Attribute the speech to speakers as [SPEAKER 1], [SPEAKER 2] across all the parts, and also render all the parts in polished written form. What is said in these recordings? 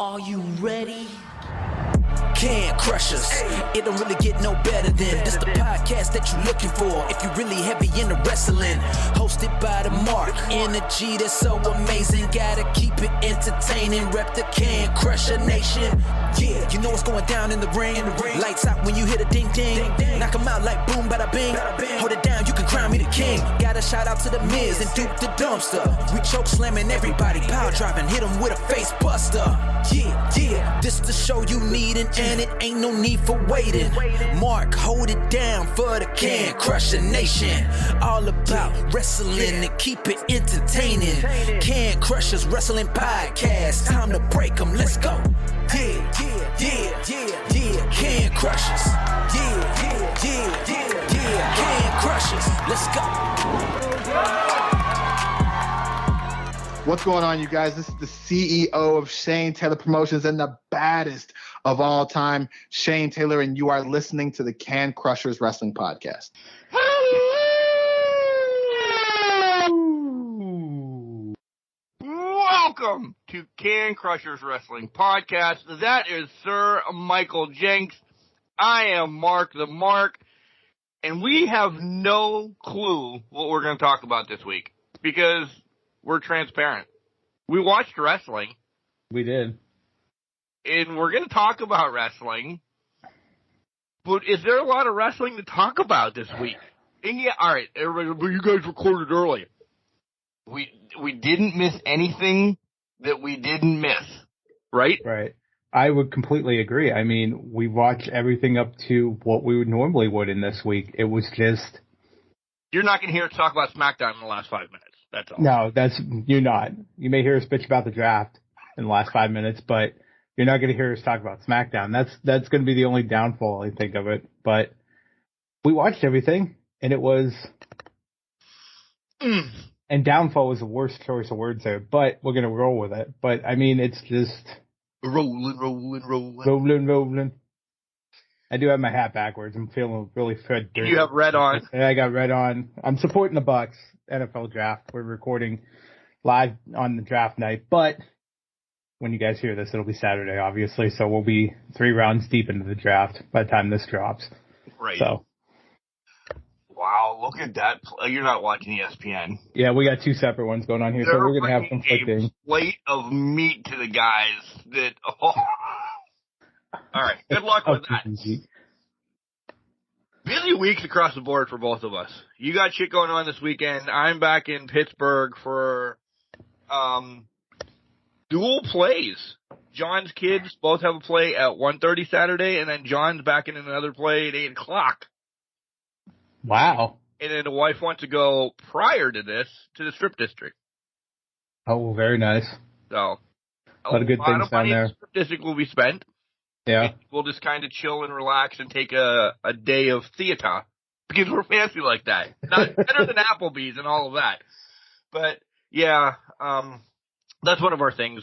[SPEAKER 1] Are you ready? Can Crush Us. It don't really get no better than this the podcast that you're looking for if you're really heavy into wrestling. Hosted by the Mark. Energy that's so amazing. Gotta keep it entertaining. Rep the Can Crusher Nation. Yeah, you know what's going down in the ring. Lights out when you hit a ding ding. Knock 'em out like boom, bada bing. Hold it down, you can crown me the king. Got a shout out to the Miz and Duke the Dumpster. We choke slamming everybody, power driving, hit 'em with a face buster. Yeah, this the show you need and it ain't no need for waiting. Mark, hold it down for the Can Crusher Nation. All about wrestling and keep it entertaining. Can Crushers Wrestling Podcast. Time to break 'em, let's go. Yeah, Can Crushers. Yeah, Can Crushers. Let's go.
[SPEAKER 2] What's going on, you guys? This is the CEO of Shane Taylor Promotions and the baddest of all time, Shane Taylor, and you are listening to the Can Crushers Wrestling Podcast.
[SPEAKER 3] Welcome to Can Crushers Wrestling Podcast. That is Sir Michael Jenks. I am Mark the Mark, and we have no clue what we're going to talk about this week because we're transparent. We watched wrestling.
[SPEAKER 4] We did.
[SPEAKER 3] And we're going to talk about wrestling. But is there a lot of wrestling to talk about this week? And yeah, all right, everybody, but you guys recorded early. We didn't miss anything that we didn't miss, right?
[SPEAKER 4] Right. I would completely agree. I mean, we watched everything up to what we would normally would in this week. It was just...
[SPEAKER 3] You're not going to hear us talk about SmackDown in the last 5 minutes. That's all.
[SPEAKER 4] No, you're not. You may hear us bitch about the draft in the last 5 minutes, but you're not going to hear us talk about SmackDown. That's going to be the only downfall, I think, of it. But we watched everything, and it was... And downfall was the worst choice of words there, but we're going to roll with it. But, I mean, it's just... Rolling. I do have my hat backwards. I'm feeling really Fred Durst.
[SPEAKER 3] You have red on.
[SPEAKER 4] I got red on. I'm supporting the Bucks NFL draft. We're recording live on the draft night, but when you guys hear this, it'll be Saturday, obviously. So we'll be 3 rounds deep into the draft by the time this drops.
[SPEAKER 3] Right.
[SPEAKER 4] So.
[SPEAKER 3] Wow, look at that. You're not watching ESPN.
[SPEAKER 4] Yeah, we got 2 separate ones going on here, so we're going to have conflicting.
[SPEAKER 3] A plate of meat to the guys that... Oh. All right, good luck with that. Busy weeks across the board for both of us. You got shit going on this weekend. I'm back in Pittsburgh for dual plays. John's kids both have a play at 1:30 Saturday, and then John's back in another play at 8 o'clock.
[SPEAKER 4] Wow.
[SPEAKER 3] And then the wife wants to go prior to this to the Strip District.
[SPEAKER 4] Oh, very nice.
[SPEAKER 3] So
[SPEAKER 4] a lot of good things down there.
[SPEAKER 3] The Strip District will be spent.
[SPEAKER 4] Yeah.
[SPEAKER 3] We'll just kind of chill and relax and take a day of theater because we're fancy like that. Not better than Applebee's and all of that. But yeah, that's one of our things.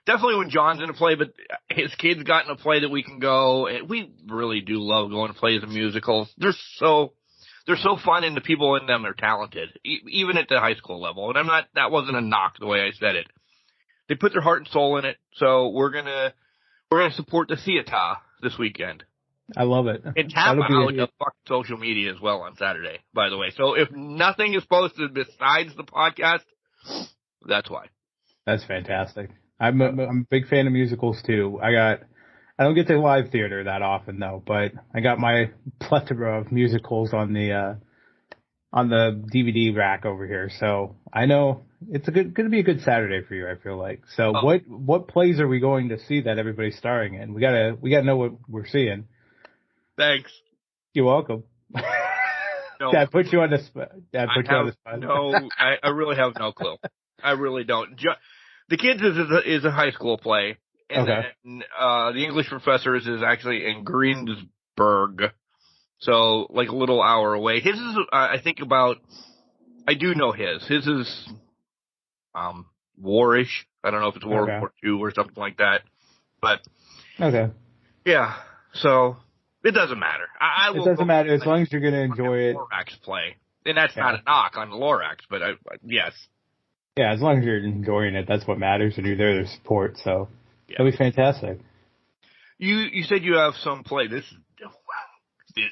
[SPEAKER 3] Definitely when John's in a play, but his kids got in a play that we can go, and we really do love going to plays and musicals. They're so fun, and the people in them are talented, even at the high school level. And that wasn't a knock the way I said it. They put their heart and soul in it, so we're gonna support the theater this weekend.
[SPEAKER 4] I love it.
[SPEAKER 3] And tap out the fucking social media as well on Saturday, by the way. So if nothing is posted besides the podcast, that's why.
[SPEAKER 4] That's fantastic. I'm a big fan of musicals too. I don't get to live theater that often though, but I got my plethora of musicals on the DVD rack over here. So I know it's going to be a good Saturday for you, I feel like. So what plays are we going to see that everybody's starring in? We gotta know what we're seeing.
[SPEAKER 3] Thanks.
[SPEAKER 4] You're welcome.
[SPEAKER 3] No.
[SPEAKER 4] Dad put you on the spot.
[SPEAKER 3] No, I really have no clue. I really don't. The Kids is a high school play, and
[SPEAKER 4] okay.
[SPEAKER 3] Then, the English Professors is actually in Greensburg, so like a little hour away. His is, I think about. I do know his. His is, warish. I don't know if it's World War II or something like that, but
[SPEAKER 4] okay.
[SPEAKER 3] Yeah, so it doesn't matter.
[SPEAKER 4] It doesn't matter as long as you're going to enjoy it.
[SPEAKER 3] Lorax play, and that's not a knock on the Lorax, but yes.
[SPEAKER 4] Yeah, as long as you're enjoying it, that's what matters, and you're there to support. So
[SPEAKER 3] Yeah.
[SPEAKER 4] That'd be fantastic.
[SPEAKER 3] You said you have some play. Did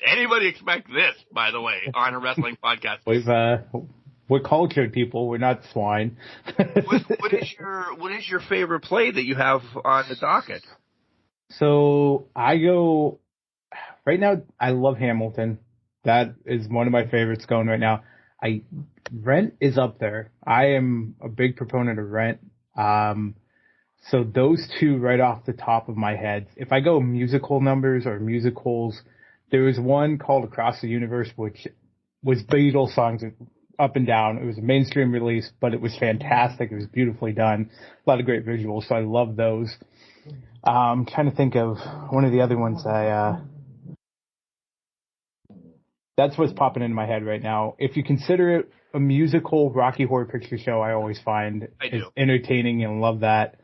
[SPEAKER 3] anybody expect this, by the way, on a wrestling podcast?
[SPEAKER 4] We're cultured people. We're not swine.
[SPEAKER 3] What is your favorite play that you have on the docket?
[SPEAKER 4] So right now, I love Hamilton. That is one of my favorites going right now. Rent is up there. I am a big proponent of Rent. So those two right off the top of my head. If I go musical numbers or musicals, there was one called Across the Universe, which was Beatles songs up and down. It was a mainstream release, but it was fantastic. It was beautifully done. A lot of great visuals, so I love those. I'm trying to think of one of the other ones that's what's popping into my head right now. If you consider it a musical, Rocky Horror Picture Show, I always find is entertaining and love that.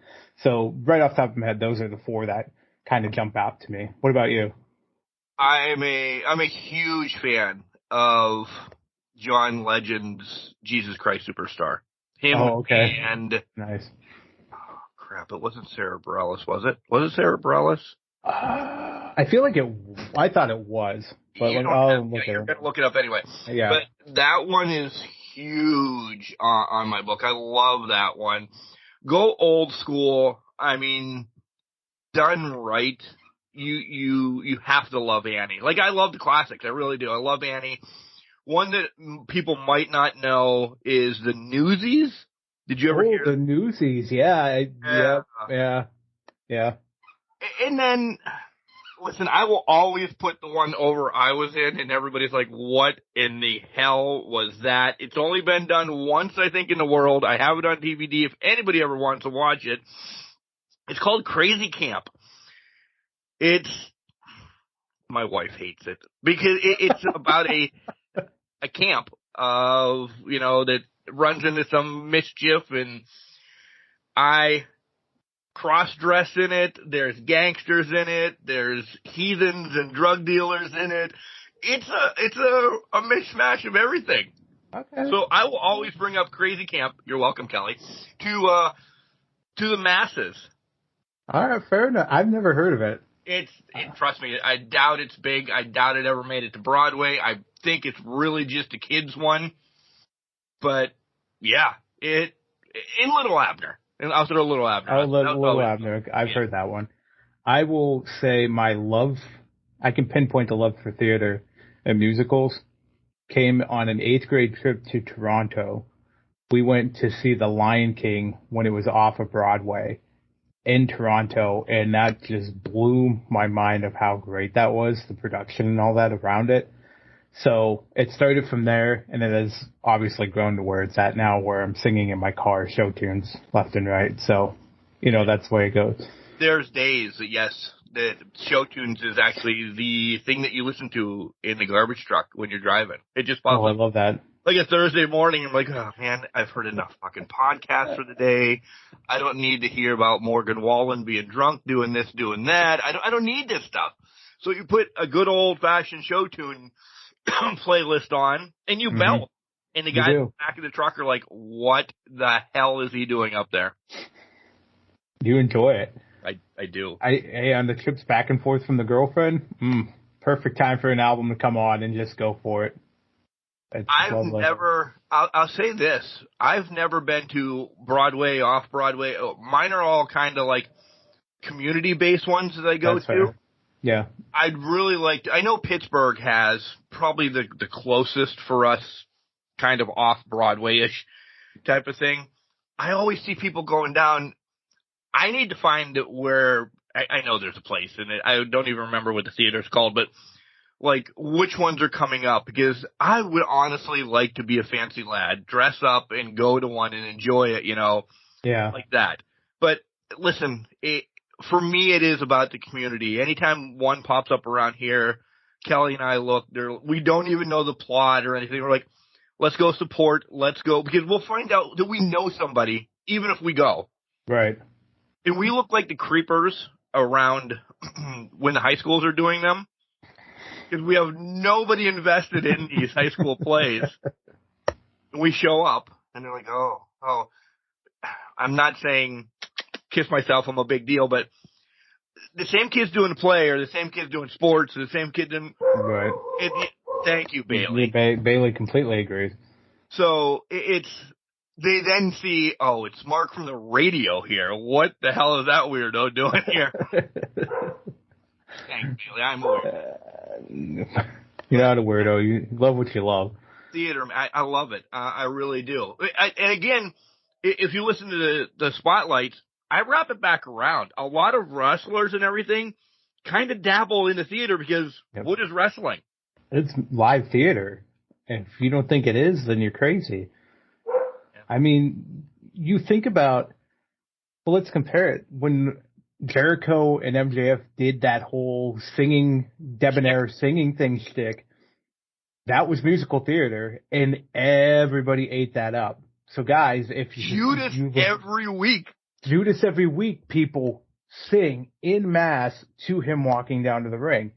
[SPEAKER 4] So right off the top of my head, those are the four that kind of jump out to me. What about you?
[SPEAKER 3] I'm a huge fan of John Legend's Jesus Christ Superstar. And
[SPEAKER 4] nice.
[SPEAKER 3] Oh, crap! It wasn't Sarah Bareilles, was it? Was it Sarah Bareilles?
[SPEAKER 4] I feel like I thought it was, but
[SPEAKER 3] you're gonna look it up anyway.
[SPEAKER 4] Yeah.
[SPEAKER 3] But that one is huge on my book. I love that one. Go old school. I mean, done right. You have to love Annie. Like, I love the classics. I really do. I love Annie. One that people might not know is the Newsies. Did you ever hear
[SPEAKER 4] the Newsies? Yeah. Yeah.
[SPEAKER 3] And then, listen, I will always put the one over I was in, and everybody's like, what in the hell was that? It's only been done once, I think, in the world. I have it on DVD if anybody ever wants to watch it. It's called Crazy Camp. My wife hates it because it's about a camp of, that runs into some mischief, and I cross-dress in it. There's gangsters in it. There's heathens and drug dealers in it. It's a mishmash of everything.
[SPEAKER 4] Okay.
[SPEAKER 3] So I will always bring up Crazy Camp. You're welcome, Kelly. To the masses.
[SPEAKER 4] All right, fair enough. I've never heard of it.
[SPEAKER 3] Trust me, I doubt it's big. I doubt it ever made it to Broadway. I think it's really just a kid's one. But yeah, in Little Abner. And I'll throw Little Abner.
[SPEAKER 4] Little Abner. I've heard that one. I will say I can pinpoint the love for theater and musicals. Came on an 8th grade trip to Toronto. We went to see The Lion King when it was off of Broadway in Toronto, and that just blew my mind of how great that was, the production and all that around it. So it started from there, and it has obviously grown to where it's at now, where I'm singing in my car show tunes left and right. So, that's the way it goes.
[SPEAKER 3] There's days that show tunes is actually the thing that you listen to in the garbage truck when you're driving. It just pops up.
[SPEAKER 4] I love that.
[SPEAKER 3] Like a Thursday morning, I'm like, oh man, I've heard enough fucking podcasts for the day. I don't need to hear about Morgan Wallen being drunk, doing this, doing that. I don't need this stuff. So you put a good old fashioned show tune playlist on, and you belt. And the guys in the back of the truck are like, what the hell is he doing up there?
[SPEAKER 4] You enjoy it.
[SPEAKER 3] I do.
[SPEAKER 4] On the trips back and forth from the girlfriend, perfect time for an album to come on and just go for it.
[SPEAKER 3] I'll say this. I've never been to Broadway, off-Broadway. Mine are all kind of like community-based ones that I go to.
[SPEAKER 4] Fair. Yeah.
[SPEAKER 3] I'd really like to. I know Pittsburgh has probably the closest for us kind of off-Broadway-ish type of thing. I always see people going down. I need to find where I know there's a place, and I don't even remember what the theater's called, but like which ones are coming up, because I would honestly like to be a fancy lad, dress up and go to one and enjoy it,
[SPEAKER 4] Yeah.
[SPEAKER 3] Like that. But listen, for me, it is about the community. Anytime one pops up around here, Kelly and I we don't even know the plot or anything. We're like, let's go support, let's go, because we'll find out that we know somebody, even if we go.
[SPEAKER 4] Right.
[SPEAKER 3] And we look like the creepers around when the high schools are doing them, because we have nobody invested in these high school plays. And we show up, and they're like, oh. I'm not saying kiss myself, I'm a big deal, but the same kid's doing play or the same kid's doing sports or the same kid doing...
[SPEAKER 4] Right.
[SPEAKER 3] Thank you, Bailey.
[SPEAKER 4] Bailey completely agrees.
[SPEAKER 3] So they then see, oh, it's Mark from the radio here. What the hell is that weirdo doing here? Thanks, Bailey. I'm a weirdo.
[SPEAKER 4] You're not a weirdo. You love what you love.
[SPEAKER 3] Theater, I love it. I really do. And again, if you listen to the spotlights, I wrap it back around. A lot of wrestlers and everything kind of dabble into theater because what is wrestling?
[SPEAKER 4] It's live theater. If you don't think it is, then you're crazy. Yeah. I mean, you think about, well, let's compare it. When Jericho and MJF did that whole debonair singing thing shtick, that was musical theater, and everybody ate that up. So, guys, if
[SPEAKER 3] Judas every week, people sing in mass to him walking down to the ring.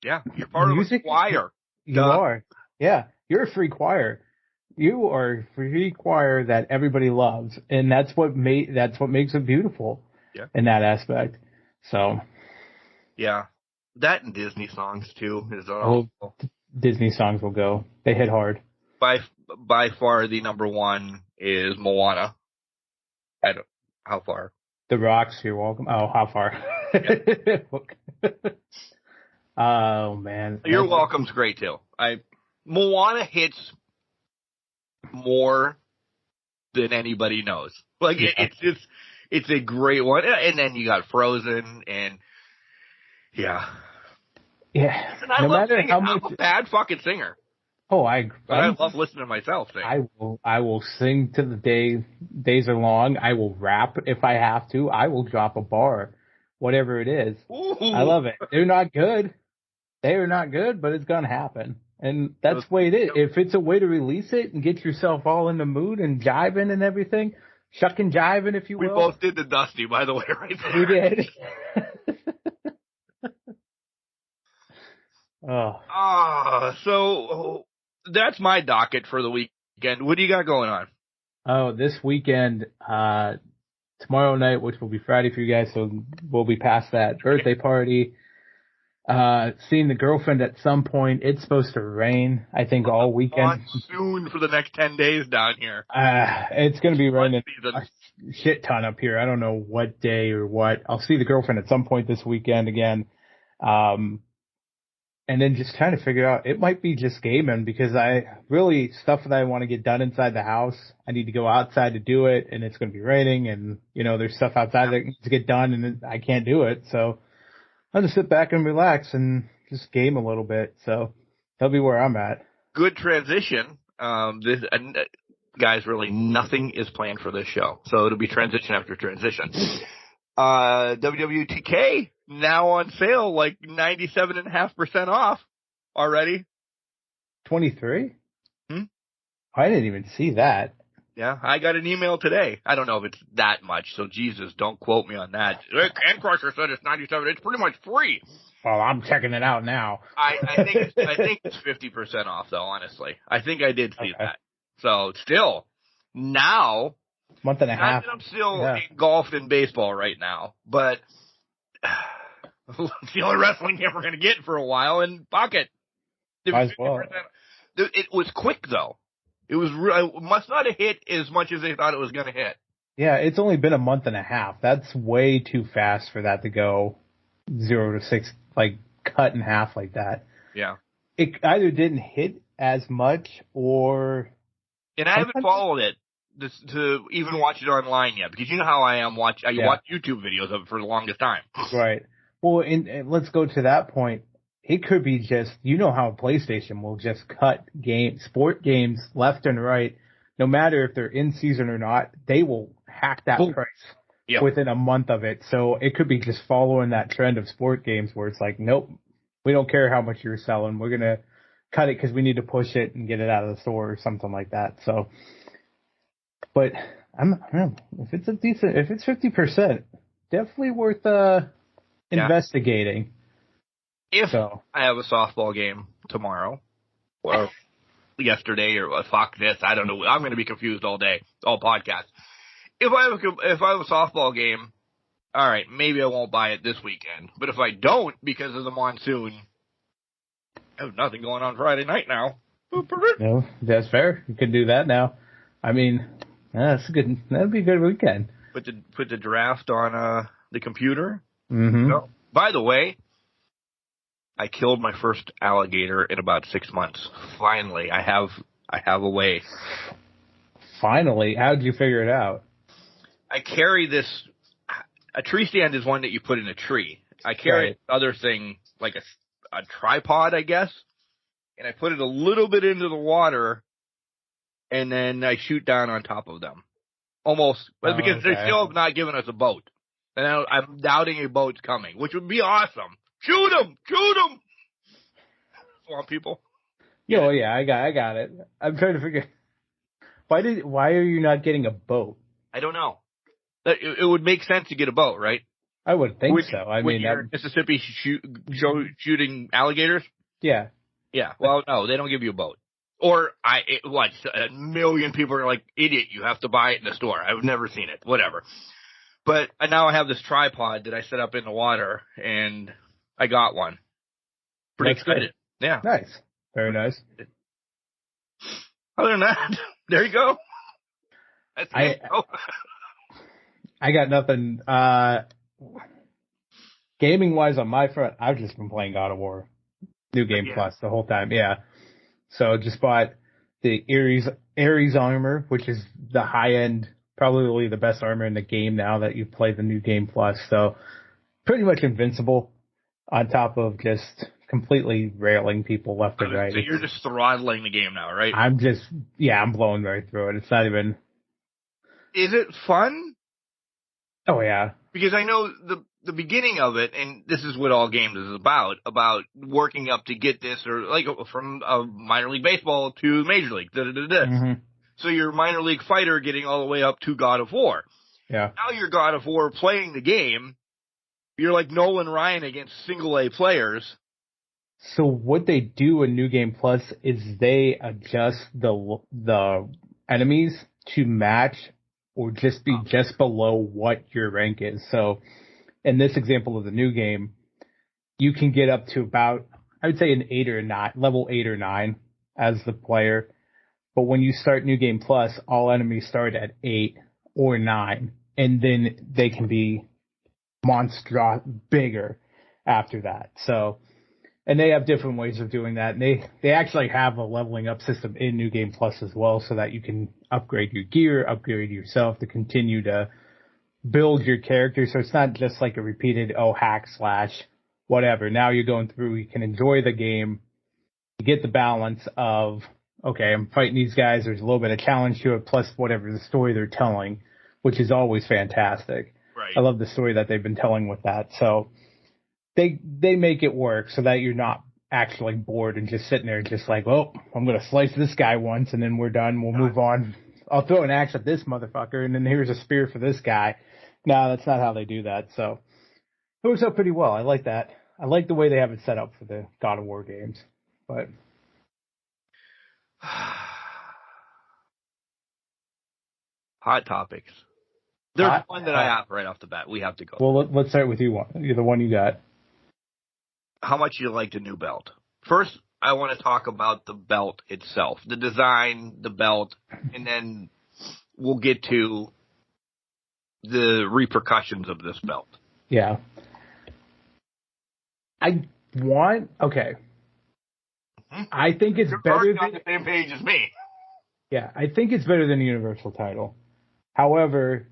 [SPEAKER 3] Yeah, you're part of a choir.
[SPEAKER 4] You are. Yeah, you're a free choir. You are a free choir that everybody loves, and that's what makes it beautiful. Yeah. In that aspect. So. Yeah.
[SPEAKER 3] That and Disney songs too is
[SPEAKER 4] Disney songs will go. They hit hard.
[SPEAKER 3] By far the number one is Moana. How far?
[SPEAKER 4] The Rocks, You're Welcome. Oh, how far? Yeah. Oh man.
[SPEAKER 3] You're Welcome's great too. Moana hits more than anybody knows. Like it's a great one. And then you got Frozen and yeah.
[SPEAKER 4] Yeah.
[SPEAKER 3] And no matter how much, I'm a bad fucking singer.
[SPEAKER 4] Oh, I
[SPEAKER 3] love listening to myself sing.
[SPEAKER 4] I will sing till the days are long. I will rap if I have to. I will drop a bar, whatever it is. Ooh. I love it. They're not good. They are not good, but it's gonna happen, and that's the way it is. If it's a way to release it and get yourself all in the mood and jiving and everything, shucking jiving, if you will.
[SPEAKER 3] We both did the Dusty, by the way, right there.
[SPEAKER 4] We did.
[SPEAKER 3] So that's my docket for the weekend. What do you got going on?
[SPEAKER 4] Oh, this weekend, tomorrow night, which will be Friday for you guys, so we'll be past that birthday party. Seeing the girlfriend at some point. It's supposed to rain, I think, all weekend.
[SPEAKER 3] Soon for the next 10 days down here.
[SPEAKER 4] It's going to be raining a shit ton up here. I don't know what day or what. I'll see the girlfriend at some point this weekend again. And then just trying to figure out, it might be just gaming because stuff that I want to get done inside the house, I need to go outside to do it, and it's going to be raining, and, there's stuff outside that needs to get done, and I can't do it, so I'll just sit back and relax and just game a little bit, so that'll be where I'm at.
[SPEAKER 3] Good transition. Guys, really nothing is planned for this show, so it'll be transition after transition. WWTK now on sale, like 97.5% off already.
[SPEAKER 4] 23? I didn't even see that.
[SPEAKER 3] Yeah, I got an email today. I don't know if it's that much, so Jesus, don't quote me on that. Can Crusher said it's 97. It's pretty much free.
[SPEAKER 4] Well, I'm checking it out now.
[SPEAKER 3] I think it's 50% off, though. Honestly, I think I did see that. So still, now.
[SPEAKER 4] Month and a half.
[SPEAKER 3] I'm still engulfed in baseball right now, but it's the only wrestling game we're going to get for a while, and fuck it.
[SPEAKER 4] Might as well.
[SPEAKER 3] It was quick, though. It must not have hit as much as they thought it was going to hit.
[SPEAKER 4] Yeah, it's only been a month and a half. That's way too fast for that to go 0 to 6, like cut in half like that.
[SPEAKER 3] Yeah.
[SPEAKER 4] It either didn't hit as much or...
[SPEAKER 3] And I haven't followed it to even watch it online yet, because you know how I am. I watch YouTube videos of it for the longest time.
[SPEAKER 4] Right. Well, and let's go to that point. It could be just, how PlayStation will just cut sport games left and right, no matter if they're in season or not. They will hack that price within a month of it. So it could be just following that trend of sport games where it's like, nope, we don't care how much you're selling. We're gonna cut it because we need to push it and get it out of the store or something like that. So, but if it's 50%, definitely worth investigating.
[SPEAKER 3] If I have a softball game tomorrow or yesterday or fuck this, I don't know. I'm going to be confused all day, all podcast. if I have a softball game, all right, maybe I won't buy it this weekend. But if I don't because of the monsoon, I have nothing going on Friday night now.
[SPEAKER 4] No, that's fair. You can do that now. I mean, that's good. That'd be a good weekend.
[SPEAKER 3] Put the draft on the computer.
[SPEAKER 4] Mm-hmm.
[SPEAKER 3] No. By the way, I killed my first alligator in about 6 months. Finally, I have a way.
[SPEAKER 4] Finally, how did you figure it out?
[SPEAKER 3] I carry this. A tree stand is one that you put in a tree. I carry
[SPEAKER 4] Right.
[SPEAKER 3] other thing like a tripod, I guess, and I put it a little bit into the water, and then I shoot down on top of them. Almost, but because they still have not given us a boat, and I'm doubting a boat's coming, which would be awesome. Shoot them! Swamp people.
[SPEAKER 4] Yeah, I got it. I'm trying to figure. Why are you not getting a boat?
[SPEAKER 3] I don't know. It would make sense to get a boat, right?
[SPEAKER 4] I would think so. I mean,
[SPEAKER 3] you're in Mississippi shooting alligators.
[SPEAKER 4] Yeah.
[SPEAKER 3] Yeah. Well, no, they don't give you a boat. Or a million people are like, idiot, you have to buy it in the store. I've never seen it. Whatever. But now I have this tripod that I set up in the water, and I got one. Pretty excited.
[SPEAKER 4] Good.
[SPEAKER 3] Yeah.
[SPEAKER 4] Nice. Very nice.
[SPEAKER 3] Other than that, there you go. That's it.
[SPEAKER 4] I got nothing. Gaming wise on my front, I've just been playing God of War New Game Plus the whole time. Yeah. So just bought the Ares armor, which is the high end, probably the best armor in the game now that you play the New Game Plus. So pretty much invincible on top of just completely railing people left and right.
[SPEAKER 3] So you're just throttling the game now, right?
[SPEAKER 4] I'm blowing right through it. It's not even.
[SPEAKER 3] Is it fun?
[SPEAKER 4] Oh yeah.
[SPEAKER 3] Because I know the beginning of it, and this is what all games is about working up to get this, or like from minor league baseball to major league.
[SPEAKER 4] Mm-hmm.
[SPEAKER 3] So you're a minor league fighter getting all the way up to God of War.
[SPEAKER 4] Yeah.
[SPEAKER 3] Now you're God of War playing the game. You're like Nolan Ryan against single A players.
[SPEAKER 4] So what they do in New Game Plus is they adjust the enemies to match or just be just below what your rank is. So in this example of the new game, you can get up to about, I would say an 8 or 9, level 8 or 9 as the player. But when you start New Game Plus, all enemies start at 8 or 9, and then they can be bigger after that. So, and they have different ways of doing that. And they actually have a leveling up system in New Game Plus as well, so that you can upgrade your gear, upgrade yourself to continue to build your character. So it's not just like a repeated, hack slash whatever. Now you're going through, you can enjoy the game. You get the balance of, okay, I'm fighting these guys. There's a little bit of challenge to it, plus whatever the story they're telling, which is always fantastic.
[SPEAKER 3] Right.
[SPEAKER 4] I love the story that they've been telling with that. So they make it work so that you're not actually bored and just sitting there just like, oh, I'm going to slice this guy once and then we're done. We'll move on. I'll throw an axe at this motherfucker and then here's a spear for this guy. No, that's not how they do that. So it works out pretty well. I like that. I like the way they have it set up for the God of War games. But
[SPEAKER 3] hot topics. There's one that I have right off the bat. We have to go.
[SPEAKER 4] Well, let's start with you. You're the one you got.
[SPEAKER 3] How much you like the new belt? First, I want to talk about the belt itself, the design, the belt, and then we'll get to the repercussions of this belt.
[SPEAKER 4] Yeah. Okay.
[SPEAKER 3] Mm-hmm.
[SPEAKER 4] I think it's better
[SPEAKER 3] than on the same page as me.
[SPEAKER 4] Yeah, I think it's better than the Universal title. However,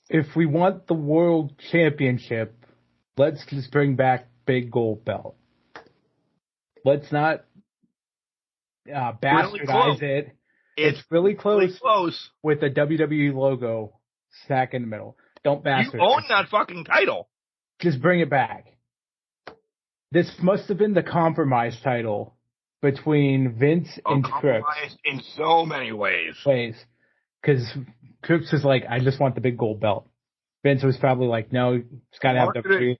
[SPEAKER 4] if we want the World Championship, let's just bring back big gold belt. Let's not bastardize it. It's really close with the WWE logo stacked in the middle. Don't bastardize it.
[SPEAKER 3] You own that fucking title.
[SPEAKER 4] Just bring it back. This must have been the compromise title between Vince and Crooks.
[SPEAKER 3] Compromised in so many ways.
[SPEAKER 4] Because Crooks was like, I just want the big gold belt. Vince was probably like, no, it's got to have
[SPEAKER 3] marketing.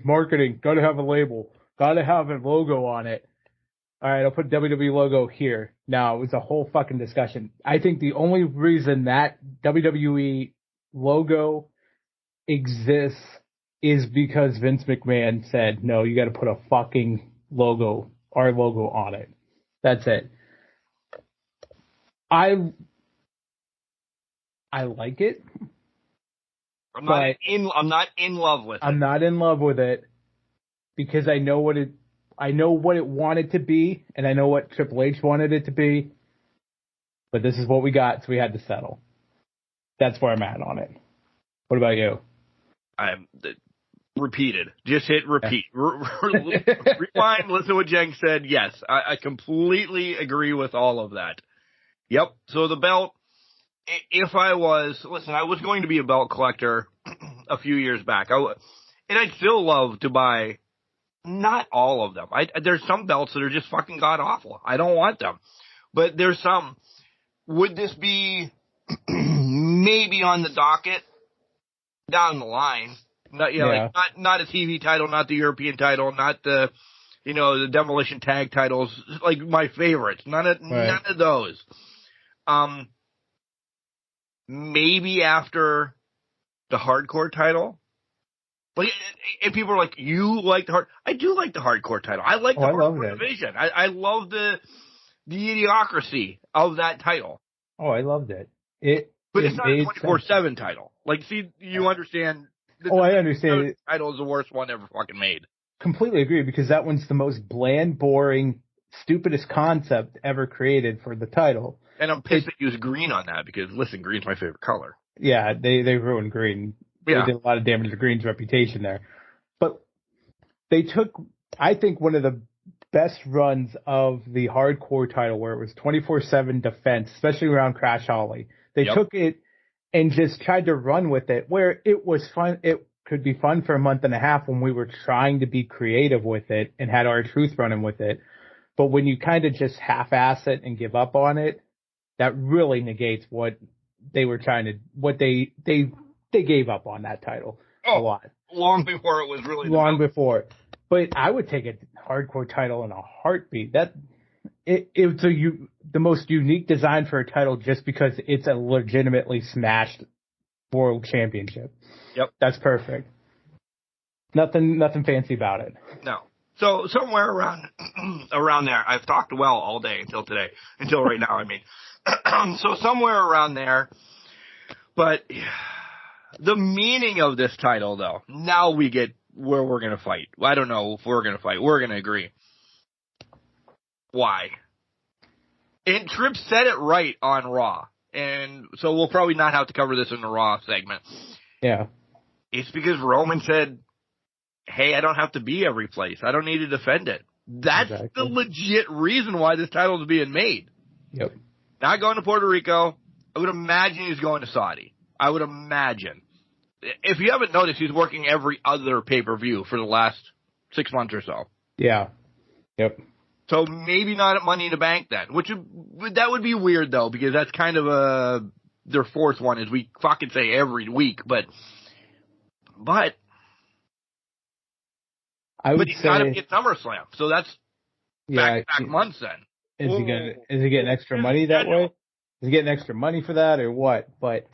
[SPEAKER 4] Marketing. Got to have a label. Got to have a logo on it. All right, I'll put WWE logo here. Now, it was a whole fucking discussion. I think the only reason that WWE logo exists is because Vince McMahon said, no, you got to put a fucking logo, our logo on it. That's it. I like it.
[SPEAKER 3] I'm not in love with it.
[SPEAKER 4] I'm not in love with it because I know what it wanted to be, and I know what Triple H wanted it to be. But this is what we got, so we had to settle. That's where I'm at on it. What about you?
[SPEAKER 3] I'm repeated. Just hit repeat. Rewind. Listen to what Jenks said. Yes, I completely agree with all of that. Yep. So the belt. If I was going to be a belt collector a few years back, and I'd still love to buy. Not all of them. There's some belts that are just fucking god awful. I don't want them. But there's some. Would this be maybe on the docket down the line? Not a TV title, not the European title, not the Demolition Tag titles, like my favorites. None of those. Maybe after the hardcore title. Like, and people are like, you like the hard? I do like the hardcore title. I like the hardcore division. I love the idiocracy of that title.
[SPEAKER 4] Oh, I loved it.
[SPEAKER 3] But it's not a 24/7 title. Like, see, you understand.
[SPEAKER 4] I understand.
[SPEAKER 3] The title is the worst one ever fucking made.
[SPEAKER 4] Completely agree, because that one's the most bland, boring, stupidest concept ever created for the title.
[SPEAKER 3] And I'm pissed they used green on that because, listen, green's my favorite color.
[SPEAKER 4] Yeah, they ruined green. Yeah. They did a lot of damage to Green's reputation there. But they took, I think, one of the best runs of the hardcore title where it was 24/7 defense, especially around Crash Holly. They took it and just tried to run with it where it was fun. It could be fun for a month and a half when we were trying to be creative with it and had our truth running with it. But when you kind of just half-ass it and give up on it, that really negates what they were trying to, what they gave up on that title a lot.
[SPEAKER 3] Long before it was really
[SPEAKER 4] before. But I would take a hardcore title in a heartbeat. It's the most unique design for a title just because it's a legitimately smashed world championship.
[SPEAKER 3] Yep.
[SPEAKER 4] That's perfect. Nothing fancy about it.
[SPEAKER 3] No. So somewhere around there, I've talked well all day until today, until right now, I mean. So somewhere around there, but the meaning of this title, though, now we get where we're going to fight. I don't know if we're going to fight. We're going to agree. Why? And Tripp said it right on Raw. And so we'll probably not have to cover this in the Raw segment.
[SPEAKER 4] Yeah.
[SPEAKER 3] It's because Roman said, hey, I don't have to be every place. I don't need to defend it. That's the legit reason why this title is being made.
[SPEAKER 4] Yep.
[SPEAKER 3] Not going to Puerto Rico. I would imagine he's going to Saudi. I would imagine. If you haven't noticed, he's working every other pay-per-view for the last 6 months or so.
[SPEAKER 4] Yeah. Yep.
[SPEAKER 3] So maybe not at Money in the Bank then, that would be weird though, because that's kind of their fourth one, as we fucking say every week. But he's got to be at SummerSlam, so that's back-to-back months then.
[SPEAKER 4] Is he getting extra money that way? Is he getting extra money for that or what? But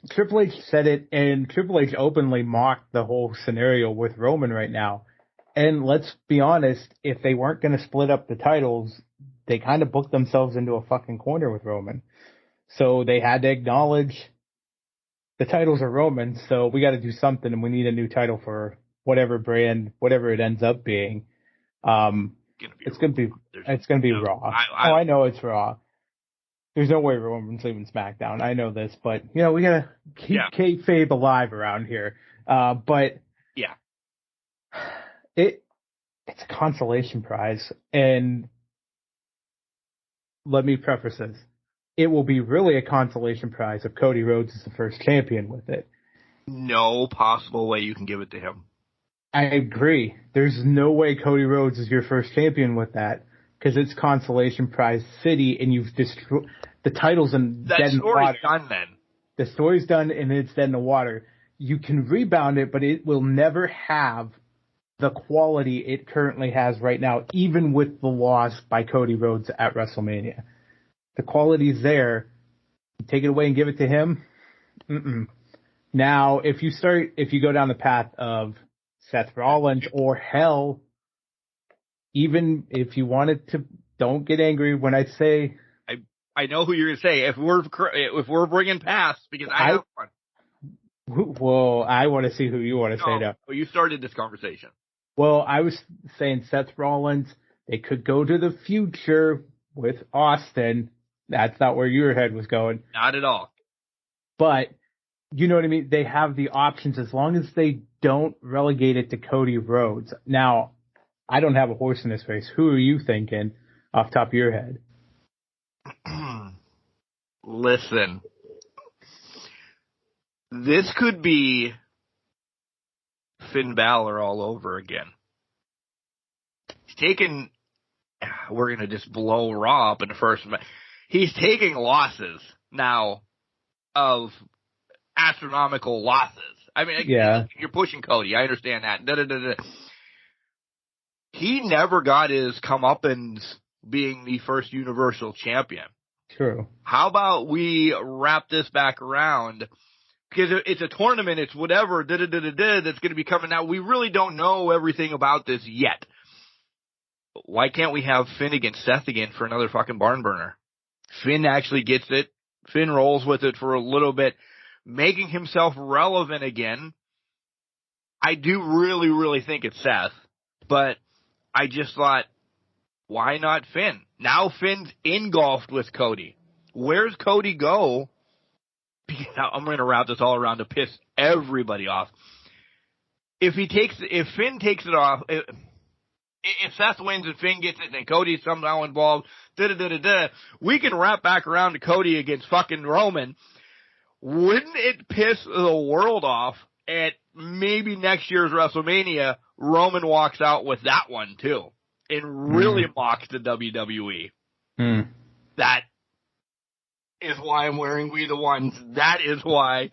[SPEAKER 4] Triple H said it, and Triple H openly mocked the whole scenario with Roman right now. And let's be honest, if they weren't going to split up the titles, they kind of booked themselves into a fucking corner with Roman. So they had to acknowledge the titles are Roman, so we got to do something, and we need a new title for whatever brand, whatever it ends up being. It's gonna be Raw. I know it's Raw. There's no way Roman's leaving SmackDown. I know this, but we gotta keep kayfabe alive around here. But
[SPEAKER 3] yeah,
[SPEAKER 4] it's a consolation prize, and let me preface this: it will be really a consolation prize if Cody Rhodes is the first champion with it.
[SPEAKER 3] No possible way you can give it to him.
[SPEAKER 4] I agree. There's no way Cody Rhodes is your first champion with that, because it's consolation prize city, and you've destroyed the titles and dead in the water.
[SPEAKER 3] That story's done then.
[SPEAKER 4] The story's done, and it's dead in the water. You can rebound it, but it will never have the quality it currently has right now, even with the loss by Cody Rhodes at WrestleMania. The quality's there. Take it away and give it to him. Now, if you go down the path of Seth Rollins or hell, even if you wanted to, don't get angry when I say.
[SPEAKER 3] I know who you're going to say. If we're bringing past, because I have one.
[SPEAKER 4] Well, I want to see who you want to say now.
[SPEAKER 3] Well, you started this conversation.
[SPEAKER 4] Well, I was saying Seth Rollins. They could go to the future with Austin. That's not where your head was going.
[SPEAKER 3] Not at all.
[SPEAKER 4] But, you know what I mean? They have the options as long as they don't relegate it to Cody Rhodes. Now, I don't have a horse in this race. Who are you thinking off the top of your head?
[SPEAKER 3] Listen. This could be Finn Balor all over again. We're going to just blow Raw up in the first match. He's taking losses now of astronomical losses. I mean,
[SPEAKER 4] yeah.
[SPEAKER 3] You're pushing Cody. I understand that. He never got his comeuppance being the first Universal Champion.
[SPEAKER 4] True. How
[SPEAKER 3] about we wrap this back around? Because it's a tournament, it's whatever, that's going to be coming out. We really don't know everything about this yet. Why can't we have Finn against Seth again for another fucking barn burner? Finn actually gets it. Finn rolls with it for a little bit, making himself relevant again. I do really, really think it's Seth, but I just thought, why not Finn? Now Finn's engulfed with Cody. Where's Cody go? I'm going to wrap this all around to piss everybody off. If Finn takes it off, if Seth wins and Finn gets it and Cody's somehow involved, we can wrap back around to Cody against fucking Roman. Wouldn't it piss the world off at maybe next year's WrestleMania, Roman walks out with that one too and really mocks the WWE? That is why I'm wearing We the Ones. That is why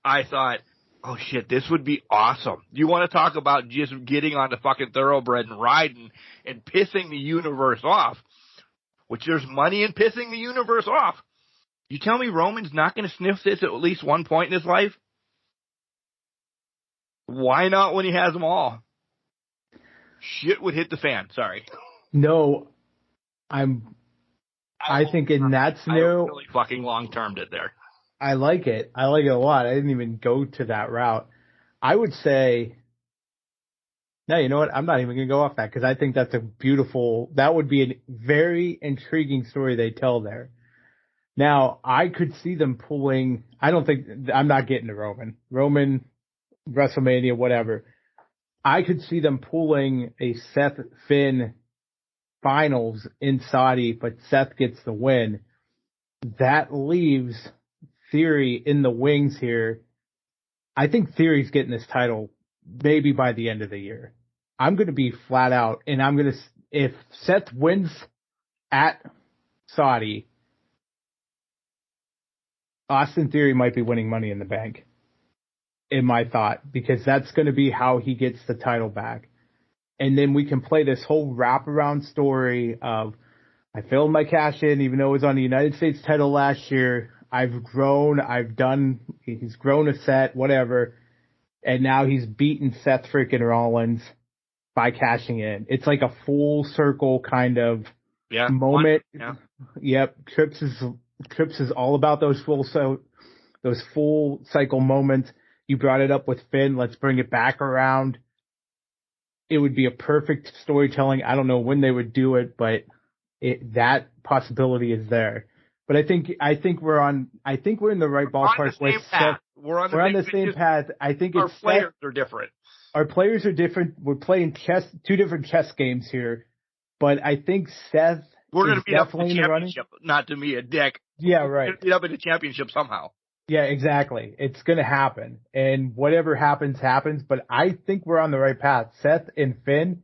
[SPEAKER 3] I thought, oh shit, this would be awesome. You want to talk about just getting on the fucking thoroughbred and riding and pissing the universe off, which there's money in pissing the universe off. You tell me Roman's not going to sniff this at least one point in his life? Why not when he has them all? Shit would hit the fan. Sorry.
[SPEAKER 4] No, I think in that scenario,
[SPEAKER 3] I really fucking long-termed it there.
[SPEAKER 4] I like it. I like it a lot. I didn't even go to that route. I would say, no, you know what? I'm not even going to go off that because I think that's that would be a very intriguing story they tell there. Now, I could see them pulling, I'm not getting to Roman, WrestleMania, whatever. I could see them pulling a Seth Finn finals in Saudi, but Seth gets the win. That leaves Theory in the wings here. I think Theory's getting this title maybe by the end of the year. I'm going to be flat out, and if Seth wins at Saudi, Austin Theory might be winning Money in the Bank, in my thought, because that's going to be how he gets the title back. And then we can play this whole wraparound story of, I failed my cash in, even though it was on the United States title last year. I've grown, he's grown a set, whatever. And now he's beaten Seth freaking Rollins by cashing in. It's like a full circle kind of moment.
[SPEAKER 3] Yeah.
[SPEAKER 4] Yep. Trips is all about those full cycle moments. You brought it up with Finn. Let's bring it back around. It would be a perfect storytelling. I don't know when they would do it, but that possibility is there. But I think we're in the right ballpark. We're on the same path. I think
[SPEAKER 3] our players are different.
[SPEAKER 4] Our players are different. We're playing two different chess games here. But I think Seth
[SPEAKER 3] we're going to be
[SPEAKER 4] definitely
[SPEAKER 3] up in the championship, not to me a dick.
[SPEAKER 4] Yeah, right.
[SPEAKER 3] We're going to be up in the championship somehow.
[SPEAKER 4] Yeah, exactly. It's going to happen. And whatever happens. But I think we're on the right path. Seth and Finn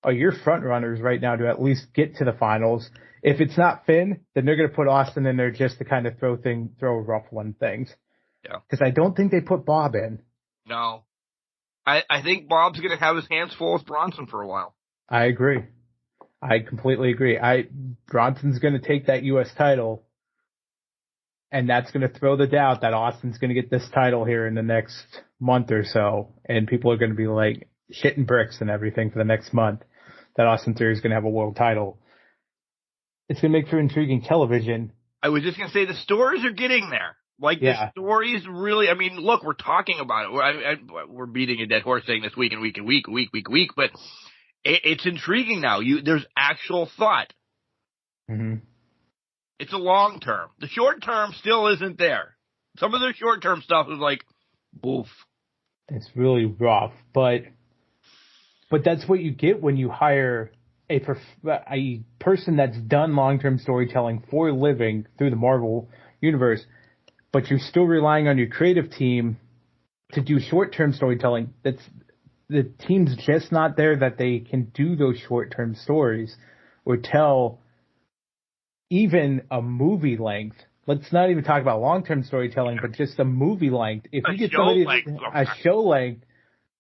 [SPEAKER 4] are your front runners right now to at least get to the finals. If it's not Finn, then they're going to put Austin in there just to kind of throw rough one things.
[SPEAKER 3] Yeah.
[SPEAKER 4] Because I don't think they put Bob in.
[SPEAKER 3] No. I think Bob's going to have his hands full with Bronson for a while.
[SPEAKER 4] I agree. I completely agree. Bronson's going to take that U.S. title, and that's going to throw the doubt that Austin's going to get this title here in the next month or so, and people are going to be like shitting bricks and everything for the next month that Austin Theory is going to have a world title. It's going to make for intriguing television.
[SPEAKER 3] I was just going to say the stories are getting there. Like, the stories really, I mean, look, we're talking about it. We're beating a dead horse saying this week and week and week, but it's intriguing now. There's actual thought.
[SPEAKER 4] Mm-hmm.
[SPEAKER 3] It's a long term. The short term still isn't there. Some of the short term stuff is like, oof.
[SPEAKER 4] It's really rough, but that's what you get when you hire a person that's done long-term storytelling for a living through the Marvel universe, but you're still relying on your creative team to do short-term storytelling. That's the team's just not there that they can do those short-term stories or tell even a movie length. Let's not even talk about long-term storytelling, but just a movie length. If you get somebody a show length,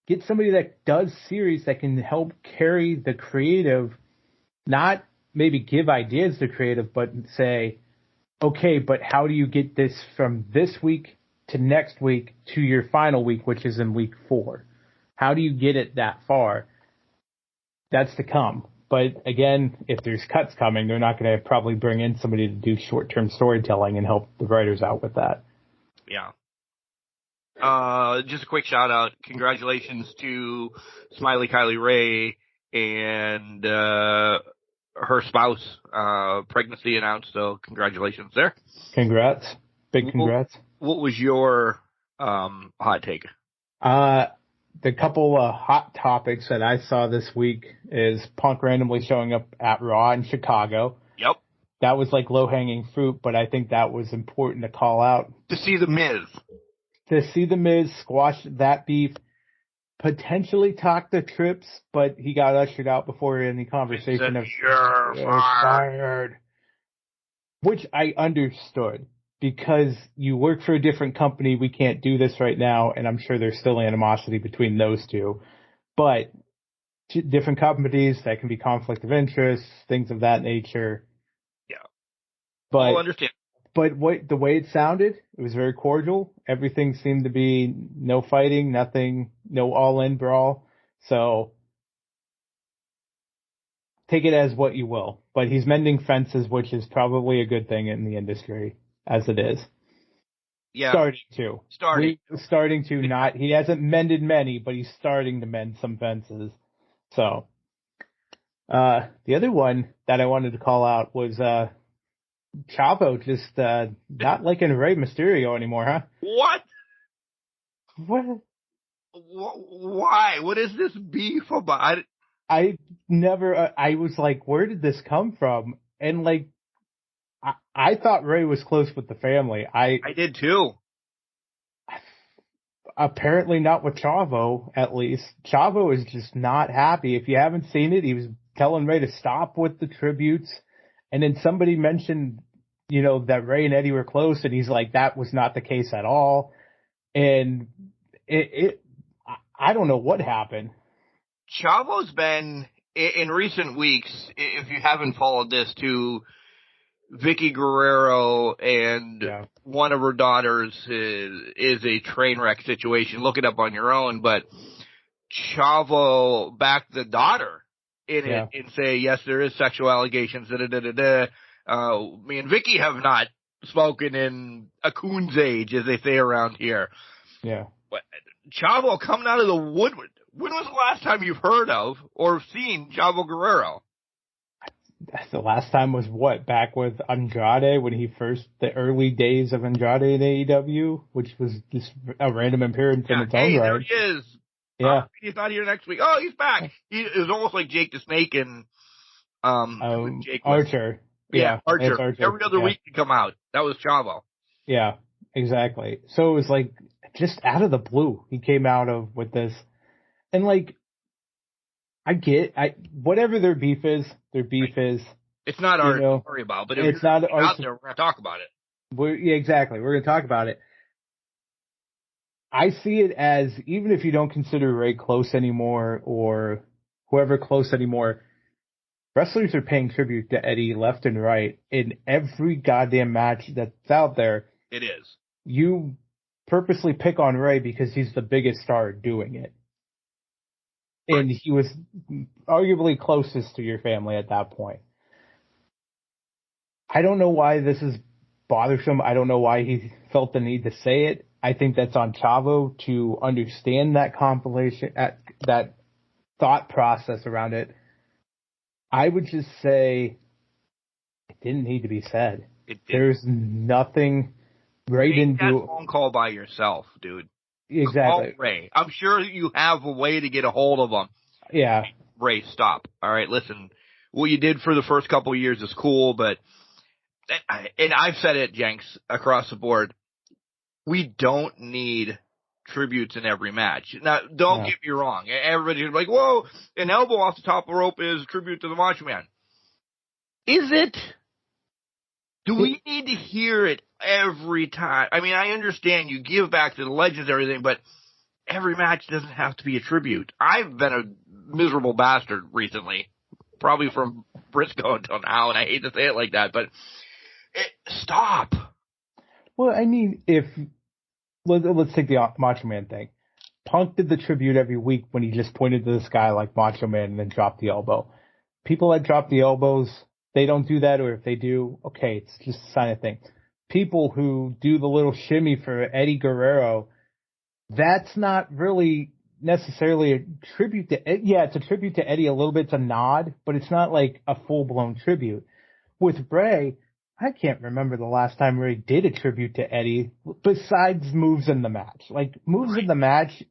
[SPEAKER 4] get somebody that does series that can help carry the creative, not maybe give ideas to creative, but say, okay, but how do you get this from this week to next week to your final week, which is in week 4? How do you get it that far? That's to come. But again, if there's cuts coming, they're not going to probably bring in somebody to do short-term storytelling and help the writers out with that.
[SPEAKER 3] Yeah. Just a quick shout out. Congratulations to Smiley Kylie Ray and her spouse. Pregnancy announced, so congratulations there.
[SPEAKER 4] Congrats. Big congrats.
[SPEAKER 3] What was your hot take?
[SPEAKER 4] The couple hot topics that I saw this week is Punk randomly showing up at Raw in Chicago.
[SPEAKER 3] Yep.
[SPEAKER 4] That was like low-hanging fruit, but I think that was important to call out.
[SPEAKER 3] To see The Miz.
[SPEAKER 4] To see The Miz squash that beef, potentially talk the Trips, but he got ushered out before any conversation of
[SPEAKER 3] "You're fired."
[SPEAKER 4] Which I understood, because you work for a different company, we can't do this right now, and I'm sure there's still animosity between those two. But different companies, that can be conflict of interest, things of that nature.
[SPEAKER 3] Yeah.
[SPEAKER 4] But
[SPEAKER 3] I'll understand.
[SPEAKER 4] But the way it sounded, it was very cordial. Everything seemed to be no fighting, nothing, no all-in brawl. So take it as what you will. But he's mending fences, which is probably a good thing in the industry, as it is.
[SPEAKER 3] Yeah.
[SPEAKER 4] Starting to not. He hasn't mended many, but he's starting to mend some fences. So the other one that I wanted to call out was Chavo just not liking Rey Mysterio anymore, huh?
[SPEAKER 3] What?
[SPEAKER 4] What?
[SPEAKER 3] Why? What is this beef about?
[SPEAKER 4] I never. I was like, where did this come from? And like, I thought Rey was close with the family. I
[SPEAKER 3] did too.
[SPEAKER 4] Apparently not with Chavo, at least. Chavo is just not happy. If you haven't seen it, he was telling Rey to stop with the tributes. And then somebody mentioned, that Rey and Eddie were close, and he's like, that was not the case at all. And I don't know what happened.
[SPEAKER 3] Chavo's been, in recent weeks, if you haven't followed this, to Vicky Guerrero and one of her daughters is a train wreck situation. Look it up on your own. But Chavo backed the daughter in it and say, yes, there is sexual allegations. Me and Vicky have not spoken in a coon's age, as they say around here.
[SPEAKER 4] Yeah.
[SPEAKER 3] But Chavo coming out of the woodwork. When was the last time you've heard of or seen Chavo Guerrero?
[SPEAKER 4] The last time was what? Back with Andrade, when the early days of Andrade in AEW, which was just a random appearance in its own right.
[SPEAKER 3] There he is.
[SPEAKER 4] Yeah.
[SPEAKER 3] He's not here next week. Oh, he's back. It was almost like Jake the Snake and
[SPEAKER 4] Archer.
[SPEAKER 3] Yeah, Archer. Every other week to come out. That was Chavo.
[SPEAKER 4] Yeah, exactly. So it was like just out of the blue he came out with this. And like, whatever their beef is,
[SPEAKER 3] It's not ours to worry about, but if it's not out there, we're going to talk about it.
[SPEAKER 4] Exactly. We're going to talk about it. I see it as, even if you don't consider Ray close anymore or whoever close anymore, wrestlers are paying tribute to Eddie left and right in every goddamn match that's out there.
[SPEAKER 3] It is.
[SPEAKER 4] You purposely pick on Ray because he's the biggest star doing it. And he was arguably closest to your family at that point. I don't know why this is bothersome. I don't know why he felt the need to say it. I think that's on Chavo to understand that compilation, that thought process around it. I would just say it didn't need to be said. There's nothing. Ray didn't do
[SPEAKER 3] that phone call by yourself, dude.
[SPEAKER 4] Exactly.
[SPEAKER 3] Call Ray. I'm sure you have a way to get a hold of him.
[SPEAKER 4] Yeah.
[SPEAKER 3] Ray, stop. All right, listen. What you did for the first couple of years is cool, but, and I've said it, Jenks, across the board, we don't need tributes in every match. Now, don't get me wrong. Everybody's like, whoa, an elbow off the top of the rope is a tribute to the Macho Man. Is it? Do we need to hear it every time? I mean, I understand you give back to the legends and everything, but every match doesn't have to be a tribute. I've been a miserable bastard recently, probably from Briscoe until now, and I hate to say it like that, but stop.
[SPEAKER 4] Well, I mean, let's take the Macho Man thing. Punk did the tribute every week when he just pointed to this guy like Macho Man and then dropped the elbow. People that drop the elbows, they don't do that, or if they do, okay, it's just a sign of thing. People who do the little shimmy for Eddie Guerrero, that's not really necessarily a tribute to Eddie. Yeah, it's a tribute to Eddie a little bit, it's a nod, but it's not like a full-blown tribute. With Ray, I can't remember the last time Ray did a tribute to Eddie besides moves in the match. Like, moves in the match.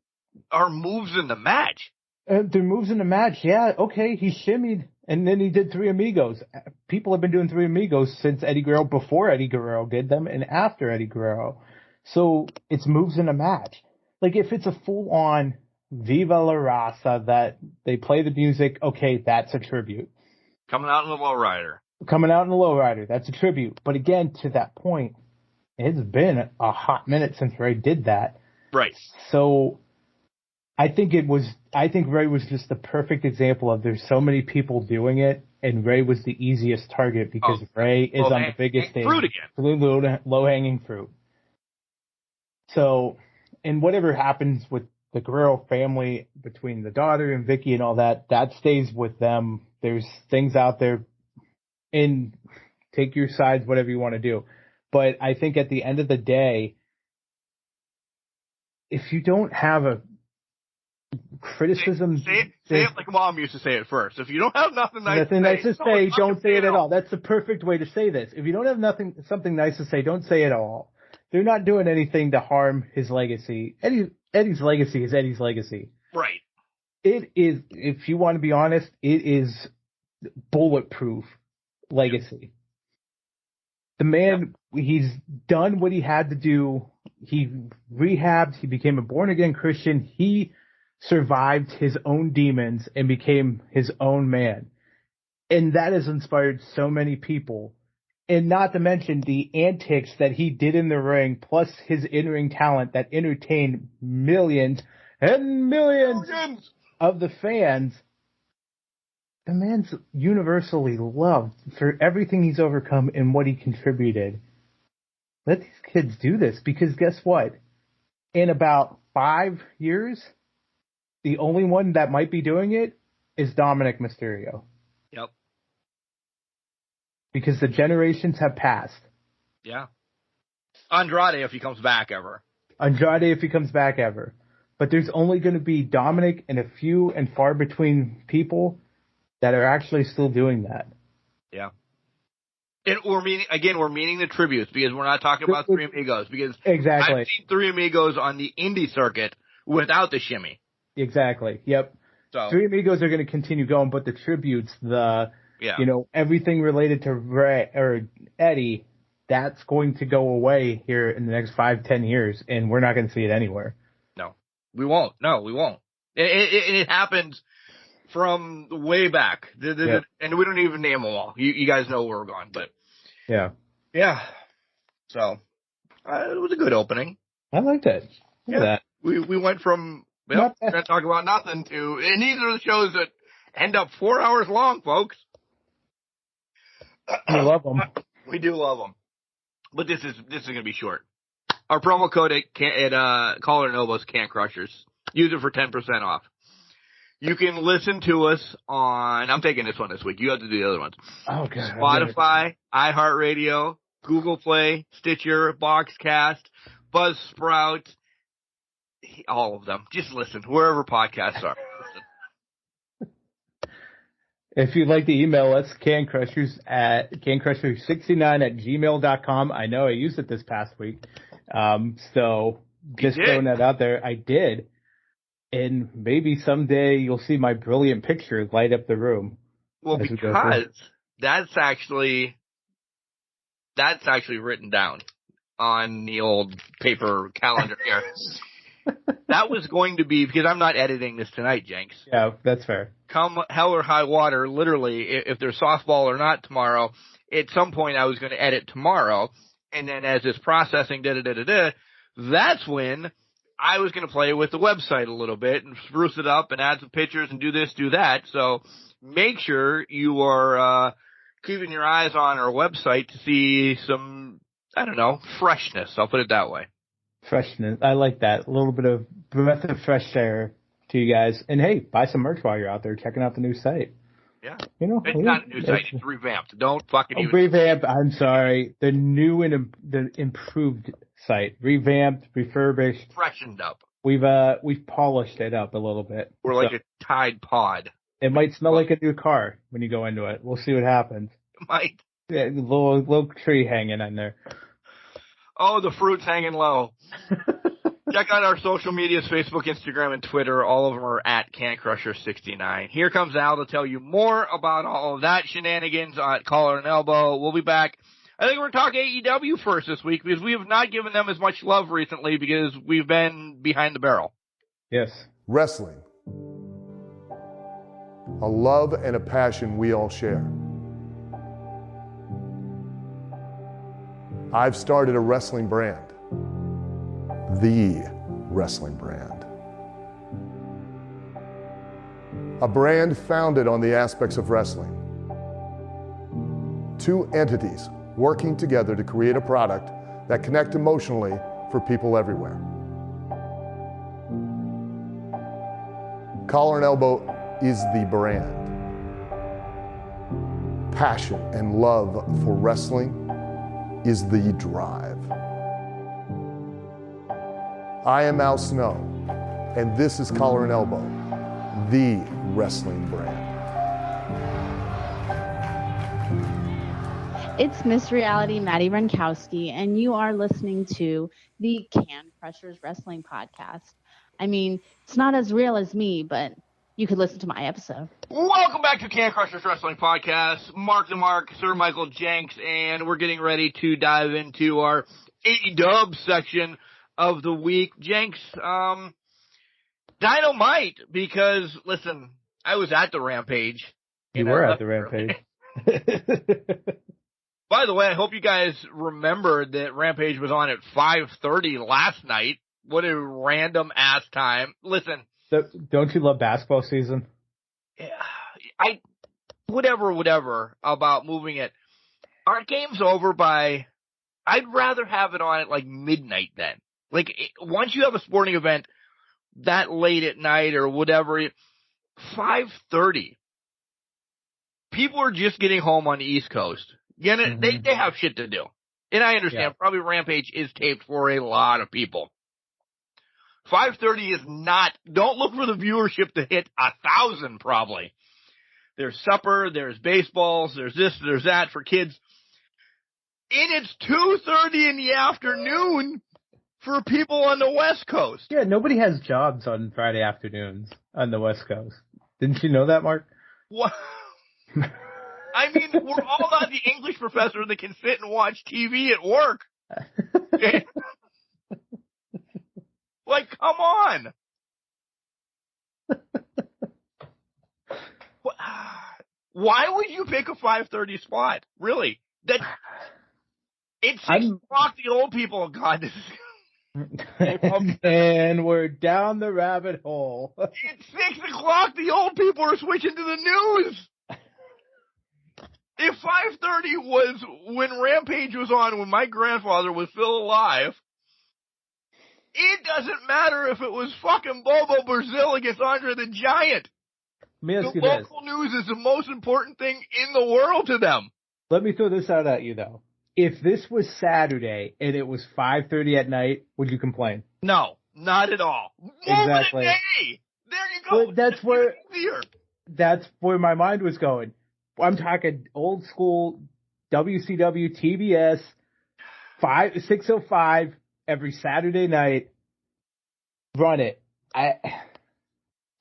[SPEAKER 3] Are moves in the match?
[SPEAKER 4] The moves in the match, yeah, okay, he shimmied, and then he did Three Amigos. People have been doing Three Amigos since Eddie Guerrero, before Eddie Guerrero did them, and after Eddie Guerrero. So, it's moves in a match. Like, if it's a full-on Viva La Raza that they play the music, okay, that's a tribute.
[SPEAKER 3] Coming out in the lowrider.
[SPEAKER 4] Coming out in the lowrider, that's a tribute. But again, to that point, it's been a hot minute since Ray did that.
[SPEAKER 3] Right.
[SPEAKER 4] So I think Ray was just the perfect example of there's so many people doing it, and Ray was the easiest target because Ray is on the biggest stage.
[SPEAKER 3] Fruit again.
[SPEAKER 4] Low-hanging fruit. So, and whatever happens with the Guerrero family between the daughter and Vicky and all that, that stays with them. There's things out there, and take your sides, whatever you want to do. But I think at the end of the day, if you don't have a criticism...
[SPEAKER 3] Say it like Mom used to say it first. If you don't have nothing nice
[SPEAKER 4] to say, don't say it at all. That's the perfect way to say this. If you don't have something nice to say, don't say it at all. They're not doing anything to harm his legacy. Eddie's legacy is Eddie's legacy.
[SPEAKER 3] Right.
[SPEAKER 4] It is, if you want to be honest, it is bulletproof legacy. The man, he's done what he had to do. He rehabbed. He became a born-again Christian. He survived his own demons and became his own man. And that has inspired so many people. And not to mention the antics that he did in the ring, plus his in-ring talent that entertained millions and millions of the fans. The man's universally loved for everything he's overcome and what he contributed. Let these kids do this, because guess what? In about 5 years, the only one that might be doing it is Dominic Mysterio.
[SPEAKER 3] Yep.
[SPEAKER 4] Because the generations have passed.
[SPEAKER 3] Yeah. Andrade, if he comes back ever. But there's only going to be Dominic and a few and far between people that are actually still doing that. Yeah. And we're meaning the tributes, because we're not talking about Three Amigos, because
[SPEAKER 4] exactly.
[SPEAKER 3] I've seen Three Amigos on the indie circuit without the shimmy.
[SPEAKER 4] Exactly. Yep.
[SPEAKER 3] So
[SPEAKER 4] Three Amigos are going to continue going, but the tributes, everything related to Ray or Eddie, that's going to go away here in the next 5-10 years, and we're not going to see it anywhere.
[SPEAKER 3] No, we won't. It happens from way back, and we don't even name them all. You guys know where we're going, but yeah. So it was a good opening.
[SPEAKER 4] I liked it. Look at that.
[SPEAKER 3] We went from, well, we're going to talk about nothing to, and these are the shows that end up 4 hours long, folks.
[SPEAKER 4] We love them.
[SPEAKER 3] We do love them. But this is going to be short. Our promo code at Collar and Elbow's Can Crushers. Use it for 10% off. You can listen to us on, I'm taking this one this week. You have to do the other ones.
[SPEAKER 4] Oh, God.
[SPEAKER 3] Spotify, iHeartRadio, Google Play, Stitcher, Boxcast, Buzzsprout, all of them. Just listen, wherever podcasts are.
[SPEAKER 4] If you'd like to email us, cancrushers at cancrushers69@gmail.com. I know I used it this past week. So just throwing that out there, I did. And maybe someday you'll see my brilliant picture light up the room.
[SPEAKER 3] Well, because that's actually written down on the old paper calendar here. That was going to be, because I'm not editing this tonight, Jenks.
[SPEAKER 4] Yeah, that's fair.
[SPEAKER 3] Come hell or high water, literally, if there's softball or not tomorrow, at some point I was going to edit tomorrow, and then as it's processing, that's when I was going to play with the website a little bit and spruce it up and add some pictures and do this, do that. So make sure you are keeping your eyes on our website to see some, I don't know, freshness. I'll put it that way.
[SPEAKER 4] Freshness. I like that. A little bit of breath of fresh air to you guys. And hey, buy some merch while you're out there checking out the new site.
[SPEAKER 3] Yeah.
[SPEAKER 4] You know,
[SPEAKER 3] it's not a new site. It's revamped. Don't fucking even.
[SPEAKER 4] Revamped. I'm sorry. The new and the improved site. Revamped, refurbished.
[SPEAKER 3] Freshened up.
[SPEAKER 4] We've polished it up a little bit.
[SPEAKER 3] We're like a Tide Pod.
[SPEAKER 4] It might smell like a new car when you go into it. We'll see what happens.
[SPEAKER 3] It might.
[SPEAKER 4] Yeah, little tree hanging in there.
[SPEAKER 3] Oh, the fruit's hanging low. Check out our social medias, Facebook, Instagram, and Twitter. All of them are at CanCrusher69. Here comes Al to tell you more about all of that shenanigans at Collar and Elbow. We'll be back. I think we're going to talk AEW first this week because we have not given them as much love recently because we've been behind the barrel.
[SPEAKER 4] Yes.
[SPEAKER 5] Wrestling. A love and a passion we all share. I've started a wrestling brand. The wrestling brand. A brand founded on the aspects of wrestling. Two entities working together to create a product that connect emotionally for people everywhere. Collar and Elbow is the brand. Passion and love for wrestling is the drive. I am Al Snow, and this is Collar and Elbow, the wrestling brand.
[SPEAKER 6] It's Miss Reality Maddie Renkowski, and you are listening to the Can Crushers Wrestling Podcast. I mean, it's not as real as me, but you could listen to my episode.
[SPEAKER 3] Welcome back to Can Crushers Wrestling Podcast. Mark the Mark, Sir Michael Jenks, and we're getting ready to dive into our AEW section of the week. Jenks, Dynamite, because, listen, I was at the Rampage.
[SPEAKER 4] You were at the Rampage.
[SPEAKER 3] By the way, I hope you guys remembered that Rampage was on at 5:30 last night. What a random ass time. Listen.
[SPEAKER 4] Don't you love basketball season?
[SPEAKER 3] Yeah, whatever about moving it. Our game's over by, I'd rather have it on at like midnight then. Like, once you have a sporting event that late at night or whatever, 5:30. People are just getting home on the East Coast. You know, they have shit to do. And I understand, probably Rampage is taped for a lot of people. 5:30 is not, don't look for the viewership to hit 1,000 probably. There's supper, there's baseballs, there's this, there's that for kids. And it's 2:30 in the afternoon for people on the West Coast.
[SPEAKER 4] Yeah, nobody has jobs on Friday afternoons on the West Coast. Didn't you know that, Mark?
[SPEAKER 3] What? I mean, we're all not the English professor that can sit and watch TV at work. Like, come on. Why would you pick a 5:30 spot? Really? It's 6 o'clock, the old people. God, this is...
[SPEAKER 4] And we're down the rabbit hole.
[SPEAKER 3] It's 6 o'clock. The old people are switching to the news. If 5:30 was when Rampage was on, when my grandfather was still alive, it doesn't matter if it was fucking Bobo Brazil against Andre the Giant.
[SPEAKER 4] Let me ask
[SPEAKER 3] The
[SPEAKER 4] you this.
[SPEAKER 3] local news is the most important thing in the world to them.
[SPEAKER 4] Let me throw this out at you, though. If this was Saturday and it was 5:30 at night, would you complain?
[SPEAKER 3] No, not at all.
[SPEAKER 4] Exactly.
[SPEAKER 3] Moment a day. There you go.
[SPEAKER 4] But that's where my mind was going. I'm talking old school WCW TBS 6:05 every Saturday night. Run it.
[SPEAKER 3] I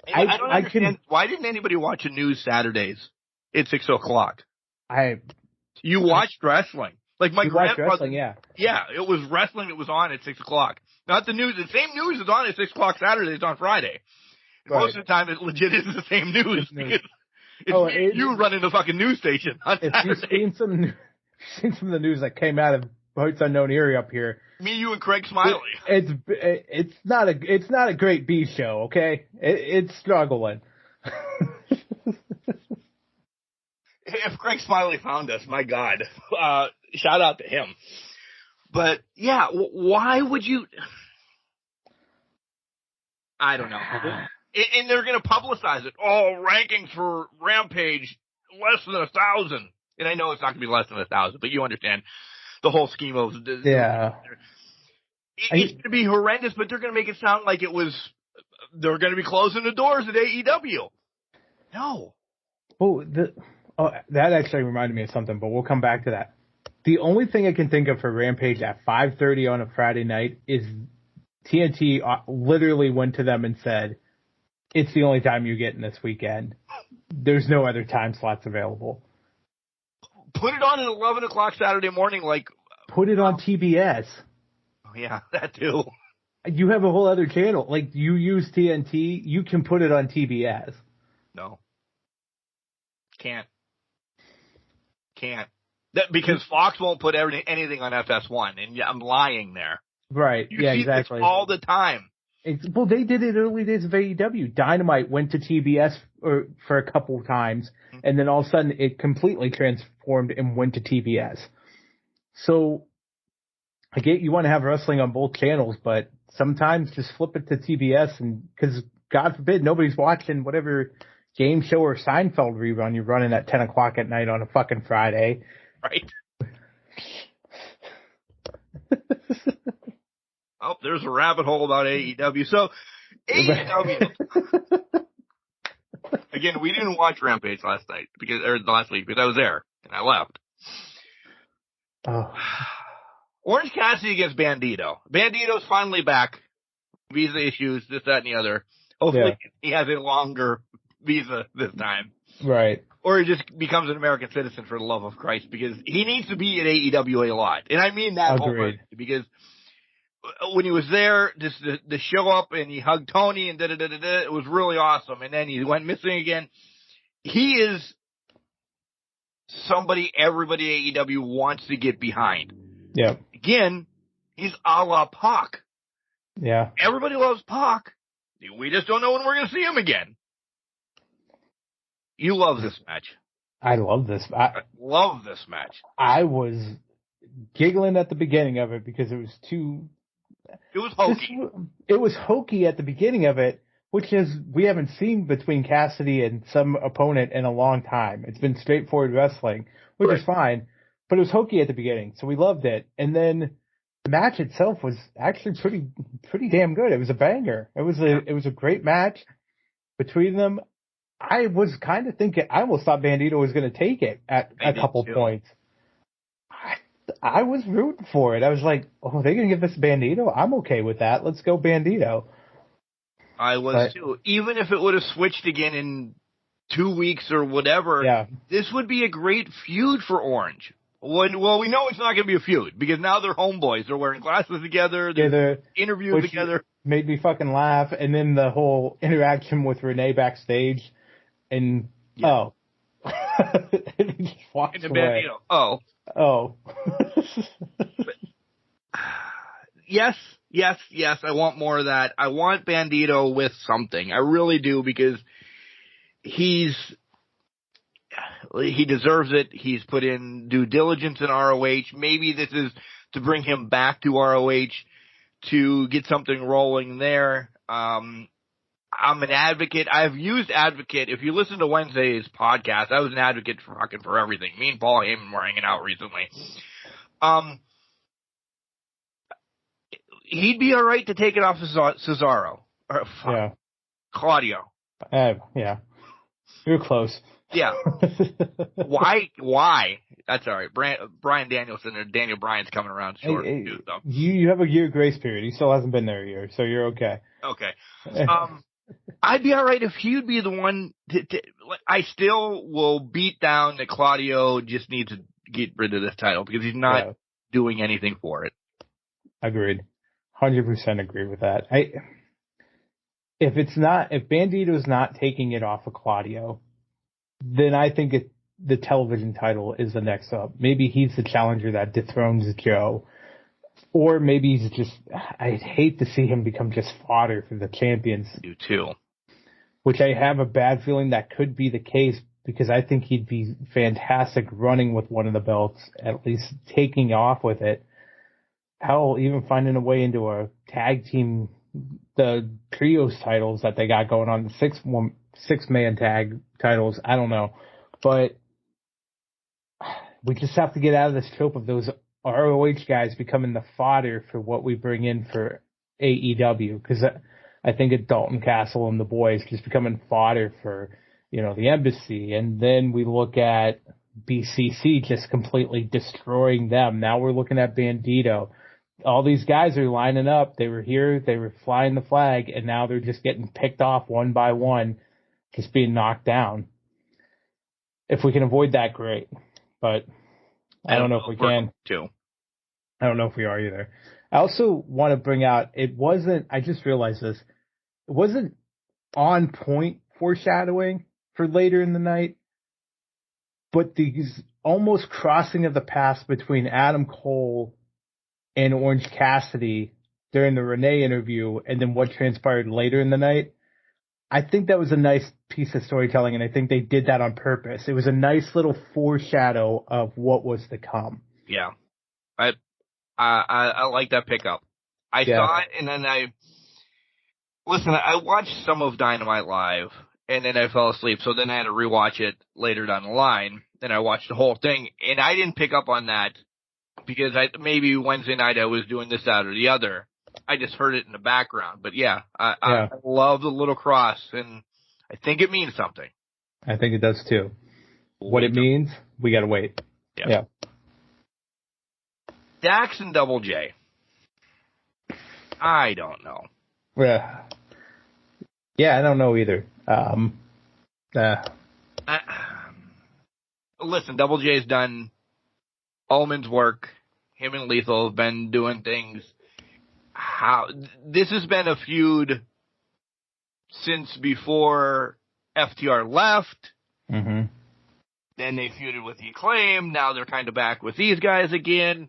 [SPEAKER 3] don't understand. Why didn't anybody watch the news Saturdays at 6 o'clock? You watched wrestling. Like my grandfather.
[SPEAKER 4] Wrestling, yeah.
[SPEAKER 3] Yeah, it was wrestling that was on at 6 o'clock. Not the news. The same news is on at 6 o'clock Saturdays on Friday. Right. Most of the time, it legit is the same news. Because it's you running the fucking news station on Saturday.
[SPEAKER 4] If you've seen some of the news that came out of Parts Unknown area up here.
[SPEAKER 3] Me, you, and Craig Smiley.
[SPEAKER 4] It's not a great B show, okay? It's struggling.
[SPEAKER 3] If Craig Smiley found us, my God, shout out to him. But yeah, why would you? I don't know. And they're going to publicize it. Oh, rankings for Rampage less than 1,000. And I know it's not going to be less than 1,000, but you understand the whole scheme of
[SPEAKER 4] yeah.
[SPEAKER 3] It's going to be horrendous, but they're going to make it sound like they're going to be closing the doors at AEW. No.
[SPEAKER 4] That actually reminded me of something, but we'll come back to that. The only thing I can think of for Rampage at 5:30 on a Friday night is TNT literally went to them and said, "It's the only time you're getting this weekend. There's no other time slots available."
[SPEAKER 3] Put it on at 11 o'clock Saturday morning,
[SPEAKER 4] Put it on TBS.
[SPEAKER 3] Oh, yeah, that too.
[SPEAKER 4] You have a whole other channel. Like, you use TNT, you can put it on TBS.
[SPEAKER 3] No. Can't. Because Fox won't put anything on FS1, and I'm lying there.
[SPEAKER 4] Right,
[SPEAKER 3] you see
[SPEAKER 4] exactly.
[SPEAKER 3] This all the time.
[SPEAKER 4] Well, they did it early days of AEW. Dynamite went to TBS for a couple of times, and then all of a sudden it completely transformed and went to TBS. So, I get you want to have wrestling on both channels, but sometimes just flip it to TBS, and because God forbid nobody's watching whatever game show or Seinfeld rerun you're running at 10 o'clock at night on a fucking Friday.
[SPEAKER 3] Right. Oh, there's a rabbit hole about AEW. So, AEW. Again, we didn't watch Rampage last week because I was there and I left.
[SPEAKER 4] Oh.
[SPEAKER 3] Orange Cassidy against Bandito. Bandito's finally back. Visa issues, this, that, and the other. Hopefully he has a longer visa this time.
[SPEAKER 4] Right.
[SPEAKER 3] Or he just becomes an American citizen for the love of Christ, because he needs to be at AEW a lot. And I mean that wholeheartedly, because when he was there, just the show up and he hugged Tony and it was really awesome. And then he went missing again. He is somebody everybody at AEW wants to get behind.
[SPEAKER 4] Yeah.
[SPEAKER 3] Again, he's a la Pac.
[SPEAKER 4] Yeah.
[SPEAKER 3] Everybody loves Pac. We just don't know when we're going to see him again. You love this match.
[SPEAKER 4] I love this.
[SPEAKER 3] I love this match.
[SPEAKER 4] I was giggling at the beginning of it because it was too...
[SPEAKER 3] It was hokey.
[SPEAKER 4] It was hokey at the beginning of it, which is we haven't seen between Cassidy and some opponent in a long time. It's been straightforward wrestling, which is fine, but it was hokey at the beginning, so we loved it. And then the match itself was actually pretty damn good. It was a banger. It was a great match between them. I was kind of thinking, I almost thought Bandito was going to take it at a couple points. I was rooting for it. I was like, oh, they're going to give this Bandito? I'm okay with that. Let's go Bandito.
[SPEAKER 3] I was too. Even if it would have switched again in 2 weeks or whatever, this would be a great feud for Orange. Well, we know it's not going to be a feud because now they're homeboys. They're wearing glasses together. They're interviewing together.
[SPEAKER 4] Made me fucking laugh. And then the whole interaction with Renee backstage. And, and he just walks away.
[SPEAKER 3] Bandito. Oh.
[SPEAKER 4] But,
[SPEAKER 3] Yes. I want more of that. I want Bandito with something. I really do, because he deserves it. He's put in due diligence in ROH. Maybe this is to bring him back to ROH to get something rolling there. I'm an advocate. I've used advocate. If you listen to Wednesday's podcast, I was an advocate for everything. Me and Paul Heyman were hanging out recently. He'd be all right to take it off Cesaro. Claudio.
[SPEAKER 4] Yeah. You're close.
[SPEAKER 3] Yeah. Why? That's all right. Brian Danielson or Daniel Bryan's coming around short. Too, so.
[SPEAKER 4] You have a year grace period. He still hasn't been there a year, so you're okay.
[SPEAKER 3] Okay. I'd be all right if he'd be the one I still will beat down that Claudio just needs to get rid of this title, because he's not doing anything for it.
[SPEAKER 4] Agreed. 100% agree with that. If Bandito's not taking it off of Claudio, then I think the television title is the next up. Maybe he's the challenger that dethrones Joe. Or maybe he's just, I'd hate to see him become just fodder for the champions.
[SPEAKER 3] I do too.
[SPEAKER 4] Which I have a bad feeling that could be the case, because I think he'd be fantastic running with one of the belts, at least taking off with it. Hell, even finding a way into a tag team, the trios titles that they got going on, the six-man tag titles, I don't know. But we just have to get out of this trope of those ROH guys becoming the fodder for what we bring in for AEW, because I think it's Dalton Castle and the boys just becoming fodder for, the embassy. And then we look at BCC just completely destroying them. Now we're looking at Bandito. All these guys are lining up. They were here, they were flying the flag, and now they're just getting picked off one by one, just being knocked down. If we can avoid that, great. But I don't know if we can.
[SPEAKER 3] Too.
[SPEAKER 4] I don't know if we are either. I also want to bring out, I just realized this, it wasn't on point foreshadowing for later in the night, but these almost crossing of the paths between Adam Cole and Orange Cassidy during the Renee interview, and then what transpired later in the night. I think that was a nice piece of storytelling, and I think they did that on purpose. It was a nice little foreshadow of what was to come.
[SPEAKER 3] Yeah. I like that pickup. I saw it, and then I watched some of Dynamite Live, and then I fell asleep, so then I had to rewatch it later down the line. Then I watched the whole thing, and I didn't pick up on that, because maybe Wednesday night I was doing this, that, or the other. I just heard it in the background. But I love the little cross, and I think it means something.
[SPEAKER 4] I think it does too. What it means, we gotta wait. Yeah.
[SPEAKER 3] Dax and Double J. I don't know.
[SPEAKER 4] Yeah, I don't know either.
[SPEAKER 3] Listen, Double J's done Ullman's work. Him and Lethal have been doing things. This has been a feud since before FTR left.
[SPEAKER 4] Mm-hmm.
[SPEAKER 3] Then they feuded with the Acclaim. Now they're kind of back with these guys again.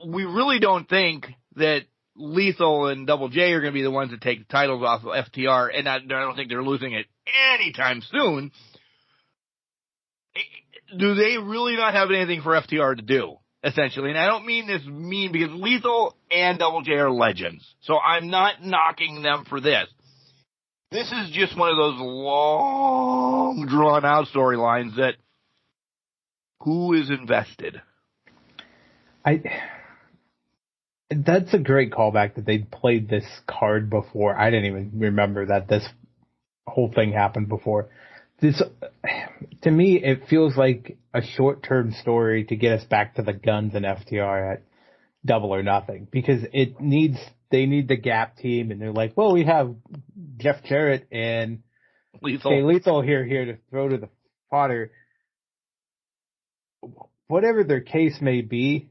[SPEAKER 3] We really don't think that Lethal and Double J are going to be the ones that take the titles off of FTR, and I don't think they're losing it anytime soon. Do they really not have anything for FTR to do, essentially? And I don't mean this because Lethal and Double J are legends, so I'm not knocking them for this. This is just one of those long, drawn-out storylines that who is invested?
[SPEAKER 4] That's a great callback that they played this card before. I didn't even remember that this whole thing happened before. This, to me, it feels like a short-term story to get us back to the guns and FTR at Double or Nothing, because they need the gap team, and they're like, well, we have Jeff Jarrett and Lethal here to throw to the fodder. Whatever their case may be,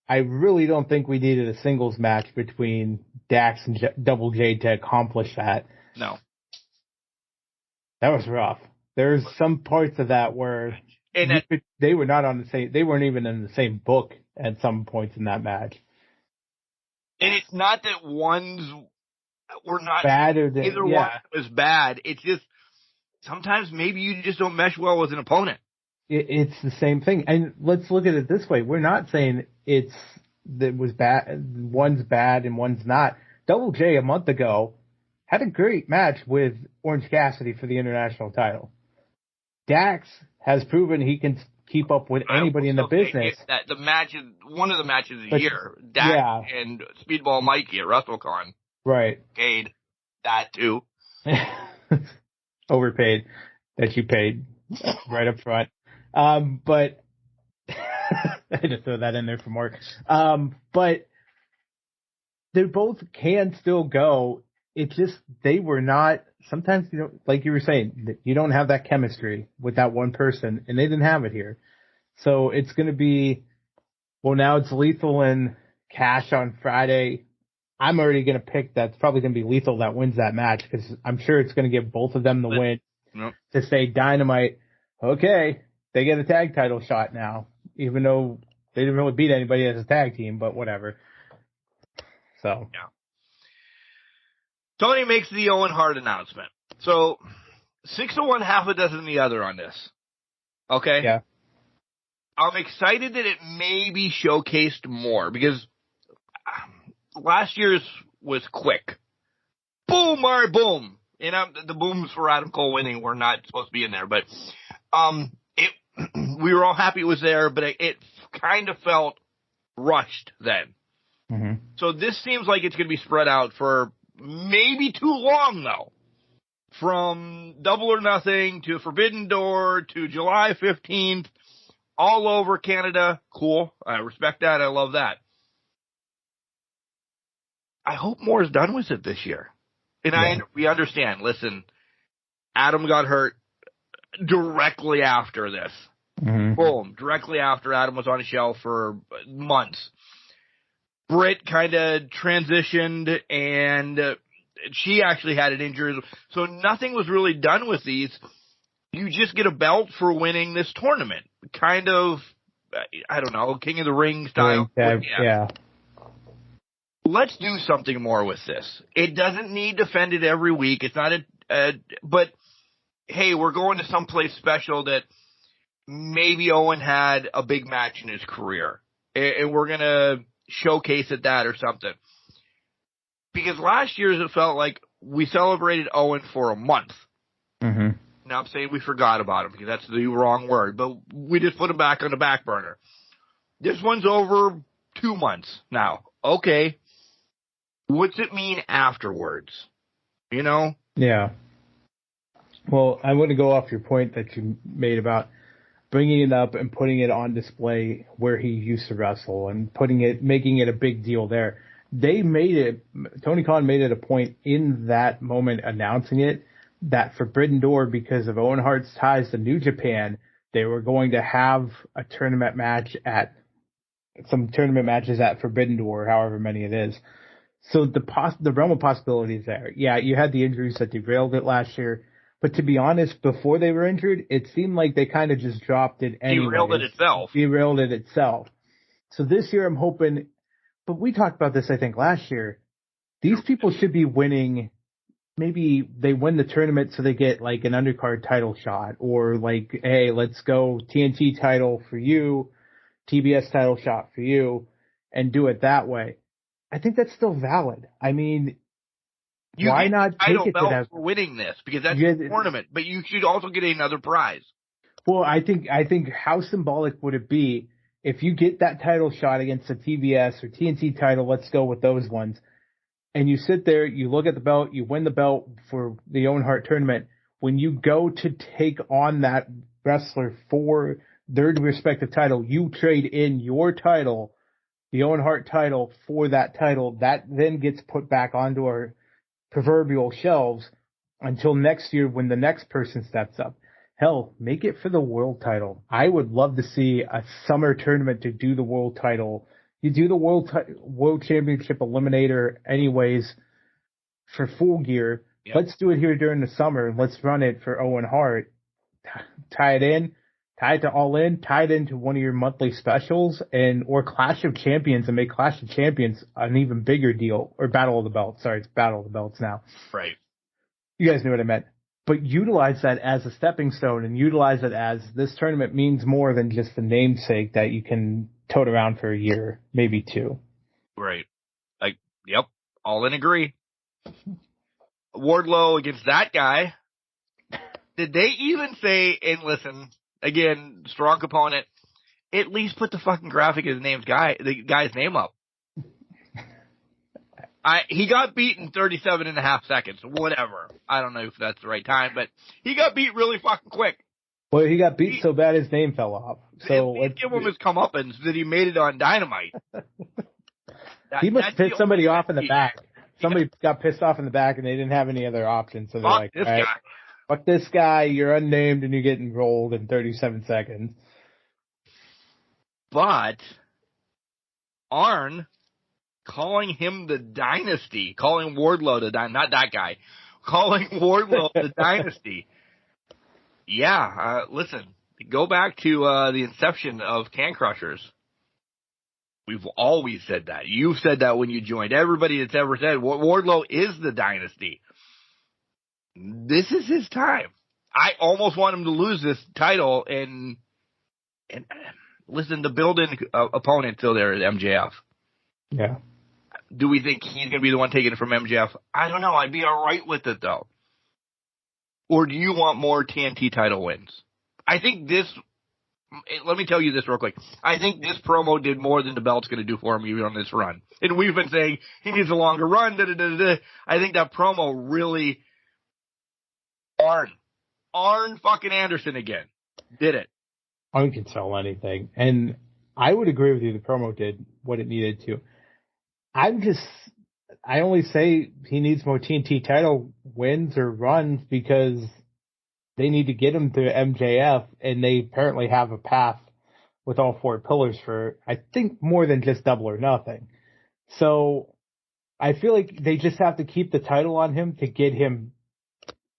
[SPEAKER 4] I really don't think we needed a singles match between Dax and Double J to accomplish that.
[SPEAKER 3] No.
[SPEAKER 4] That was rough. There's some parts of that where they were not on the same. They weren't even in the same book at some points in that match.
[SPEAKER 3] And it's not that ones were not
[SPEAKER 4] bad or
[SPEAKER 3] either one was bad. It's just sometimes maybe you just don't mesh well with an opponent.
[SPEAKER 4] It's the same thing. And let's look at it this way. We're not saying that was bad, one's bad and one's not. Double J a month ago had a great match with Orange Cassidy for the international title. Dax has proven he can keep up with anybody in the business.
[SPEAKER 3] That the match is one of the matches of the year. Dax and Speedball Mikey at WrestleCon.
[SPEAKER 4] Right.
[SPEAKER 3] Paid that too.
[SPEAKER 4] Overpaid that you paid right up front. But I had to throw that in there for Mark. But they both can still go. It's just they were not. Sometimes, like you were saying, you don't have that chemistry with that one person, and they didn't have it here. So it's going to be, well, now it's Lethal and Cash on Friday. I'm already going to pick that's probably going to be Lethal that wins that match because I'm sure it's going to give both of them the win to say Dynamite, okay, they get a tag title shot now, even though they didn't really beat anybody as a tag team, but whatever. So.
[SPEAKER 3] Yeah. Tony makes the Owen Hart announcement. So, 6 of one, half a dozen the other on this. Okay?
[SPEAKER 4] Yeah.
[SPEAKER 3] I'm excited that it may be showcased more because last year's was quick. Boom, or boom. The booms for Adam Cole winning were not supposed to be in there, but we were all happy it was there, but it kind of felt rushed then.
[SPEAKER 4] Mm-hmm.
[SPEAKER 3] So this seems like it's going to be spread out for maybe too long, though. From Double or Nothing to Forbidden Door to July 15th, all over Canada. Cool. I respect that. I love that. I hope more is done with it this year. And we understand. Listen, Adam got hurt directly after this.
[SPEAKER 4] Mm-hmm.
[SPEAKER 3] Boom. Directly after Adam was on a shelf for months. Britt kind of transitioned, and she actually had an injury. So nothing was really done with these. You just get a belt for winning this tournament. Kind of, I don't know, King of the Ring style.
[SPEAKER 4] Yeah.
[SPEAKER 3] Let's do something more with this. It doesn't need defended every week. It's not but hey, we're going to someplace special that maybe Owen had a big match in his career. And we're going to showcase at that or something. Because last year it felt like we celebrated Owen for a month.
[SPEAKER 4] Mm-hmm.
[SPEAKER 3] Now I'm saying we forgot about him because that's the wrong word, but we just put him back on the back burner. This one's over 2 months now. Okay. What's it mean afterwards?
[SPEAKER 4] Yeah. Well, I want to go off your point that you made about bringing it up and putting it on display where he used to wrestle and making it a big deal there. Tony Khan made it a point in that moment announcing it that Forbidden Door, because of Owen Hart's ties to New Japan, they were going to have a tournament match some tournament matches at Forbidden Door, however many it is. So the realm of possibilities there. Yeah, you had the injuries that derailed it last year. But to be honest, before they were injured, it seemed like they kind of just dropped it anyway. Derailed it itself. So this year I'm hoping, but we talked about this, I think, last year. These people should be winning. Maybe they win the tournament so they get like an undercard title shot, or like, hey, let's go TNT title for you, TBS title shot for you, and do it that way. I think that's still valid. I mean, why not take it to that?
[SPEAKER 3] For winning this, because that's a tournament, but you should also get another prize.
[SPEAKER 4] Well, I think how symbolic would it be if you get that title shot against the TBS or TNT title? Let's go with those ones. And you sit there, you look at the belt, you win the belt for the Owen Hart tournament. When you go to take on that wrestler for their respective title, you trade in your title, the Owen Hart title, for that title. That then gets put back onto our proverbial shelves until next year when the next person steps up. Hell, make it for the world title. I would love to see a summer tournament to do the world title. You do the world championship eliminator anyways for Full Gear. Yep. Let's do it here during the summer. Let's run it for Owen Hart. Tie it in. tie it to All In, tie it into one of your monthly specials, or Clash of Champions, and make Clash of Champions an even bigger deal. Or Battle of the Belts. Sorry, it's Battle of the Belts now.
[SPEAKER 3] Right.
[SPEAKER 4] You guys knew what I meant. But utilize that as a stepping stone, and utilize it as this tournament means more than just the namesake that you can tote around for a year, maybe two.
[SPEAKER 3] Right. Yep. All In agree. Wardlow against that guy. Did they even say, and listen, again, strong component, at least put the fucking graphic of the guy's name up. He got beat in 37 and a half seconds, whatever. I don't know if that's the right time, but he got beat really fucking quick.
[SPEAKER 4] Well, he got beat so bad his name fell off. So
[SPEAKER 3] let's give him his comeuppance that he made it on Dynamite.
[SPEAKER 4] He must have pissed somebody off in the back. Somebody got pissed off in the back, and they didn't have any other options. So they're like,
[SPEAKER 3] this
[SPEAKER 4] right,
[SPEAKER 3] guy.
[SPEAKER 4] Fuck this guy, you're unnamed, and you're getting rolled in 37 seconds.
[SPEAKER 3] But Arn calling him the Dynasty, calling Wardlow the Dynasty, not that guy, calling Wardlow the Dynasty. Yeah, listen, go back to the inception of Can Crushers. We've always said that. You've said that when you joined. Everybody that's ever said Wardlow is the Dynasty. This is his time. I almost want him to lose this title and listen, the build-in opponent till there is MJF.
[SPEAKER 4] Yeah.
[SPEAKER 3] Do we think he's going to be the one taking it from MJF? I don't know. I'd be all right with it, though. Or do you want more TNT title wins? I think this – let me tell you this real quick. I think this promo did more than the belt's going to do for him even on this run. And we've been saying he needs a longer run. I think that promo really – Arn fucking Anderson again. Did it.
[SPEAKER 4] Arn can sell anything. And I would agree with you. The promo did what it needed to. I only say he needs more TNT title wins or runs because they need to get him to MJF, and they apparently have a path with all four pillars for, I think, more than just Double or Nothing. So I feel like they just have to keep the title on him to get him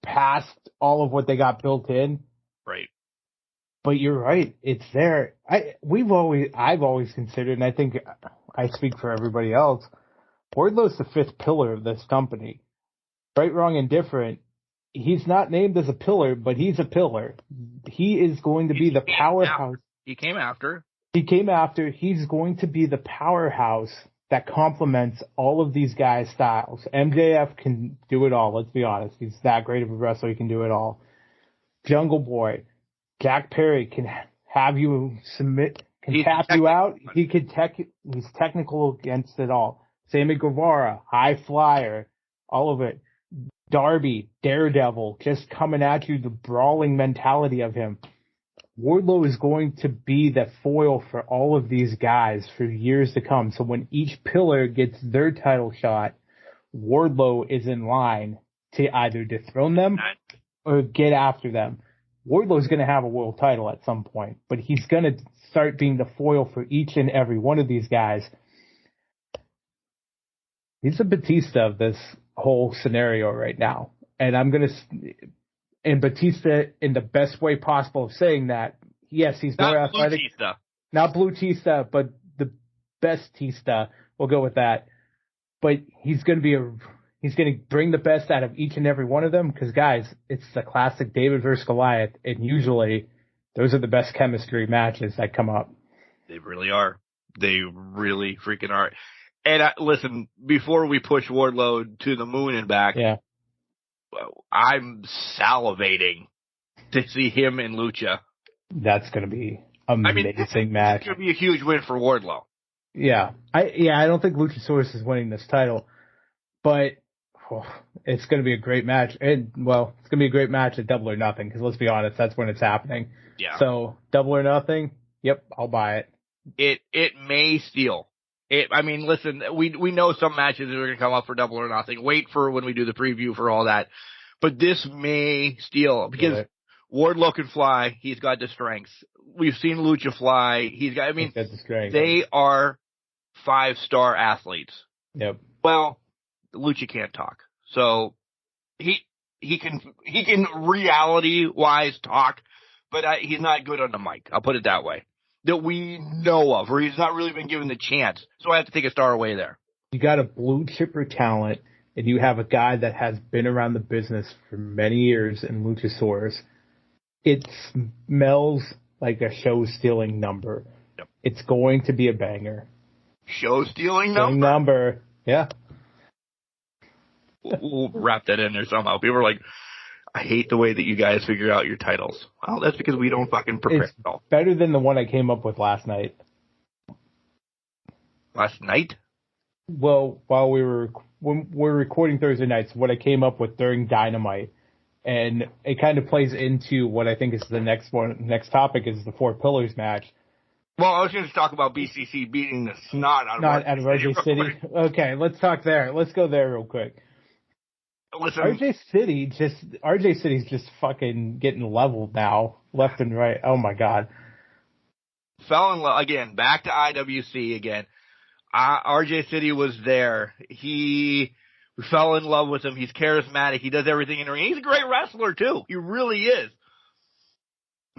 [SPEAKER 4] past all of what they got built in.
[SPEAKER 3] Right.
[SPEAKER 4] But you're right. It's there. I've always considered, and I think I speak for everybody else, Wardlow's the fifth pillar of this company. Right, wrong, and different. He's not named as a pillar, but he's a pillar. He is going to be the powerhouse.
[SPEAKER 3] He came after.
[SPEAKER 4] He's going to be the powerhouse that complements all of these guys' styles. MJF can do it all, let's be honest. He's that great of a wrestler, he can do it all. Jungle Boy, Jack Perry can have you submit, can tap you out. He's technical against it all. Sammy Guevara, high flyer, all of it. Darby, Daredevil, just coming at you, the brawling mentality of him. Wardlow is going to be the foil for all of these guys for years to come. So when each pillar gets their title shot, Wardlow is in line to either dethrone them or get after them. Wardlow is going to have a world title at some point, but he's going to start being the foil for each and every one of these guys. He's the Batista of this whole scenario right now. And and Batista, in the best way possible of saying that, yes, he's more athletic. Not Blue-Tista, but the best Tista. We'll go with that. But he's going to bring the best out of each and every one of them because, guys, it's the classic David versus Goliath, and usually those are the best chemistry matches that come up.
[SPEAKER 3] They really are. They really freaking are. And listen, before we push Wardlow to the moon and back, I'm salivating to see him in Lucha.
[SPEAKER 4] That's going to be an amazing match.
[SPEAKER 3] It's going to be a huge win for Wardlow.
[SPEAKER 4] Yeah. I don't think Luchasaurus is winning this title, but it's going to be a great match. And, it's going to be a great match at Double or Nothing because, let's be honest, that's when it's happening.
[SPEAKER 3] Yeah.
[SPEAKER 4] So, Double or Nothing, yep, I'll buy it.
[SPEAKER 3] It may steal. Listen, we know some matches are going to come up for Double or Nothing. Wait for when we do the preview for all that. But this may steal because Wardlow can fly. He's got the strengths. We've seen Lucha fly. He's got the strength. They are 5-star athletes.
[SPEAKER 4] Yep.
[SPEAKER 3] Well, Lucha can't talk. So he can reality-wise talk, but he's not good on the mic. I'll put it that way. That we know of, or he's not really been given the chance. So I have to take a star away there.
[SPEAKER 4] You got a blue chipper talent, and you have a guy that has been around the business for many years in Luchasaurus. It smells like a show-stealing number.
[SPEAKER 3] Yep.
[SPEAKER 4] It's going to be a banger.
[SPEAKER 3] Show-stealing number?
[SPEAKER 4] Yeah.
[SPEAKER 3] We'll wrap that in there somehow. People are like, I hate the way that you guys figure out your titles. Well, that's because we don't fucking prepare
[SPEAKER 4] It's
[SPEAKER 3] at all.
[SPEAKER 4] better than the one I came up with last night.
[SPEAKER 3] Last night?
[SPEAKER 4] Well, when we're recording Thursday nights, what I came up with during Dynamite, and it kind of plays into what I think is the next topic is the Four Pillars match.
[SPEAKER 3] Well, I was going to talk about BCC beating the snot out of
[SPEAKER 4] RJ City. Okay, let's talk there. Let's go there real quick.
[SPEAKER 3] Listen,
[SPEAKER 4] RJ City's just fucking getting leveled now, left and right. Oh my god.
[SPEAKER 3] Fell in love again. Back to IWC again. RJ City was there. We fell in love with him. He's charismatic. He does everything in the ring. He's a great wrestler too. He really is.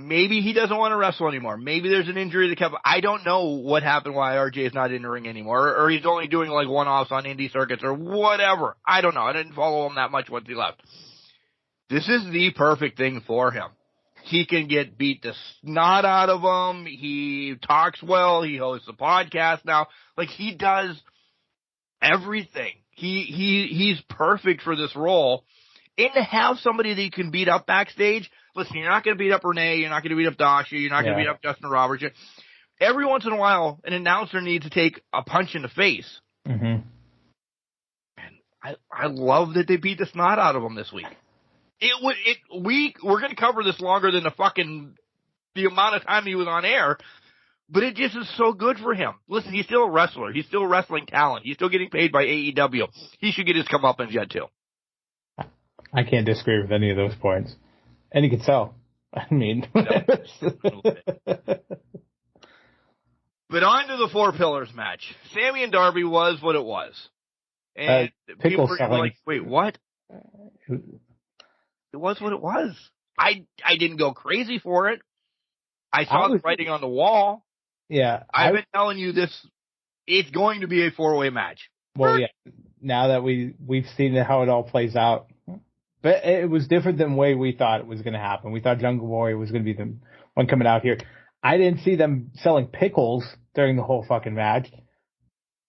[SPEAKER 3] Maybe he doesn't want to wrestle anymore. Maybe there's an injury that kept. I don't know what happened. Why RJ is not in the ring anymore, or he's only doing like one-offs on indie circuits or whatever. I don't know. I didn't follow him that much once he left. This is the perfect thing for him. He can get beat the snot out of him. He talks well. He hosts a podcast now. Like, he does everything. He's perfect for this role. And to have somebody that you can beat up backstage. Listen, you're not going to beat up Renee. You're not going to beat up Dasha. You're not going to beat up Justin Roberts. Every once in a while, an announcer needs to take a punch in the face.
[SPEAKER 4] Mm-hmm.
[SPEAKER 3] And I love that they beat the snot out of him this week. We're going to cover this longer than the amount of time he was on air, but it just is so good for him. Listen, he's still a wrestler. He's still wrestling talent. He's still getting paid by AEW. He should get his comeuppance yet too.
[SPEAKER 4] I can't disagree with any of those points. And he can sell. I mean.
[SPEAKER 3] But on to the Four Pillars match. Sammy and Darby was what it was. And people were like, wait, what? It was what it was. I didn't go crazy for it. I saw the writing on the wall.
[SPEAKER 4] Yeah.
[SPEAKER 3] I've been telling you this. It's going to be a four-way match.
[SPEAKER 4] Well, yeah. Now that we've seen how it all plays out. But it was different than the way we thought it was going to happen. We thought Jungle Warrior was going to be the one coming out here. I didn't see them selling pickles during the whole fucking match.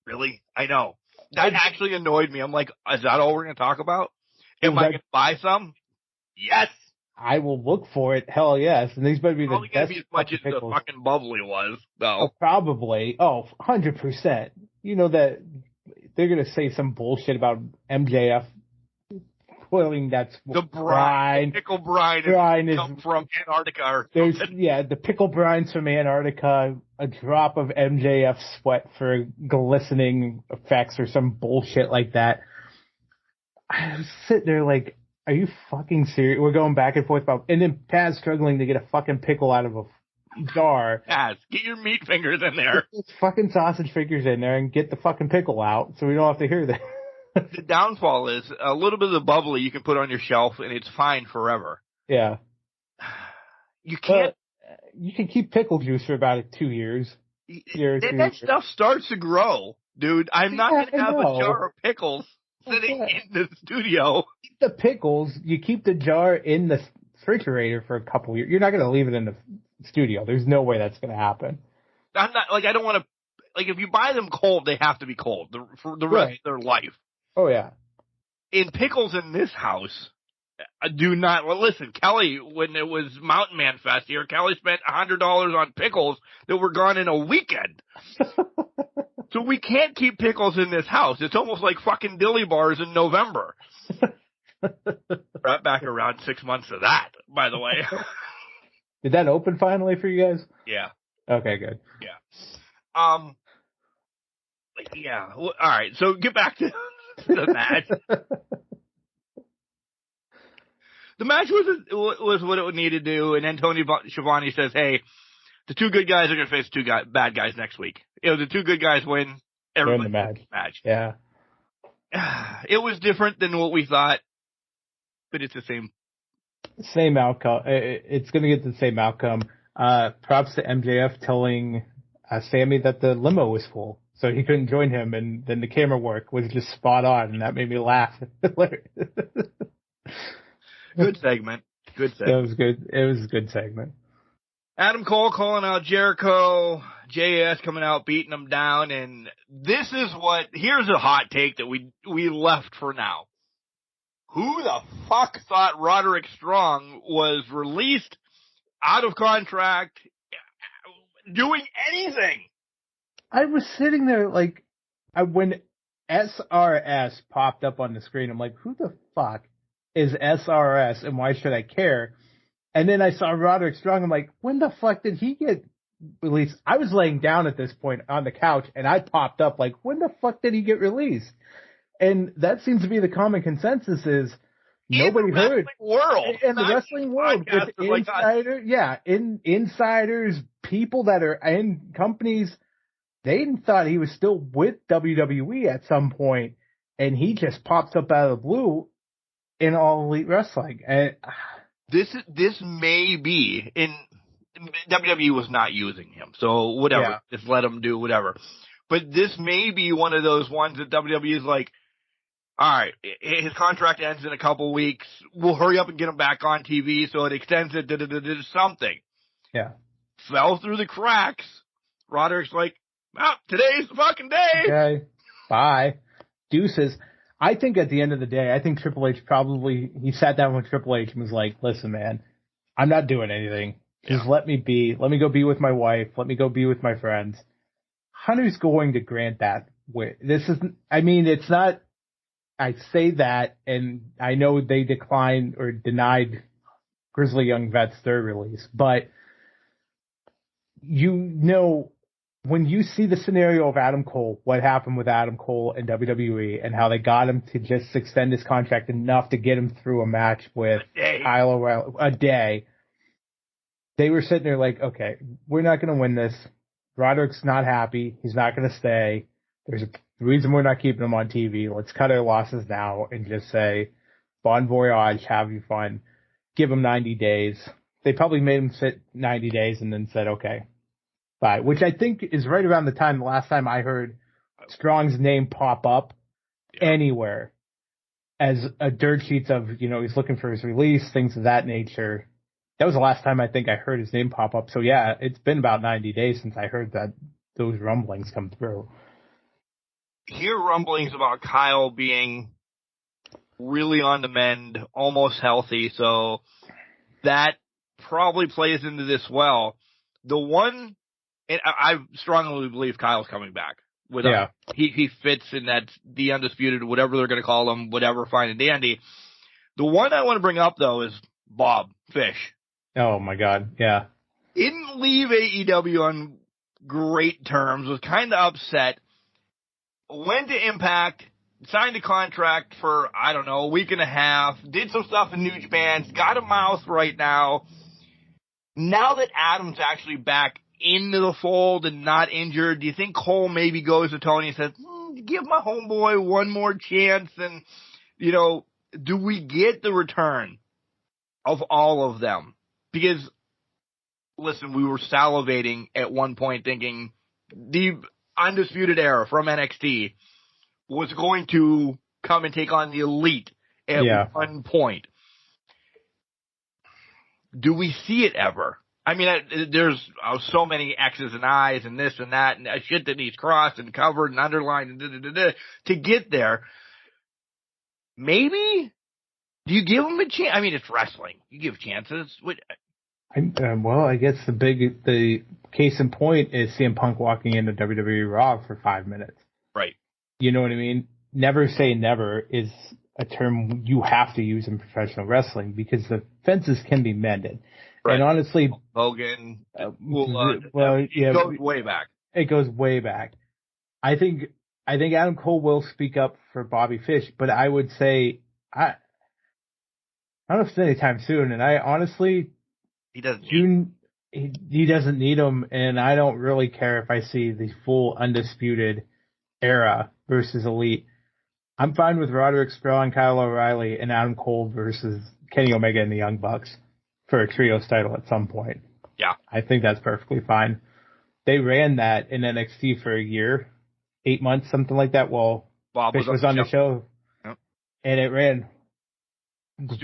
[SPEAKER 3] Really? I know. That actually annoyed me. I'm like, is that all we're going to talk about? Am I going to buy some? Yes.
[SPEAKER 4] I will look for it. Hell yes. And these better be
[SPEAKER 3] probably
[SPEAKER 4] the best.
[SPEAKER 3] Be as much as the fucking bubbly was, though.
[SPEAKER 4] Oh, probably. Oh, 100%. You know that they're going to say some bullshit about MJF. That's
[SPEAKER 3] the brine. Pickle brine come from Antarctica or something.
[SPEAKER 4] The pickle brine's from Antarctica, a drop of MJF sweat for glistening effects or some bullshit like that. I was sitting there like, are you fucking serious? We're going back and forth about, and then Paz struggling to get a fucking pickle out of a jar.
[SPEAKER 3] Paz, get your meat fingers in there.
[SPEAKER 4] Get those fucking sausage fingers in there and get the fucking pickle out so we don't have to hear that.
[SPEAKER 3] The downfall is a little bit of the bubbly you can put on your shelf and it's fine forever.
[SPEAKER 4] Yeah.
[SPEAKER 3] You can't.
[SPEAKER 4] You can keep pickle juice for about 2 years.
[SPEAKER 3] That stuff starts to grow, dude. I'm not going to have a jar of pickles sitting in the studio.
[SPEAKER 4] Keep the pickles. You keep the jar in the refrigerator for a couple years. You're not going to leave it in the studio. There's no way that's going to happen.
[SPEAKER 3] I'm not I don't want to. If you buy them cold, they have to be cold for the rest of their life.
[SPEAKER 4] Oh, yeah.
[SPEAKER 3] In pickles in this house, do not. Well, listen, Kelly, when it was Mountain Man Fest here, Kelly spent $100 on pickles that were gone in a weekend. So we can't keep pickles in this house. It's almost like fucking dilly bars in November. Right back around 6 months of that, by the way.
[SPEAKER 4] Did that open finally for you guys?
[SPEAKER 3] Yeah.
[SPEAKER 4] Okay, good.
[SPEAKER 3] Yeah. Yeah. All right. So get back to the match. The match was what it would need to do, and then Tony Schiavone says, "Hey, the two good guys are going to face two bad guys next week. The two good guys win. Everybody
[SPEAKER 4] win the
[SPEAKER 3] match.
[SPEAKER 4] Yeah.
[SPEAKER 3] It was different than what we thought, but it's the same
[SPEAKER 4] Same outcome. It's going to get the same outcome. Props to MJF telling Sammy that the limo was full, so he couldn't join him, and then the camera work was just spot on, and that made me laugh.
[SPEAKER 3] Good segment. Good segment.
[SPEAKER 4] That was good. It was a good segment.
[SPEAKER 3] Adam Cole calling out Jericho, JAS coming out beating him down, and here's a hot take that we left for now. Who the fuck thought Roderick Strong was released, out of contract, doing anything?
[SPEAKER 4] I was sitting there like, when SRS popped up on the screen, I'm like, who the fuck is SRS and why should I care? And then I saw Roderick Strong. I'm like, when the fuck did he get released? I was laying down at this point on the couch, and I popped up like, when the fuck did he get released? And that seems to be the common consensus is nobody heard. In the wrestling world, with insiders, people that are in companies, they thought he was still with WWE at some point, and he just pops up out of the blue in All Elite Wrestling. And
[SPEAKER 3] This may be in WWE was not using him, so whatever, just let him do whatever. But this may be one of those ones that WWE is like, all right, his contract ends in a couple weeks. We'll hurry up and get him back on TV, so it extends it to something.
[SPEAKER 4] Yeah,
[SPEAKER 3] fell through the cracks. Roderick's like, well, today's the fucking day.
[SPEAKER 4] Okay, bye, deuces. I think at the end of the day, I think Triple H he sat down with Triple H and was like, listen, man, I'm not doing anything. Just let me be. Let me go be with my wife. Let me go be with my friends. Hunter's going to grant that. It's not, I say that, and I know they declined or denied Grizzly Young Vets their release, but when you see the scenario of Adam Cole, what happened with Adam Cole and WWE and how they got him to just extend his contract enough to get him through a match with Kyle O'Reilly, a day, they were sitting there like, okay, we're not going to win this. Roderick's not happy. He's not going to stay. There's a reason we're not keeping him on TV. Let's cut our losses now and just say, bon voyage, have you fun. Give him 90 days. They probably made him sit 90 days and then said, okay. Bye, which I think is right around the last time I heard Strong's name pop up anywhere as a dirt sheets of, he's looking for his release, things of that nature. That was the last time I think I heard his name pop up. So yeah, it's been about 90 days since I heard those rumblings come through.
[SPEAKER 3] Hear rumblings about Kyle being really on the mend, almost healthy. So that probably plays into this well. The one, and I strongly believe Kyle's coming back. He fits in that the undisputed, whatever they're going to call him, whatever, fine and dandy. The one I want to bring up though is Bob Fish.
[SPEAKER 4] Oh my God, yeah.
[SPEAKER 3] Didn't leave AEW on great terms. Was kind of upset. Went to Impact, signed a contract for a week and a half. Did some stuff in New Japan. Got a mouth right now. Now that Adam's actually back into the fold and not injured, do you think Cole maybe goes to Tony and says, give my homeboy one more chance? And, do we get the return of all of them? Because, listen, we were salivating at one point thinking the Undisputed Era from NXT was going to come and take on the Elite at one point. Do we see it ever? I mean, there's so many X's and I's and this and that and shit that needs crossed and covered and underlined and to get there. Maybe? Do you give them a chance? I mean, it's wrestling. You give chances.
[SPEAKER 4] Well, I guess the case in point is CM Punk walking into WWE Raw for 5 minutes.
[SPEAKER 3] Right.
[SPEAKER 4] You know what I mean? Never say never is a term you have to use in professional wrestling because the fences can be mended. Right. And honestly,
[SPEAKER 3] Hogan, it goes way back.
[SPEAKER 4] It goes way back. I think Adam Cole will speak up for Bobby Fish, but I would say I don't know if it's anytime soon. And I honestly,
[SPEAKER 3] he doesn't
[SPEAKER 4] need him, and I don't really care if I see the full Undisputed Era versus Elite. I'm fine with Roderick Strong, Kyle O'Reilly, and Adam Cole versus Kenny Omega and the Young Bucks for a trios title at some point.
[SPEAKER 3] Yeah.
[SPEAKER 4] I think that's perfectly fine. They ran that in NXT for a year, 8 months, something like that, while
[SPEAKER 3] Bob
[SPEAKER 4] Fish was on the show.
[SPEAKER 3] Yep.
[SPEAKER 4] And it ran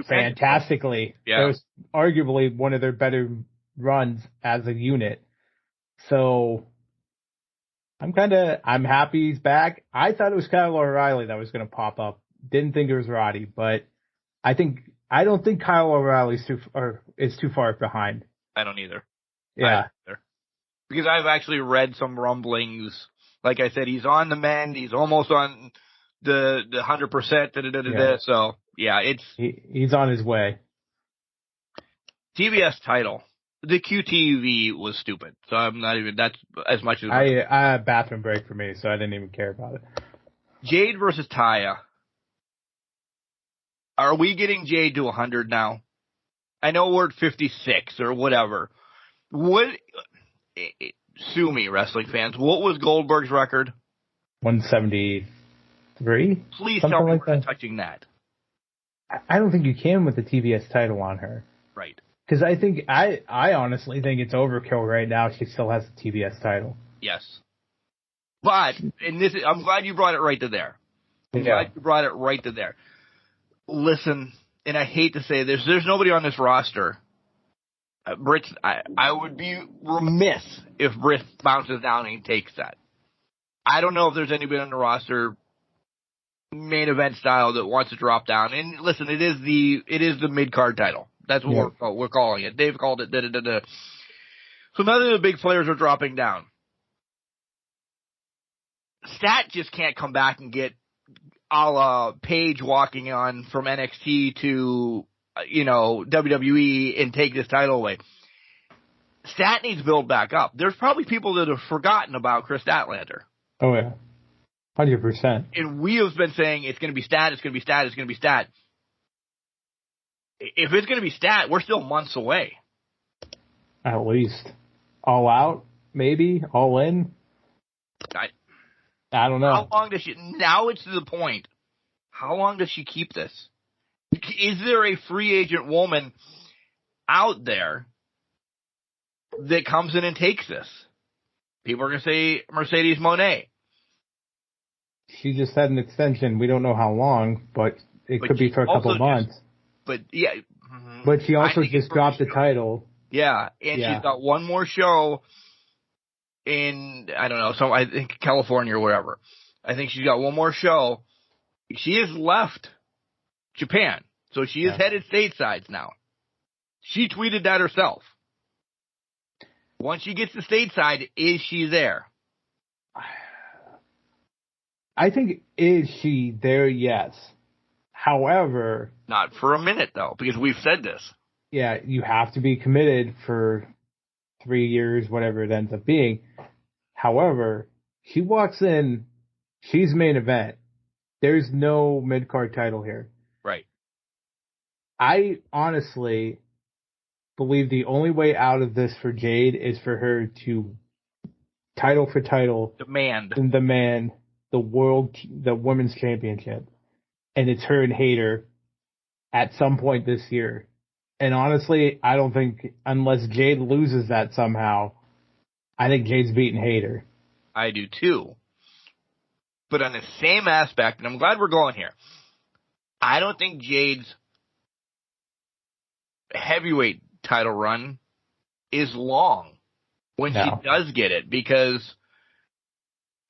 [SPEAKER 4] fantastically.
[SPEAKER 3] Yeah.
[SPEAKER 4] It was arguably one of their better runs as a unit. So I'm happy he's back. I thought it was Kyle O'Reilly that was going to pop up. Didn't think it was Roddy, but I don't think Kyle O'Reilly is too far behind.
[SPEAKER 3] I don't either.
[SPEAKER 4] Yeah.
[SPEAKER 3] Because I've actually read some rumblings. Like I said, he's on the mend. He's almost on the 100%.
[SPEAKER 4] Yeah.
[SPEAKER 3] So yeah,
[SPEAKER 4] he's on his way.
[SPEAKER 3] TBS title. The QTV was stupid. So I'm not even, that's as much as
[SPEAKER 4] I bathroom break for me, so I didn't even care about it.
[SPEAKER 3] Jade versus Taya. Are we getting Jade to 100 now? I know we're at 56 or whatever. Sue me, wrestling fans. What was Goldberg's record?
[SPEAKER 4] 173?
[SPEAKER 3] Please
[SPEAKER 4] Something
[SPEAKER 3] tell me
[SPEAKER 4] like
[SPEAKER 3] we're
[SPEAKER 4] that.
[SPEAKER 3] not touching that.
[SPEAKER 4] I don't think you can with the TBS title on her.
[SPEAKER 3] Right.
[SPEAKER 4] Because I honestly think it's overkill right now. She still has the TBS title.
[SPEAKER 3] Yes. But, I'm glad you brought it right to there. Glad you brought it right to there. Listen, and I hate to say this, there's nobody on this roster. Britt, I would be remiss if Britt bounces down and takes that. I don't know if there's anybody on the roster, main event style, that wants to drop down. And listen, it is the mid-card title. That's what we're calling it. They've called it da-da-da-da. So none of the big players are dropping down. Stat just can't come back and get a la Paige walking on from NXT to, WWE and take this title away. Stat needs to build back up. There's probably people that have forgotten about Chris Statlander.
[SPEAKER 4] Oh, yeah. 100%.
[SPEAKER 3] And we have been saying it's going to be Stat, it's going to be Stat, it's going to be Stat. If it's going to be Stat, we're still months away.
[SPEAKER 4] At least. All out, maybe? All in? I don't know.
[SPEAKER 3] How long does she... Now it's to the point. How long does she keep this? Is there a free agent woman out there that comes in and takes this? People are going to say Mercedes Moné.
[SPEAKER 4] She just had an extension. We don't know how long, but it could be for a couple months.
[SPEAKER 3] But yeah.
[SPEAKER 4] But she also just dropped the title.
[SPEAKER 3] Yeah, and she's got one more show in, I don't know, I think California or wherever. I think she's got one more show. She has left Japan, so she is headed stateside now. She tweeted that herself. Once she gets to stateside, is she there?
[SPEAKER 4] I think, is she there? Yes. However...
[SPEAKER 3] Not for a minute, though, because we've said this.
[SPEAKER 4] Yeah, you have to be committed for 3 years, whatever it ends up being. However, she walks in, she's main event. There's no mid-card title here.
[SPEAKER 3] Right.
[SPEAKER 4] I honestly believe the only way out of this for Jade is for her to title for title demand the women's championship. And it's her and Hayter at some point this year. And honestly, I don't think, unless Jade loses that somehow, I think Jade's beating Hayter.
[SPEAKER 3] I do too. But on the same aspect, and I'm glad we're going here, I don't think Jade's heavyweight title run is long when she does get it, because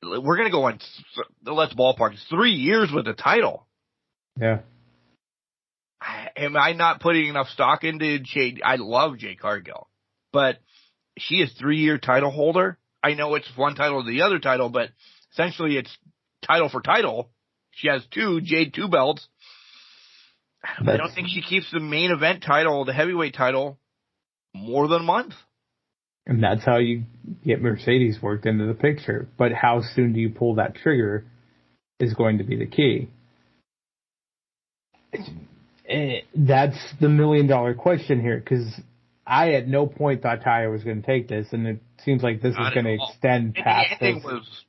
[SPEAKER 3] we're going to go on, let's ballpark, it's 3 years with the title.
[SPEAKER 4] Yeah.
[SPEAKER 3] Am I not putting enough stock into Jade? I love Jade Cargill, but she is 3-year title holder. I know it's one title to the other title, but essentially it's title for title. She has Jade 2 belts. I don't think she keeps the main event title, the heavyweight title, more than a month.
[SPEAKER 4] And that's how you get Mercedes worked into the picture. But how soon do you pull that trigger is going to be the key. That's the $1 million question here, because I at no point thought Taya was going to take this, and it seems like this is going to extend past this.
[SPEAKER 3] The ending was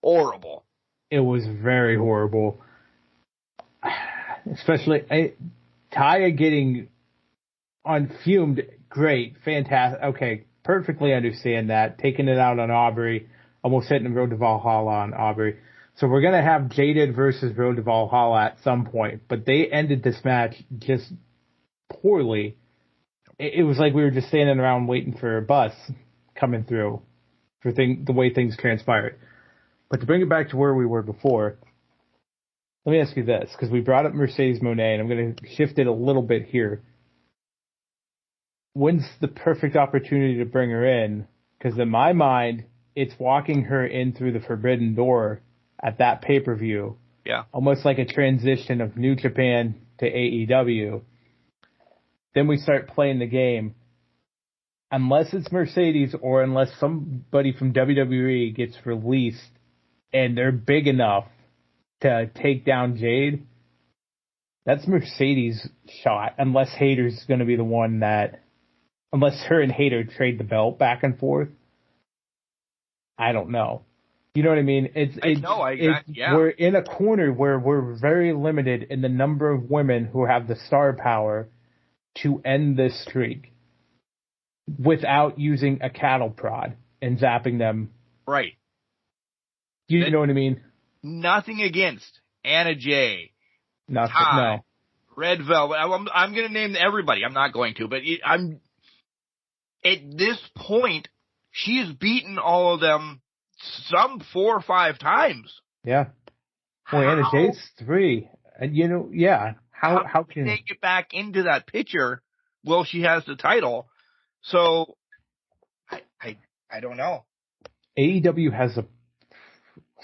[SPEAKER 3] horrible.
[SPEAKER 4] It was very horrible. Especially, Taya getting unfumed, great, fantastic. Okay, perfectly understand that. Taking it out on Aubrey, almost hitting the Road to Valhalla on Aubrey. So we're going to have Jaded versus Road to Valhalla at some point, but they ended this match just poorly. It was like we were just standing around waiting for a bus coming through for the way things transpired. But to bring it back to where we were before, let me ask you this, because we brought up Mercedes Moné, and I'm going to shift it a little bit here. When's the perfect opportunity to bring her in? Because in my mind, it's walking her in through the forbidden door at that pay-per-view.
[SPEAKER 3] Yeah.
[SPEAKER 4] Almost like a transition of New Japan to AEW. Then we start playing the game. Unless it's Mercedes or unless somebody from WWE gets released and they're big enough to take down Jade, that's Mercedes' shot. Unless Hayter's going to be the one that... Unless her and Hayter trade the belt back and forth. I don't know. You know what I mean? We're in a corner where we're very limited in the number of women who have the star power to end this streak without using a cattle prod and zapping them.
[SPEAKER 3] Right.
[SPEAKER 4] You know what I mean?
[SPEAKER 3] Nothing against Anna Jay.
[SPEAKER 4] Nothing.
[SPEAKER 3] Ty,
[SPEAKER 4] No.
[SPEAKER 3] Red Velvet. I'm going to name everybody. I'm not going to, but at this point, she's beaten all of them some 4 or 5 times.
[SPEAKER 4] Yeah. Boy, Anna Jay's 3. And how can
[SPEAKER 3] they get back into that picture? Well, she has the title. So I don't know.
[SPEAKER 4] AEW has a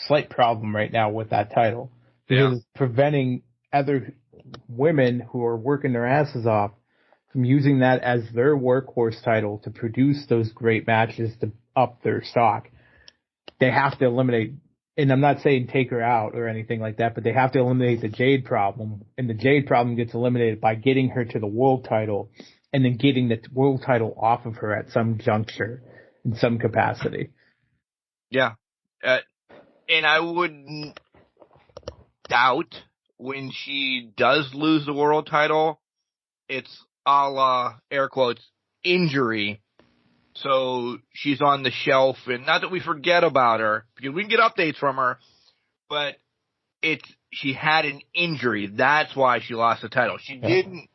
[SPEAKER 4] slight problem right now with that title because it's preventing other women who are working their asses off from using that as their workhorse title to produce those great matches to up their stock. They have to eliminate, and I'm not saying take her out or anything like that, but they have to eliminate the Jade problem, and the Jade problem gets eliminated by getting her to the world title and then getting the world title off of her at some juncture in some capacity.
[SPEAKER 3] Yeah. And I wouldn't doubt when she does lose the world title, it's a la, air quotes, injury. So she's on the shelf, and not that we forget about her, because we can get updates from her, but she had an injury. That's why she lost the title. She didn't,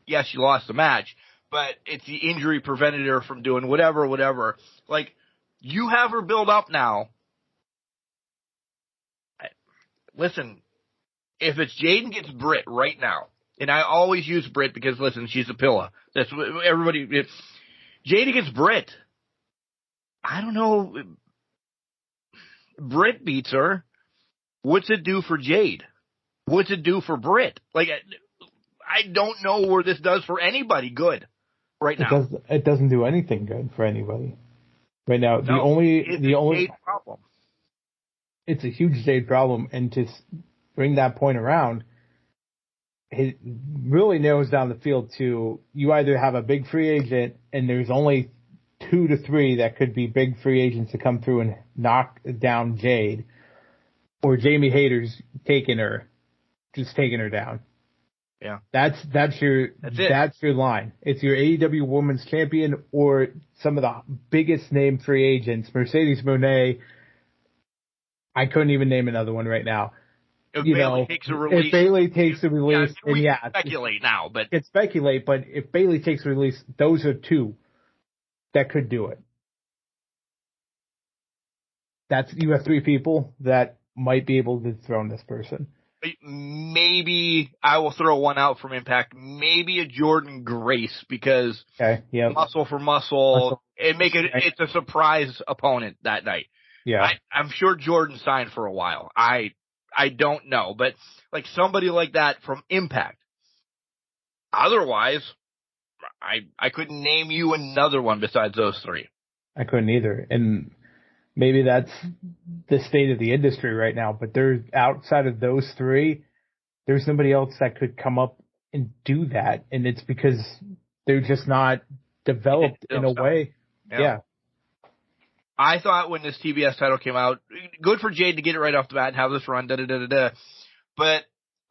[SPEAKER 3] yes, she lost the match, but it's the injury prevented her from doing whatever. Like, you have her build up now. Listen, if it's Jaden gets Britt right now, and I always use Britt because, listen, she's a pillar. That's what everybody. If Jaden gets Britt, I don't know. Britt beats her. What's it do for Jade? What's it do for Britt? Like, I don't know where this does for anybody good right now.
[SPEAKER 4] It doesn't do anything good for anybody right now.
[SPEAKER 3] No,
[SPEAKER 4] the only
[SPEAKER 3] problem.
[SPEAKER 4] It's a huge Jade problem, and to bring that point around, it really narrows down the field to you either have a big free agent, and there's only 2 to 3 that could be big free agents to come through and knock down Jade, or Jamie Hayter's taking her down.
[SPEAKER 3] Yeah,
[SPEAKER 4] that's your line. It's your AEW Women's Champion or some of the biggest name free agents, Mercedes Moné. I couldn't even name another one right now.
[SPEAKER 3] If Bayley takes a release,
[SPEAKER 4] we
[SPEAKER 3] speculate now, but
[SPEAKER 4] it's speculate. But if Bayley takes a release, those are 2 that could do it. You have 3 people that might be able to dethrone this person.
[SPEAKER 3] Maybe I will throw one out from Impact. Maybe a Jordan Grace because muscle for muscle, and it's a surprise opponent that night.
[SPEAKER 4] Yeah,
[SPEAKER 3] I'm sure Jordan signed for a while. I don't know, but like somebody like that from Impact. Otherwise, I couldn't name you another one besides those 3.
[SPEAKER 4] I couldn't either, and maybe that's the state of the industry right now. But there's outside of those 3, there's nobody else that could come up and do that, and it's because they're just not developed in a way. Yeah.
[SPEAKER 3] I thought when this TBS title came out, good for Jade to get it right off the bat and have this run, but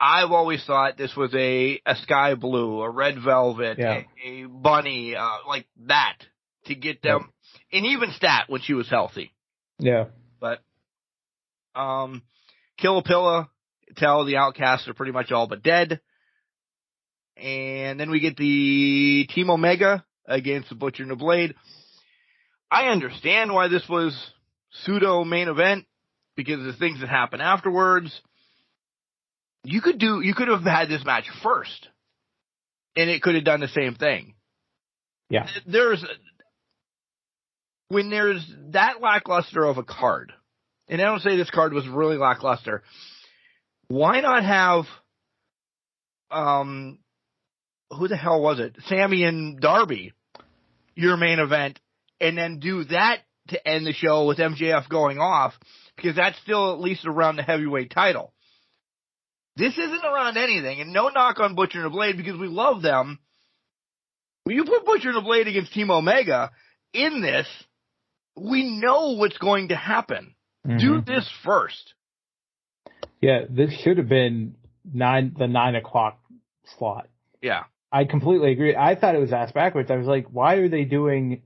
[SPEAKER 3] I've always thought this was a sky blue, a red velvet,
[SPEAKER 4] Yeah.
[SPEAKER 3] a bunny, like that to get them, and even Stat when she was healthy.
[SPEAKER 4] Yeah.
[SPEAKER 3] But, Killapilla, Tell, the Outcasts are pretty much all but dead. And then we get the Team Omega against the Butcher and the Blade. I understand why this was pseudo main event because of the things that happen afterwards. You could have had this match first, and it could have done the same thing.
[SPEAKER 4] Yeah.
[SPEAKER 3] When there's that lackluster of a card, and I don't say this card was really lackluster, why not have, who the hell was it? Sammy and Darby, your main event, and then do that to end the show with MJF going off, because that's still at least around the heavyweight title. This isn't around anything, and no knock on Butcher and the Blade because we love them. When you put Butcher and the Blade against Team Omega in this, we know what's going to happen.
[SPEAKER 4] Mm-hmm.
[SPEAKER 3] Do this first.
[SPEAKER 4] Yeah, this should have been the 9 o'clock slot.
[SPEAKER 3] Yeah.
[SPEAKER 4] I completely agree. I thought it was asked backwards. I was like, why are they doing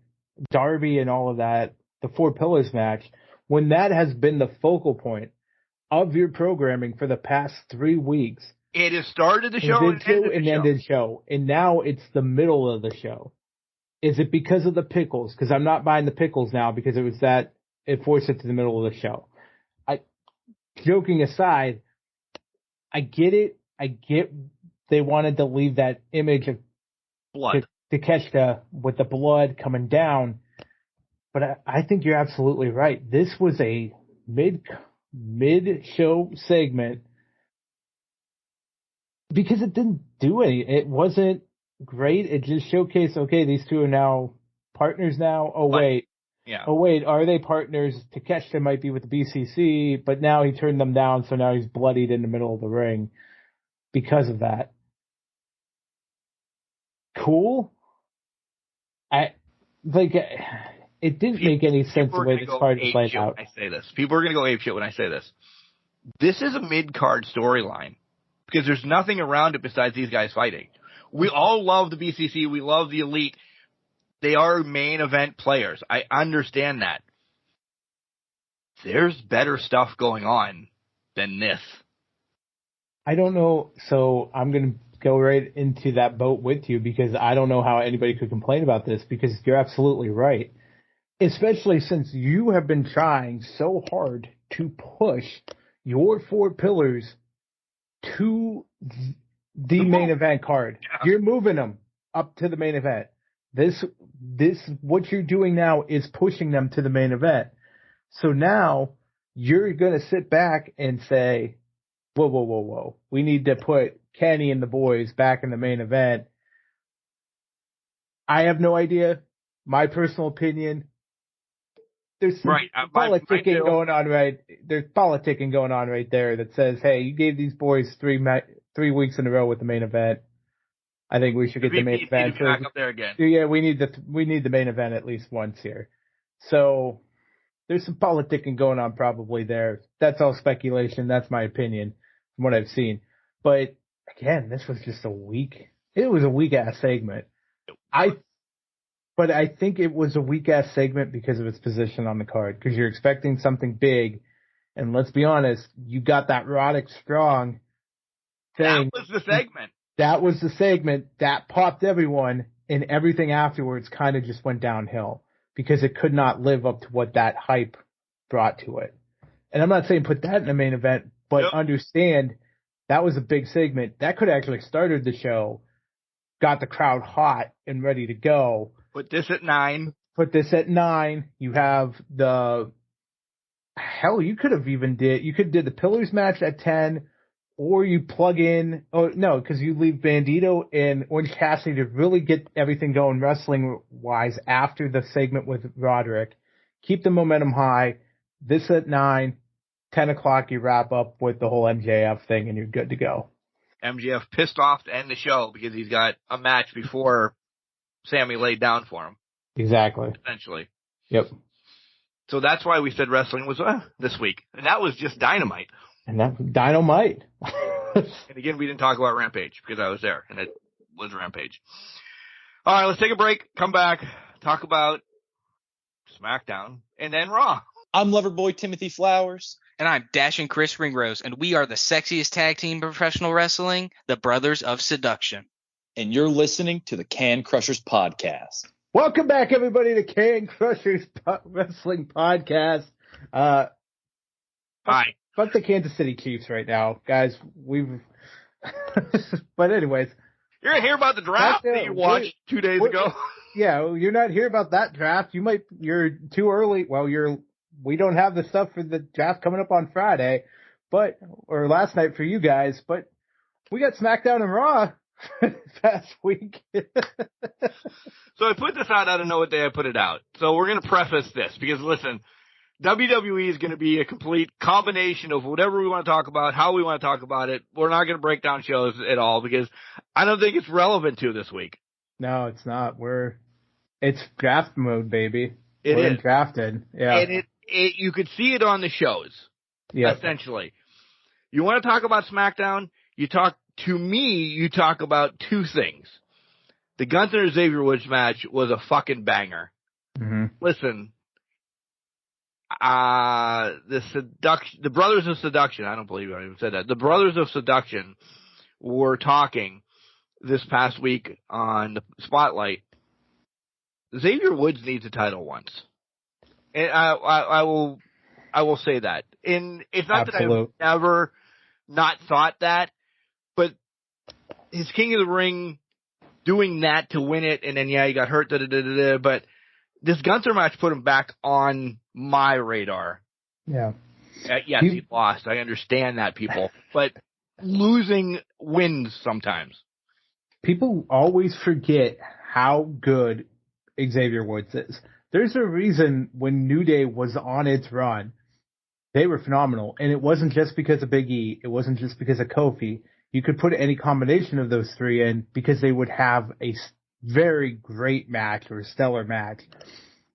[SPEAKER 4] Darby and all of that, the Four Pillars match, when that has been the focal point of your programming for the past 3 weeks?
[SPEAKER 3] It has started the show and ended the show.
[SPEAKER 4] And now it's the middle of the show. Is it because of the pickles? Because I'm not buying the pickles now because it forced it to the middle of the show. Joking aside, I get it. I get they wanted to leave that image of
[SPEAKER 3] blood
[SPEAKER 4] to catch with the blood coming down. But I think you're absolutely right. This was a mid-show segment because it didn't do it wasn't great. It just showcased, okay, these two are now partners now. Oh, wait.
[SPEAKER 3] Yeah.
[SPEAKER 4] Oh, wait, are they partners? Takeshita might be with the BCC, but now he turned them down, so now he's bloodied in the middle of the ring because of that. Cool. It didn't make any sense the way this card was laid out.
[SPEAKER 3] I say this. People are going to go apeshit when I say this. This is a mid-card storyline because there's nothing around it besides these guys fighting. We all love the BCC. We love the Elite. They are main event players. I understand that. There's better stuff going on than this.
[SPEAKER 4] I don't know. So I'm going to go right into that boat with you because I don't know how anybody could complain about this because you're absolutely right. Especially since you have been trying so hard to push your Four Pillars to the main event card. Yeah. You're moving them up to the main event. This, what you're doing now is pushing them to the main event. So now you're going to sit back and say, whoa. We need to put Kenny and the boys back in the main event. I have no idea. My personal opinion. There's some politicking going on right. There's politicking going on right there that says, hey, you gave these boys 3 weeks in a row with the main event. I think we should get the main event.
[SPEAKER 3] Back up there again.
[SPEAKER 4] Yeah, we need the main event at least once here. So there's some politicking going on probably there. That's all speculation. That's my opinion from what I've seen. But again, this was just it was a weak ass segment. But I think it was a weak ass segment because of its position on the card. Because you're expecting something big, and let's be honest, you got that Roddick Strong thing.
[SPEAKER 3] That was the segment.
[SPEAKER 4] That was the segment that popped everyone, and everything afterwards kind of just went downhill because it could not live up to what that hype brought to it. And I'm not saying put that in the main event, but understand that was a big segment. That could have actually started the show, got the crowd hot and ready to go.
[SPEAKER 3] Put this at 9.
[SPEAKER 4] You have you could have even did the Pillars match at 10. Or you plug in, because you leave Bandito and Orange Cassidy to really get everything going wrestling-wise after the segment with Roderick. Keep the momentum high. This at 9, 10 o'clock, you wrap up with the whole MJF thing and you're good to go.
[SPEAKER 3] MJF pissed off to end the show because he's got a match before Sammy laid down for him.
[SPEAKER 4] Exactly.
[SPEAKER 3] Essentially.
[SPEAKER 4] Yep.
[SPEAKER 3] So that's why we said wrestling was this week. And that was just Dynamite.
[SPEAKER 4] And that Dynamite.
[SPEAKER 3] And again, we didn't talk about Rampage because I was there, and it was Rampage. All right, let's take a break, come back, talk about SmackDown, and then Raw.
[SPEAKER 7] I'm Loverboy Timothy Flowers.
[SPEAKER 8] And I'm Dashing Chris Ringrose, and we are the sexiest tag team in professional wrestling, the Brothers of Seduction.
[SPEAKER 7] And you're listening to the Can Crushers Podcast.
[SPEAKER 4] Welcome back, everybody, to Can Crushers Wrestling Podcast.
[SPEAKER 3] Hi.
[SPEAKER 4] Fuck the Kansas City Chiefs right now, guys. But anyways.
[SPEAKER 3] You're going to hear about the draft that you watched 2 days ago.
[SPEAKER 4] Yeah, you're not here about that draft. You're too early. Well, we don't have the stuff for the draft coming up on Friday, or last night for you guys, but we got SmackDown and Raw past week.
[SPEAKER 3] So I put this out. I don't know what day I put it out. So we're going to preface this because, listen, WWE is going to be a complete combination of whatever we want to talk about, how we want to talk about it. We're not going to break down shows at all because I don't think it's relevant to this week.
[SPEAKER 4] No, it's not. It's draft mode, baby.
[SPEAKER 3] We're
[SPEAKER 4] drafted. Yeah.
[SPEAKER 3] And you could see it on the shows.
[SPEAKER 4] Yeah.
[SPEAKER 3] Essentially. You want to talk about SmackDown? You talk about two things. The Gunther Xavier Woods match was a fucking banger.
[SPEAKER 4] Mm-hmm.
[SPEAKER 3] Listen, the Brothers of Seduction, I don't believe I even said that. The Brothers of Seduction were talking this past week on the Spotlight. Xavier Woods needs a title once. And I will say that. And it's not
[SPEAKER 4] Absolute.
[SPEAKER 3] that I've ever not thought that, but his King of the Ring doing that to win it, and then he got hurt, but this Gunther match put him back on my radar.
[SPEAKER 4] Yeah.
[SPEAKER 3] Yes, he lost. I understand that, people. But losing wins sometimes.
[SPEAKER 4] People always forget how good Xavier Woods is. There's a reason when New Day was on its run, they were phenomenal. And it wasn't just because of Big E. It wasn't just because of Kofi. You could put any combination of those three in because they would have a very great match or a stellar match.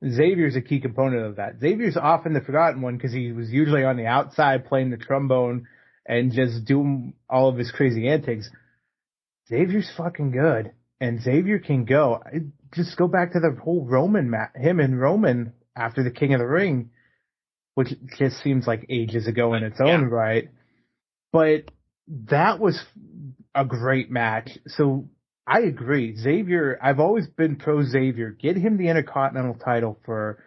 [SPEAKER 4] Xavier's a key component of that. Xavier's often the forgotten one because he was usually on the outside playing the trombone and just doing all of his crazy antics. Xavier's fucking good. And Xavier can go. Just go back to the whole Roman match, him and Roman after the King of the Ring, which just seems like ages ago in its own right. But that was a great match. So I agree. Xavier, I've always been pro Xavier. Get him the Intercontinental title for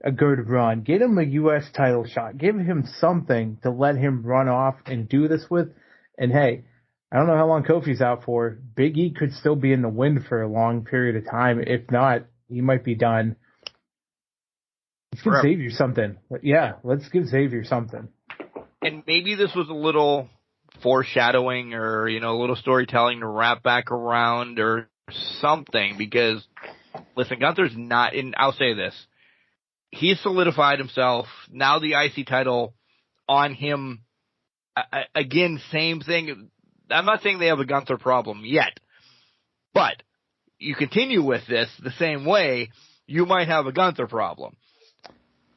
[SPEAKER 4] a good run. Get him a U.S. title shot. Give him something to let him run off and do this with. And hey, I don't know how long Kofi's out for. Big E could still be in the wind for a long period of time. If not, he might be done. Let's give Xavier something. Yeah, let's give Xavier something.
[SPEAKER 3] And maybe this was a little foreshadowing or, a little storytelling to wrap back around or something because, listen, Gunther's not, and I'll say this, he's solidified himself. Now the IC title on him, again, same thing. I'm not saying they have a Gunther problem yet, but you continue with this the same way, you might have a Gunther problem.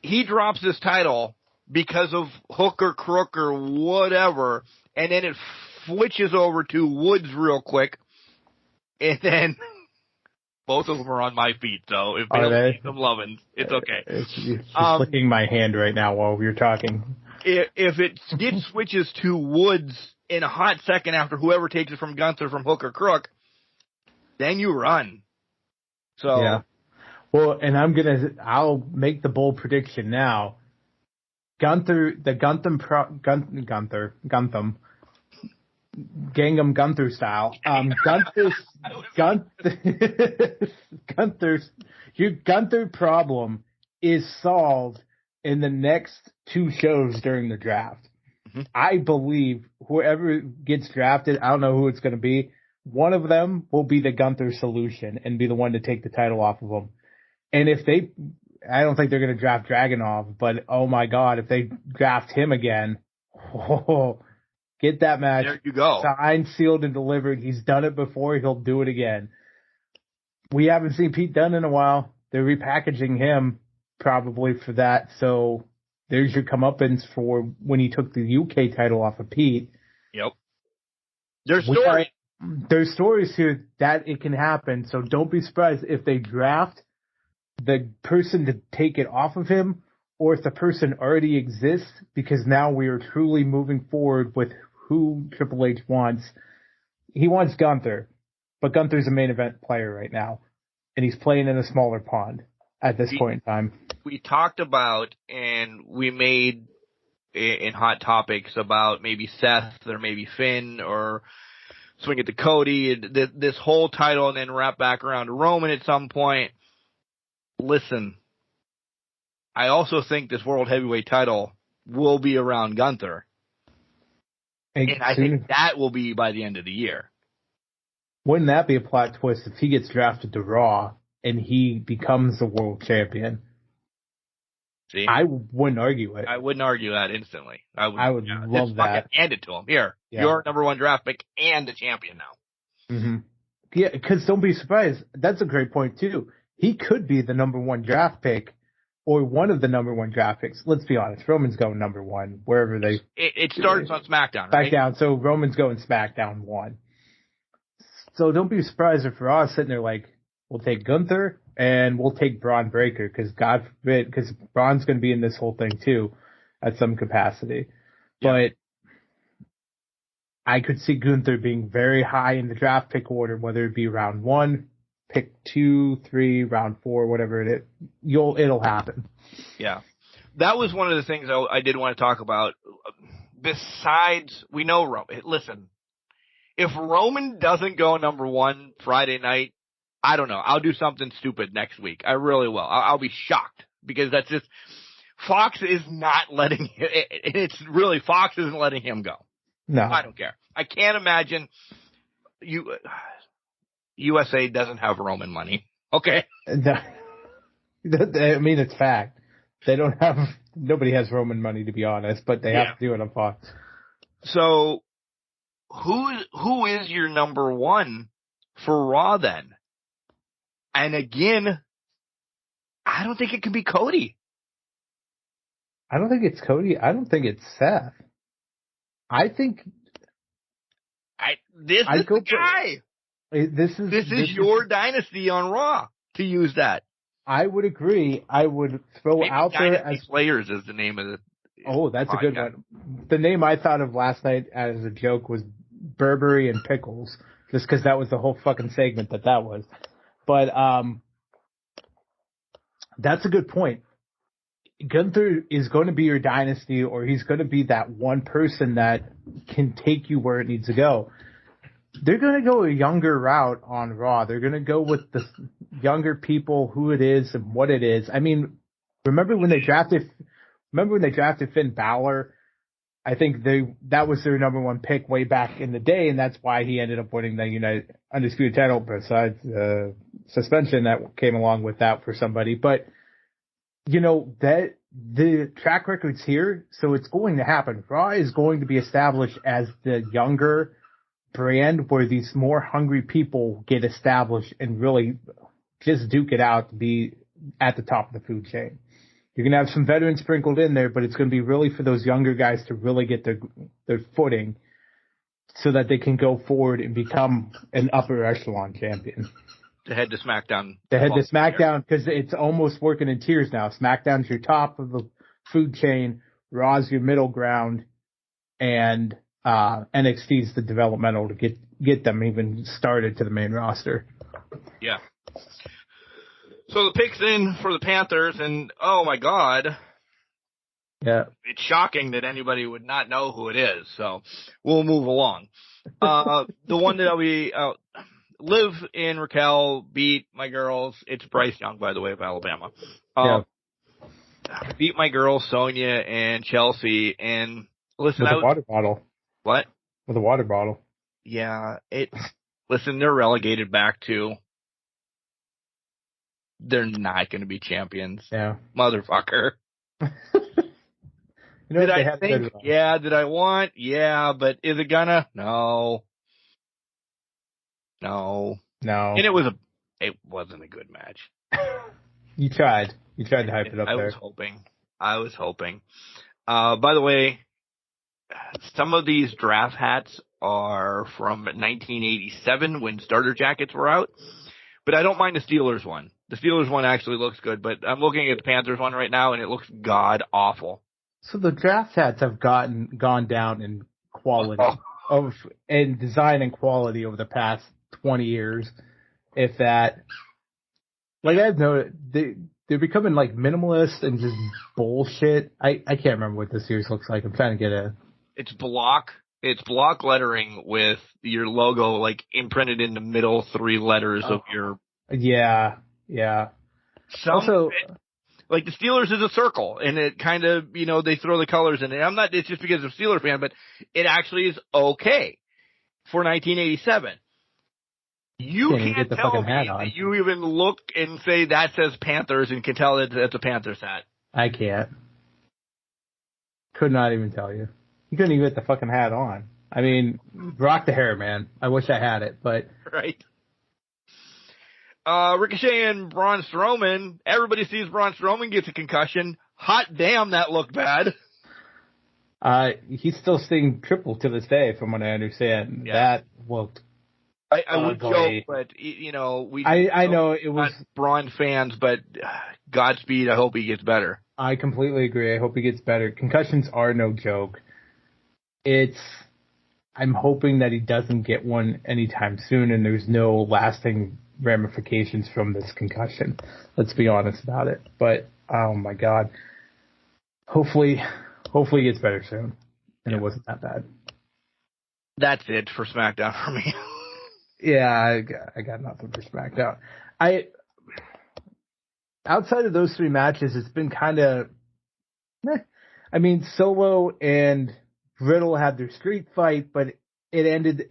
[SPEAKER 3] He drops this title because of hook or crook or whatever, and then it switches over to Woods real quick, and then both of them are on my feet, so if they don't need them loving, it's okay.
[SPEAKER 4] You're flicking my hand right now while you're talking.
[SPEAKER 3] If it switches to Woods in a hot second after whoever takes it from Gunther from hook or crook, then you run. So
[SPEAKER 4] yeah. Well, and I'll make the bold prediction now. Gunther, the Gangnam Gunther style. Your Gunther problem is solved in the next two shows during the draft. Mm-hmm. I believe whoever gets drafted, I don't know who it's going to be, one of them will be the Gunther solution and be the one to take the title off of them. And I don't think they're going to draft Dragunov, but oh my God, if they draft him again, get that match.
[SPEAKER 3] There you go.
[SPEAKER 4] Signed, sealed, and delivered. He's done it before. He'll do it again. We haven't seen Pete Dunne in a while. They're repackaging him probably for that. So there's your comeuppance for when he took the UK title off of Pete.
[SPEAKER 3] Yep. There's stories.
[SPEAKER 4] There's stories here that it can happen, so don't be surprised if they draft the person to take it off of him, or if the person already exists, because now we are truly moving forward with who Triple H wants. He wants Gunther, but Gunther's a main event player right now, and he's playing in a smaller pond at this point in time.
[SPEAKER 3] We talked about, and we made in Hot Topics about maybe Seth or maybe Finn or swing it to Cody, this whole title, and then wrap back around to Roman at some point. Listen, I also think this World Heavyweight title will be around Gunther. And I think that will be by the end of the year.
[SPEAKER 4] Wouldn't that be a plot twist if he gets drafted to Raw and he becomes the world champion?
[SPEAKER 3] See?
[SPEAKER 4] I wouldn't argue it.
[SPEAKER 3] I wouldn't argue that instantly.
[SPEAKER 4] I would love that.
[SPEAKER 3] Hand it to him. Here, you're number one draft pick and the champion now.
[SPEAKER 4] Mm-hmm. Yeah, because don't be surprised. That's a great point, too. He could be the number one draft pick or one of the number one draft picks. Let's be honest. Roman's going number one wherever they...
[SPEAKER 3] It starts on SmackDown, right?
[SPEAKER 4] SmackDown, so Roman's going SmackDown 1. So don't be surprised if Raw is sitting there like, we'll take Gunther and we'll take Braun Breaker, because God forbid, because Braun's going to be in this whole thing too at some capacity. Yeah. But I could see Gunther being very high in the draft pick order, whether it be round 1, pick 2, 3, round 4, whatever it is. It'll happen.
[SPEAKER 3] Yeah. That was one of the things I did want to talk about. Besides, we know Roman. Listen, if Roman doesn't go number 1 Friday night, I don't know. I'll do something stupid next week. I really will. I'll be shocked, because that's just, Fox is not letting him, it's really, Fox isn't letting him go.
[SPEAKER 4] No.
[SPEAKER 3] I don't care. I can't imagine USA doesn't have Roman money. Okay.
[SPEAKER 4] No. I mean, it's fact. They don't have, nobody has Roman money, to be honest, but they have to do it on Fox.
[SPEAKER 3] So who is your number 1 for Raw then? And again, I don't think it can be Cody.
[SPEAKER 4] I don't think it's Cody. I don't think it's Seth. I think
[SPEAKER 3] this is the guy. This is your dynasty on Raw to use that.
[SPEAKER 4] I would agree. I would throw
[SPEAKER 3] Maybe
[SPEAKER 4] out there as
[SPEAKER 3] Players is the name of the.
[SPEAKER 4] Oh, that's a good one. The name I thought of last night as a joke was Burberry and Pickles, just because that was the whole fucking segment that was. But that's a good point. Gunther is going to be your dynasty, or he's going to be that one person that can take you where it needs to go. They're going to go a younger route on Raw. They're going to go with the younger people, who it is and what it is. I mean, remember when they drafted Finn Balor? I think that was their number 1 pick way back in the day, and that's why he ended up winning the United Undisputed title, besides the suspension that came along with that for somebody. But, that the track record's here, so it's going to happen. Raw is going to be established as the younger brand where these more hungry people get established and really just duke it out to be at the top of the food chain. You're going to have some veterans sprinkled in there, but it's going to be really for those younger guys to really get their footing so that they can go forward and become an upper echelon champion.
[SPEAKER 3] To head to SmackDown.
[SPEAKER 4] Because it's almost working in tiers now. SmackDown's your top of the food chain, Raw's your middle ground, and NXT's the developmental to get them even started to the main roster.
[SPEAKER 3] Yeah. So the pick's in for the Panthers, and oh my God.
[SPEAKER 4] Yeah.
[SPEAKER 3] It's shocking that anybody would not know who it is, so we'll move along. The one that we Liv and Raquel beat my girls. It's Bryce Young, by the way, of Alabama. Beat my girls, Sonia and Chelsea, and listen,
[SPEAKER 4] with a water bottle.
[SPEAKER 3] What?
[SPEAKER 4] With a water bottle.
[SPEAKER 3] Yeah. Listen, they're relegated back to. They're not going to be champions.
[SPEAKER 4] Yeah.
[SPEAKER 3] Motherfucker. Did I think? Yeah. Did I want? Yeah. But is it gonna? No. And it wasn't a good match.
[SPEAKER 4] You tried to hype it up there.
[SPEAKER 3] I was hoping. By the way, some of these draft hats are from 1987 when starter jackets were out. But I don't mind the Steelers one. The Steelers one actually looks good, but I'm looking at the Panthers one right now, and it looks god-awful.
[SPEAKER 4] So the draft hats have gone down in quality and design and quality over the past 20 years, if that. Like I've noticed, they're becoming like minimalist and just bullshit. I can't remember what this series looks like. I'm trying to get
[SPEAKER 3] It's block lettering with your logo like imprinted in the middle 3 letters of your.
[SPEAKER 4] Yeah. Also,
[SPEAKER 3] like the Steelers is a circle, and it kind of, they throw the colors in it. It's just because I'm a Steelers fan, but it actually is okay for 1987. You can't
[SPEAKER 4] get the
[SPEAKER 3] tell
[SPEAKER 4] fucking
[SPEAKER 3] me
[SPEAKER 4] hat on.
[SPEAKER 3] that you even look and say that says Panthers and can tell that that's a Panthers hat.
[SPEAKER 4] I can't. Could not even tell you. You couldn't even get the fucking hat on. I mean, rock the hair, man. I wish I had it, but.
[SPEAKER 3] Right. Ricochet and Braun Strowman. Everybody sees Braun Strowman gets a concussion. Hot damn, that looked bad.
[SPEAKER 4] He's still staying triple to this day, from what I understand. Yeah. That looked.
[SPEAKER 3] I would joke, but we.
[SPEAKER 4] I know it was
[SPEAKER 3] not Braun fans, but Godspeed. I hope he gets better.
[SPEAKER 4] I completely agree. I hope he gets better. Concussions are no joke. I'm hoping that he doesn't get one anytime soon, and there's no lasting ramifications from this concussion. Let's be honest about it. But oh my God, hopefully he gets better soon, and it wasn't that bad.
[SPEAKER 3] That's it for SmackDown for me.
[SPEAKER 4] Yeah, I got nothing for SmackDown. Outside of those 3 matches, it's been kind of. I mean, Solo and Riddle had their street fight, but it ended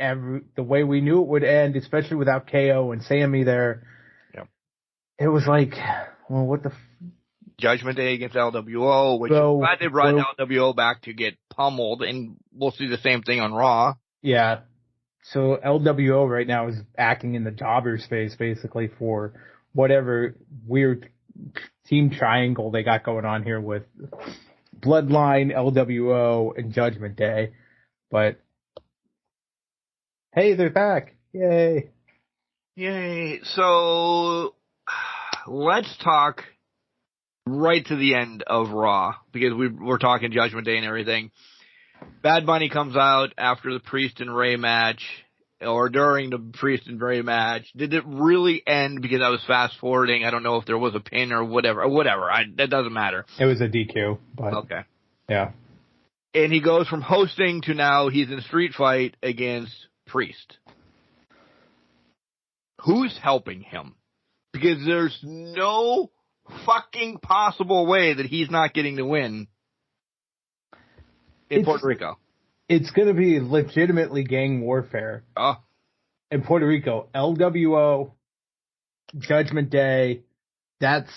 [SPEAKER 4] the way we knew it would end, especially without KO and Sammy there.
[SPEAKER 3] Yep.
[SPEAKER 4] It was like, well, what the.
[SPEAKER 3] Judgment Day against LWO, which I'm glad they brought LWO back to get pummeled, and we'll see the same thing on Raw.
[SPEAKER 4] Yeah. So LWO right now is acting in the jobber space, basically, for whatever weird team triangle they got going on here with Bloodline, LWO, and Judgment Day. But hey, they're back. Yay.
[SPEAKER 3] So let's talk right to the end of Raw, because we're talking Judgment Day and everything. Bad Bunny comes out after the Priest and Ray match, or during the Priest and Ray match. Did it really end? Because I was fast forwarding. I don't know if there was a pin or whatever. That doesn't matter.
[SPEAKER 4] It was a DQ. But
[SPEAKER 3] okay.
[SPEAKER 4] Yeah.
[SPEAKER 3] And he goes from hosting to now he's in a street fight against Priest. Who's helping him? Because there's no fucking possible way that he's not getting the win in Puerto Rico.
[SPEAKER 4] It's going to be legitimately gang warfare. In Puerto Rico, LWO, Judgment Day, that's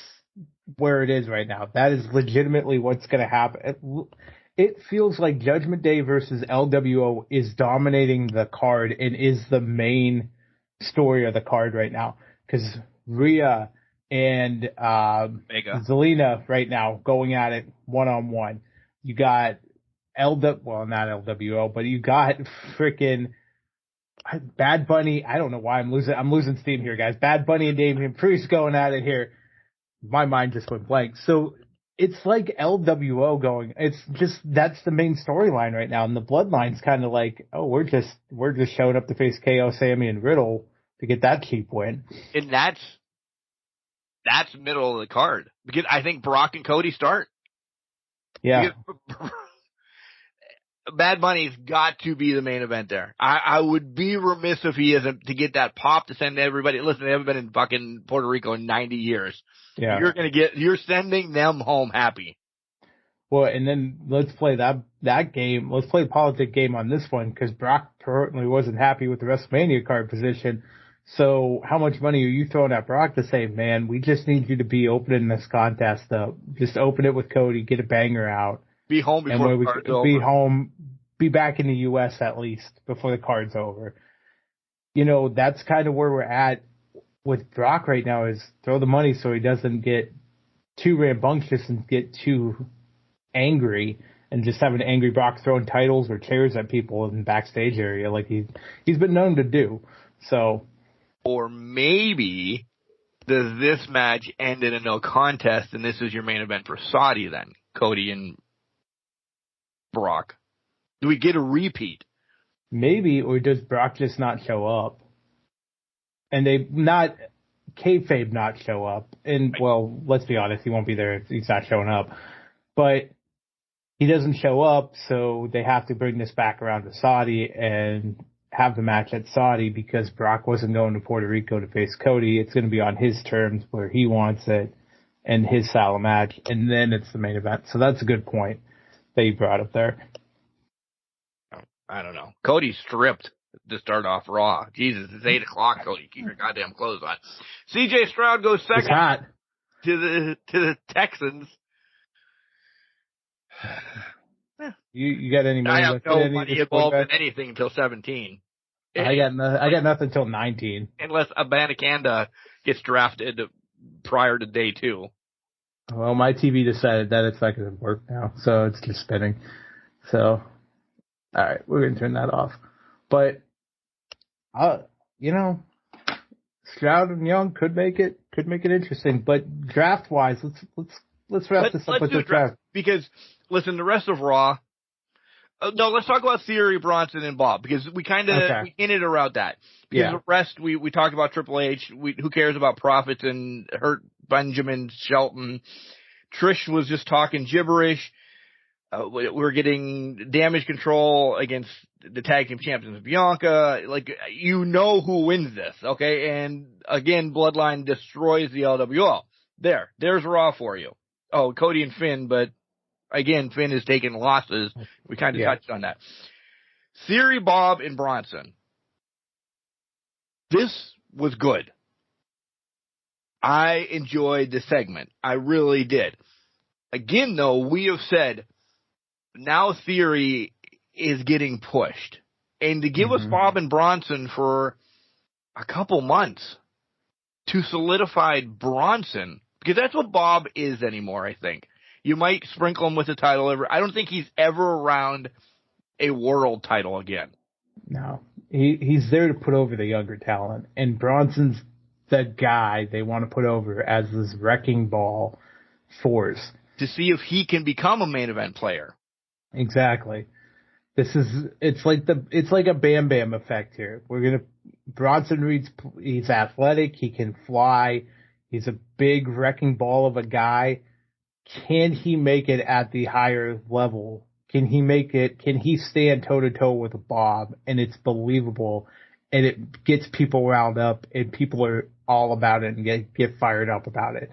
[SPEAKER 4] where it is right now. That is legitimately what's going to happen. It feels like Judgment Day versus LWO is dominating the card and is the main story of the card right now. Because Rhea and Zelina right now going at it one-on-one. You got not LWO, but you got freaking Bad Bunny. I don't know why I'm losing steam here, guys. Bad Bunny and Damian Priest going at it here. My mind just went blank. So it's like LWO going. It's just that's the main storyline right now, and the Bloodline's kind of like, oh, we're just showing up to face KO, Sammy, and Riddle to get that cheap win.
[SPEAKER 3] And that's middle of the card, because I think Brock and Cody start.
[SPEAKER 4] Yeah.
[SPEAKER 3] Bad Bunny's got to be the main event there. I would be remiss if he isn't, to get that pop to send everybody. Listen, they haven't been in fucking Puerto Rico in 90 years.
[SPEAKER 4] Yeah.
[SPEAKER 3] You're sending them home happy.
[SPEAKER 4] Well, and then let's play that game. Let's play a politic game on this one, because Brock certainly wasn't happy with the WrestleMania card position. So how much money are you throwing at Brock to say, man, we just need you to be opening this contest up. Just open it with Cody, get a banger out.
[SPEAKER 3] Be home before the card's over.
[SPEAKER 4] Be home, be back in the U.S. at least before the card's over. That's kind of where we're at with Brock right now, is throw the money so he doesn't get too rambunctious and get too angry and just having angry Brock throwing titles or chairs at people in the backstage area like he's been known to do. So,
[SPEAKER 3] or maybe does this match end in a no contest, and this is your main event for Saudi then, Cody and Brock? Do we get a repeat?
[SPEAKER 4] Maybe, or does Brock just not show up? And kayfabe not show up. And, well, let's be honest, he won't be there if he's not showing up. But he doesn't show up, so they have to bring this back around to Saudi and have the match at Saudi because Brock wasn't going to Puerto Rico to face Cody. It's going to be on his terms where he wants it and his style of match, and then it's the main event. So that's a good point that you brought up there.
[SPEAKER 3] I don't know. Cody stripped to start off Raw. Jesus, it's 8 o'clock, Cody. Keep your goddamn clothes on. CJ Stroud goes second to the Texans.
[SPEAKER 4] You got any money?
[SPEAKER 3] I have no money involved in anything until 17.
[SPEAKER 4] I got nothing until 19.
[SPEAKER 3] Unless Abanikanda gets drafted prior to day 2.
[SPEAKER 4] Well, my TV decided that it's not going to work now, so it's just spinning. So, all right, we're going to turn that off. But, Stroud and Young could make it interesting. But draft-wise, let's wrap this up with the draft.
[SPEAKER 3] Because, listen, the rest of Raw. No, let's talk about Theory, Bronson, and Bob, because we kind of we hinted around that. Because the rest, we talked about Triple H. Who cares about Profits and Hurt Benjamin Shelton? Trish was just talking gibberish. We were getting Damage Control against the Tag Team Champions Bianca. Like, who wins this, okay? And, again, Bloodline destroys the LWO. There's Raw for you. Oh, Cody and Finn, but again, Finn has taken losses. We kind of touched on that. Theory, Bob, and Bronson. This was good. I enjoyed the segment. I really did. Again, though, we have said now Theory is getting pushed. And to give us Bob and Bronson for a couple months to solidify Bronson, because that's what Bob is anymore, I think. You might sprinkle him with a title. I don't think he's ever around a world title again.
[SPEAKER 4] No. He's there to put over the younger talent. And Bronson's the guy they want to put over as this wrecking ball force.
[SPEAKER 3] To see if he can become a main event player.
[SPEAKER 4] Exactly. It's like a Bam Bam effect here. Bronson he's athletic, he can fly, he's a big wrecking ball of a guy. Can he make it at the higher level? Can he stand toe to toe with a Bob and it's believable and it gets people wound up and people are all about it and get fired up about it.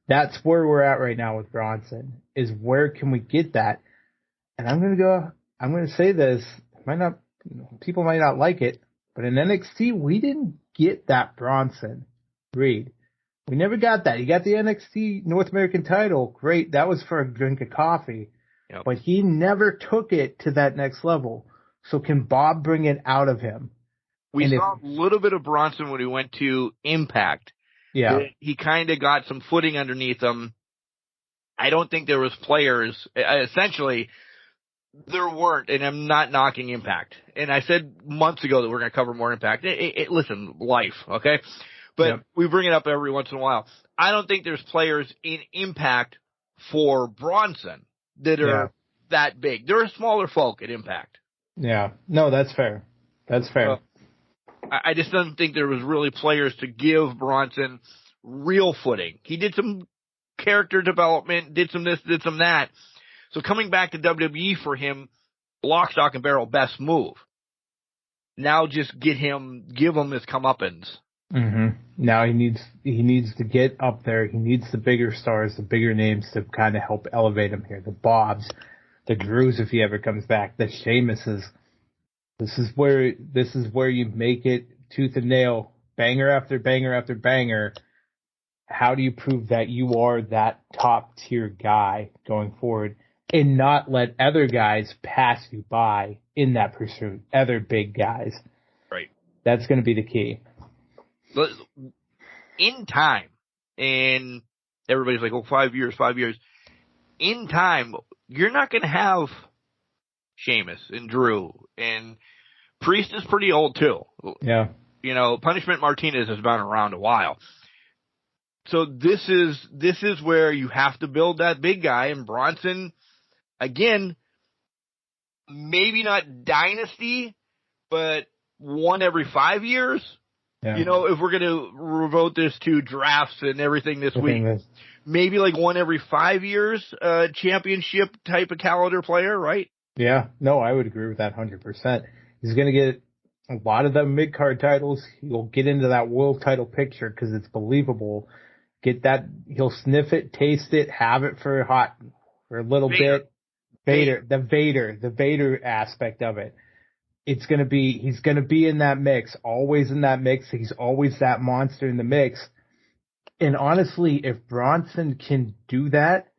[SPEAKER 4] That's where we're at right now with Bronson, is where can we get that? And I'm going to say this, people might not like it, but in NXT, we didn't get that Bronson Reed. We never got that. He got the NXT North American title. Great. That was for a drink of coffee. Yep. But he never took it to that next level. So can Bob bring it out of him?
[SPEAKER 3] We saw a little bit of Bronson when he went to Impact.
[SPEAKER 4] Yeah.
[SPEAKER 3] He kind of got some footing underneath him. I don't think there was players. Essentially, there weren't, and I'm not knocking Impact. And I said months ago that we're going to cover more Impact. Listen, life, okay? But we bring it up every once in a while. I don't think there's players in Impact for Bronson that are that big. There are smaller folk at Impact.
[SPEAKER 4] Yeah. No, that's fair. That's fair.
[SPEAKER 3] I just don't think there was really players to give Bronson real footing. He did some character development, did some this, did some that. So coming back to WWE for him, lock, stock, and barrel, best move. Now just give him his comeuppance.
[SPEAKER 4] Mm-hmm. Now he needs to get up there. He needs the bigger stars, the bigger names to kind of help elevate him here. The Bobs, the Drews if he ever comes back, the Sheamuses. This is where you make it tooth and nail, banger after banger after banger. How do you prove that you are that top tier guy going forward and not let other guys pass you by in that pursuit? Other big guys.
[SPEAKER 3] Right.
[SPEAKER 4] That's going to be the key.
[SPEAKER 3] In time, and everybody's like, 5 years. In time, you're not going to have Sheamus and Drew, and Priest is pretty old too.
[SPEAKER 4] Yeah.
[SPEAKER 3] You know, Punishment Martinez has been around a while. So this is where you have to build that big guy, and Bronson, again, maybe not Dynasty, but one every 5 years.
[SPEAKER 4] Yeah.
[SPEAKER 3] You know, if we're going to revote this to drafts and everything this week, maybe like one every 5 years, championship type of caliber player, right?
[SPEAKER 4] Yeah, no, I would agree with that 100%. He's going to get a lot of the mid-card titles. He'll get into that world title picture because it's believable. Get that, he'll sniff it, taste it, have it for a little bit. The Vader aspect of it. He's going to be in that mix, always in that mix. He's always that monster in the mix. And honestly, if Bronson can do that,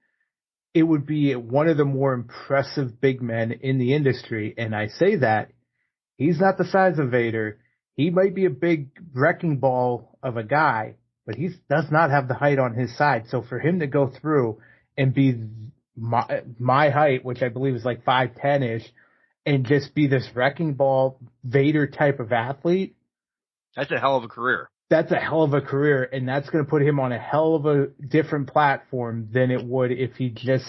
[SPEAKER 4] it would be one of the more impressive big men in the industry. And I say that he's not the size of Vader. He might be a big wrecking ball of a guy, but he does not have the height on his side. So for him to go through and be my height, which I believe is like 5'10"-ish, and just be this wrecking ball Vader type of athlete,
[SPEAKER 3] that's a hell of a career.
[SPEAKER 4] That's a hell of a career, and that's going to put him on a hell of a different platform than it would if he just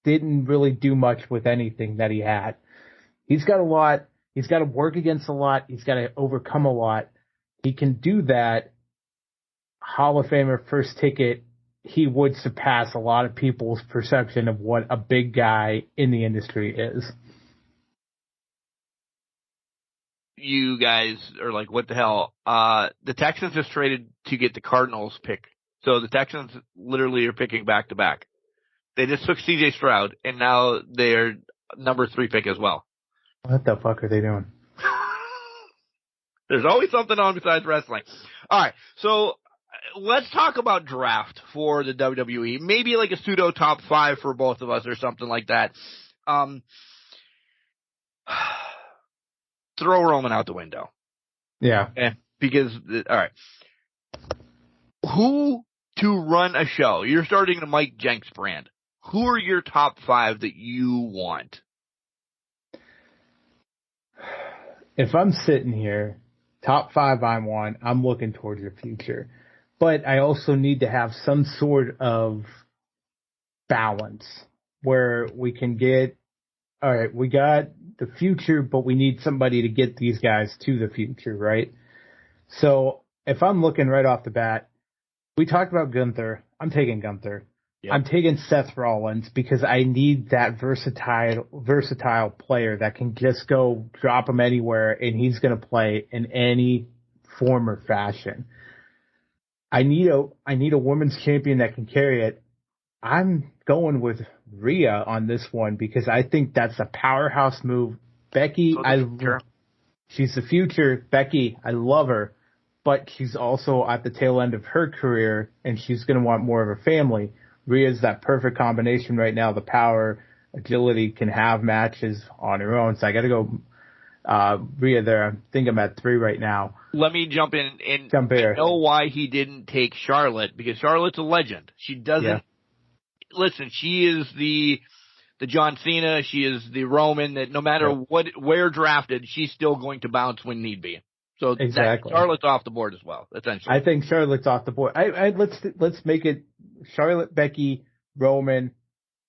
[SPEAKER 4] didn't really do much with anything that he had. He's got a lot. He's got to work against a lot. He's got to overcome a lot. He can do that. Hall of Famer, first ticket, he would surpass a lot of people's perception of what a big guy in the industry is.
[SPEAKER 3] You guys are like, what the hell? The Texans just traded to get the Cardinals pick. So the Texans literally are picking back to back. They just took CJ Stroud, and now they're number 3 pick as well.
[SPEAKER 4] What the fuck are they doing?
[SPEAKER 3] There's always something on besides wrestling. All right, so let's talk about draft for the WWE. Maybe like a pseudo top 5 for both of us or something like that. Throw Roman out the window.
[SPEAKER 4] Yeah.
[SPEAKER 3] Because, all right. Who to run a show? You're starting the Mike Jenks brand. Who are your top 5 that you want?
[SPEAKER 4] If I'm sitting here, top 5 I want, I'm looking towards the future. But I also need to have some sort of balance where we can get, all right, we got the future, but we need somebody to get these guys to the future, right? So if I'm looking right off the bat, we talked about Gunther. I'm taking Gunther. Yep. I'm taking Seth Rollins because I need that versatile player that can just go drop him anywhere and he's going to play in any form or fashion. I need a women's champion that can carry it. I'm going with Rhea on this one because I think that's a powerhouse move. Becky, she's the future. Becky, I love her, but she's also at the tail end of her career and she's going to want more of a family. Rhea's that perfect combination right now. The power, agility, can have matches on her own. So I got to go Rhea there. I think I'm at 3 right now.
[SPEAKER 3] Let me jump in and I know why he didn't take Charlotte, because Charlotte's a legend. She doesn't. Yeah. Listen, she is the John Cena. She is the Roman that no matter where drafted, she's still going to bounce when need be. So exactly. Charlotte's off the board as well, essentially.
[SPEAKER 4] I think Charlotte's off the board. Let's make it Charlotte, Becky, Roman,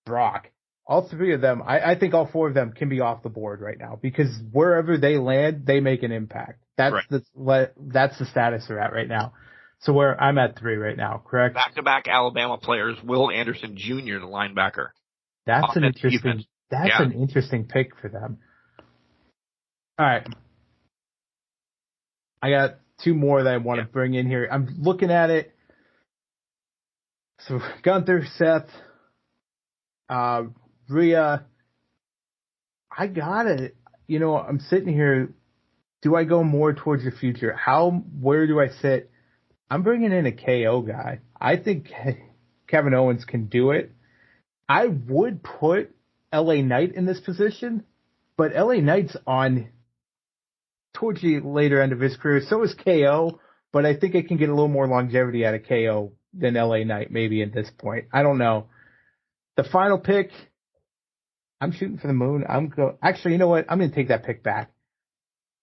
[SPEAKER 4] Brock. All 3 of them. I think all 4 of them can be off the board right now because wherever they land, they make an impact. That's the status they're at right now. So I'm at 3 right now, correct?
[SPEAKER 3] Back-to-back Alabama players, Will Anderson Jr., the linebacker.
[SPEAKER 4] That's an interesting pick for them. All right. I got 2 more that I want to bring in here. I'm looking at it. So Gunther, Seth, Rhea. I got it. You know, I'm sitting here. Do I go more towards the future? Where do I sit? I'm bringing in a KO guy. I think Kevin Owens can do it. I would put LA Knight in this position, but LA Knight's on towards the later end of his career. So is KO, but I think it can get a little more longevity out of KO than LA Knight maybe at this point. I don't know. The final pick, I'm shooting for the moon. Actually, you know what? I'm going to take that pick back.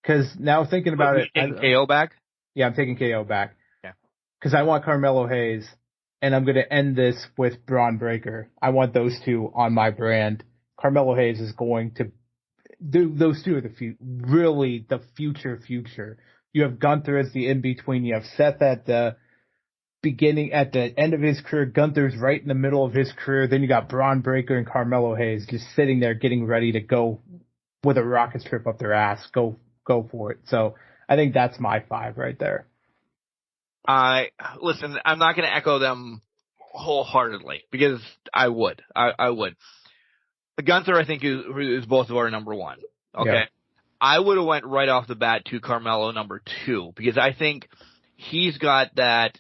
[SPEAKER 4] Because now thinking about it.
[SPEAKER 3] Taking KO back?
[SPEAKER 4] Yeah, I'm taking KO back.
[SPEAKER 3] Yeah.
[SPEAKER 4] Because I want Carmelo Hayes, and I'm going to end this with Braun Breaker. I want those two on my brand. Carmelo Hayes is going to do, those two are really the future. You have Gunther as the in-between. You have Seth at the end of his career. Gunther's right in the middle of his career. Then you got Braun Breaker and Carmelo Hayes just sitting there getting ready to go with a rocket strip up their ass. Go for it. So I think that's my 5 right there.
[SPEAKER 3] Listen, I'm not going to echo them wholeheartedly because I would. Gunther, I think, is both of our number 1. Okay. Yeah. I would have went right off the bat to Carmelo number 2 because I think he's got that,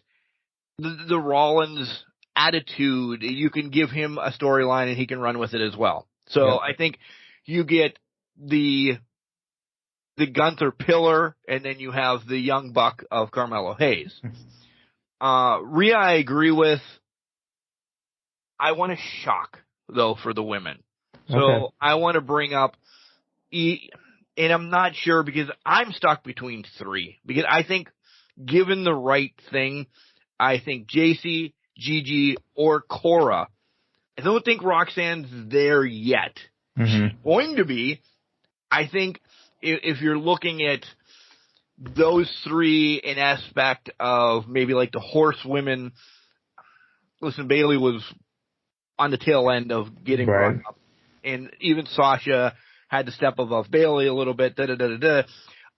[SPEAKER 3] the Rollins attitude. You can give him a storyline and he can run with it as well. So yeah. I think you get the Gunther pillar and then you have the young buck of Carmelo Hayes. Rhea, I agree with. I want a shock though for the women. So okay. I want to bring up, and I'm not sure because I'm stuck between 3. Because I think, given the right thing, I think JC, Gigi, or Cora. I don't think Roxanne's there yet. Mm-hmm. She's going to be. I think if you're looking at those 3 in aspect of maybe like the horsewomen, listen, Bayley was on the tail end of getting brought up. And even Sasha had to step above Bayley a little bit.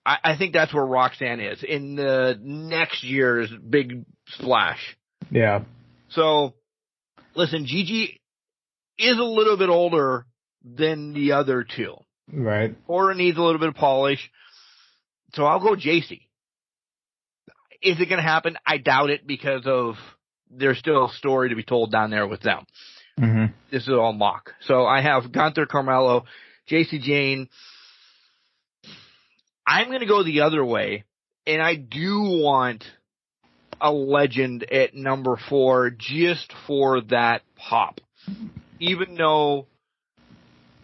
[SPEAKER 3] I think that's where Roxanne is in the next year's big splash.
[SPEAKER 4] Yeah.
[SPEAKER 3] So, listen, Gigi is a little bit older than the other 2.
[SPEAKER 4] Right.
[SPEAKER 3] Cora needs a little bit of polish. So I'll go JC. Is it going to happen? I doubt it because of there's still a story to be told down there with them. Mm-hmm. This is all mock. So I have Gunther, Carmelo, JC Jane. I'm going to go the other way, and I do want a legend at number 4 just for that pop. Even though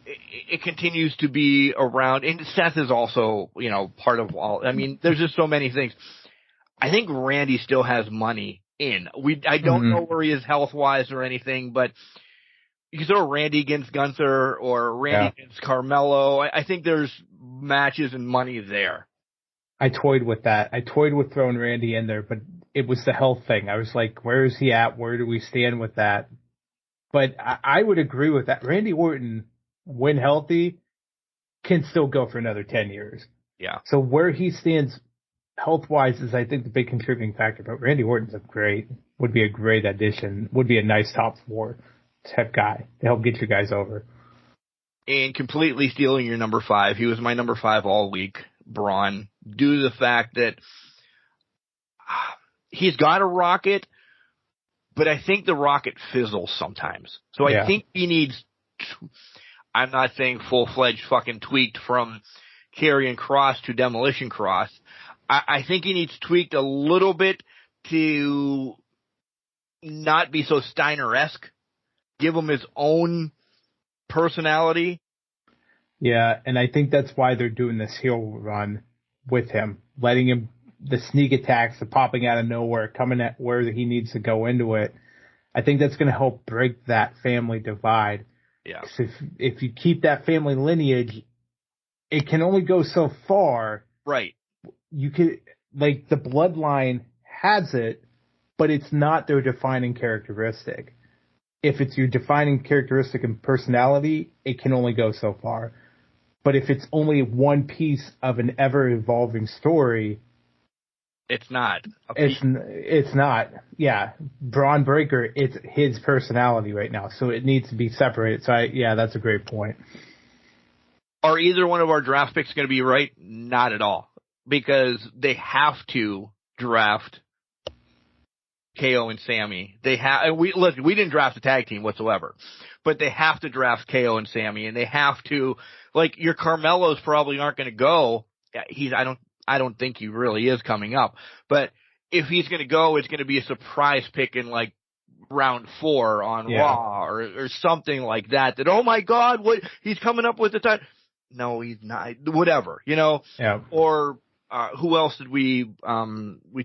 [SPEAKER 3] it continues to be around, and Seth is also, part of all. I mean, there's just so many things. I think Randy still has money in. I don't know where he is health-wise or anything, but you can throw Randy against Gunther or Randy against Carmelo. I think there's matches and money there.
[SPEAKER 4] I toyed with that. I toyed with throwing Randy in there, but it was the health thing. I was like, where is he at? Where do we stand with that? But I would agree with that. Randy Orton, when healthy, can still go for another 10 years.
[SPEAKER 3] Yeah.
[SPEAKER 4] So where he stands health-wise is, I think, the big contributing factor. But Randy Orton's would be a great addition, would be a nice top 4 type guy to help get you guys over.
[SPEAKER 3] And completely stealing your number 5. He was my number 5 all week, Braun, due to the fact that he's got a rocket, but I think the rocket fizzles sometimes. So I think he needs, I'm not saying full-fledged fucking tweaked from Karrion Kross to Demolition Cross. I think he needs tweaked a little bit to not be so Steiner-esque. Give him his own personality.
[SPEAKER 4] Yeah, and I think that's why they're doing this heel run with him, letting him, the sneak attacks, the popping out of nowhere, coming at where he needs to go into it. I think that's going to help break that family divide.
[SPEAKER 3] Yeah.
[SPEAKER 4] If you keep that family lineage, it can only go so far.
[SPEAKER 3] Right.
[SPEAKER 4] You could, like, the bloodline has it, but it's not their defining characteristic. If it's your defining characteristic and personality, it can only go so far. But if it's only one piece of an ever-evolving story,
[SPEAKER 3] it's not.
[SPEAKER 4] It's not. Yeah, Braun Breaker, it's his personality right now, so it needs to be separated. So that's a great point.
[SPEAKER 3] Are either one of our draft picks going to be right? Not at all, because they have to draft KO and Sammy. We didn't draft a tag team whatsoever, but they have to draft KO and Sammy, and they have to, like, your Carmelos probably aren't going to go. I don't think he really is coming up, but if he's going to go, it's going to be a surprise pick in like round 4 on
[SPEAKER 4] Yeah.
[SPEAKER 3] Raw or something like that, oh my God, what he's coming up with the time. No, he's not. Whatever,
[SPEAKER 4] Yeah.
[SPEAKER 3] Or who else did we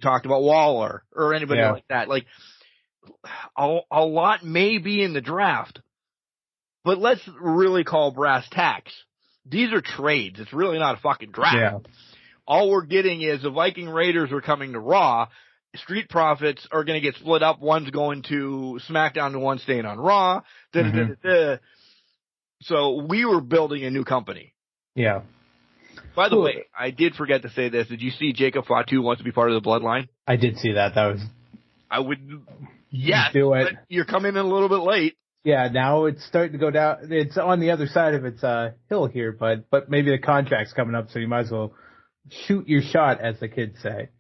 [SPEAKER 3] talked about? Waller or anybody like that. Like a lot may be in the draft, but let's really call brass tacks. These are trades. It's really not a fucking draft.
[SPEAKER 4] Yeah.
[SPEAKER 3] All we're getting is the Viking Raiders are coming to Raw. Street Profits are going to get split up. One's going to SmackDown and one's staying on Raw. So we were building a new company.
[SPEAKER 4] Yeah.
[SPEAKER 3] By the way, I did forget to say this. Did you see Jacob Fatu wants to be part of the Bloodline?
[SPEAKER 4] I did see that.
[SPEAKER 3] I would. Yes.
[SPEAKER 4] Do it.
[SPEAKER 3] But you're coming in a little bit late.
[SPEAKER 4] Yeah, now it's starting to go down. It's on the other side of its hill here, but maybe the contract's coming up, so you might as well shoot your shot, as the kids say.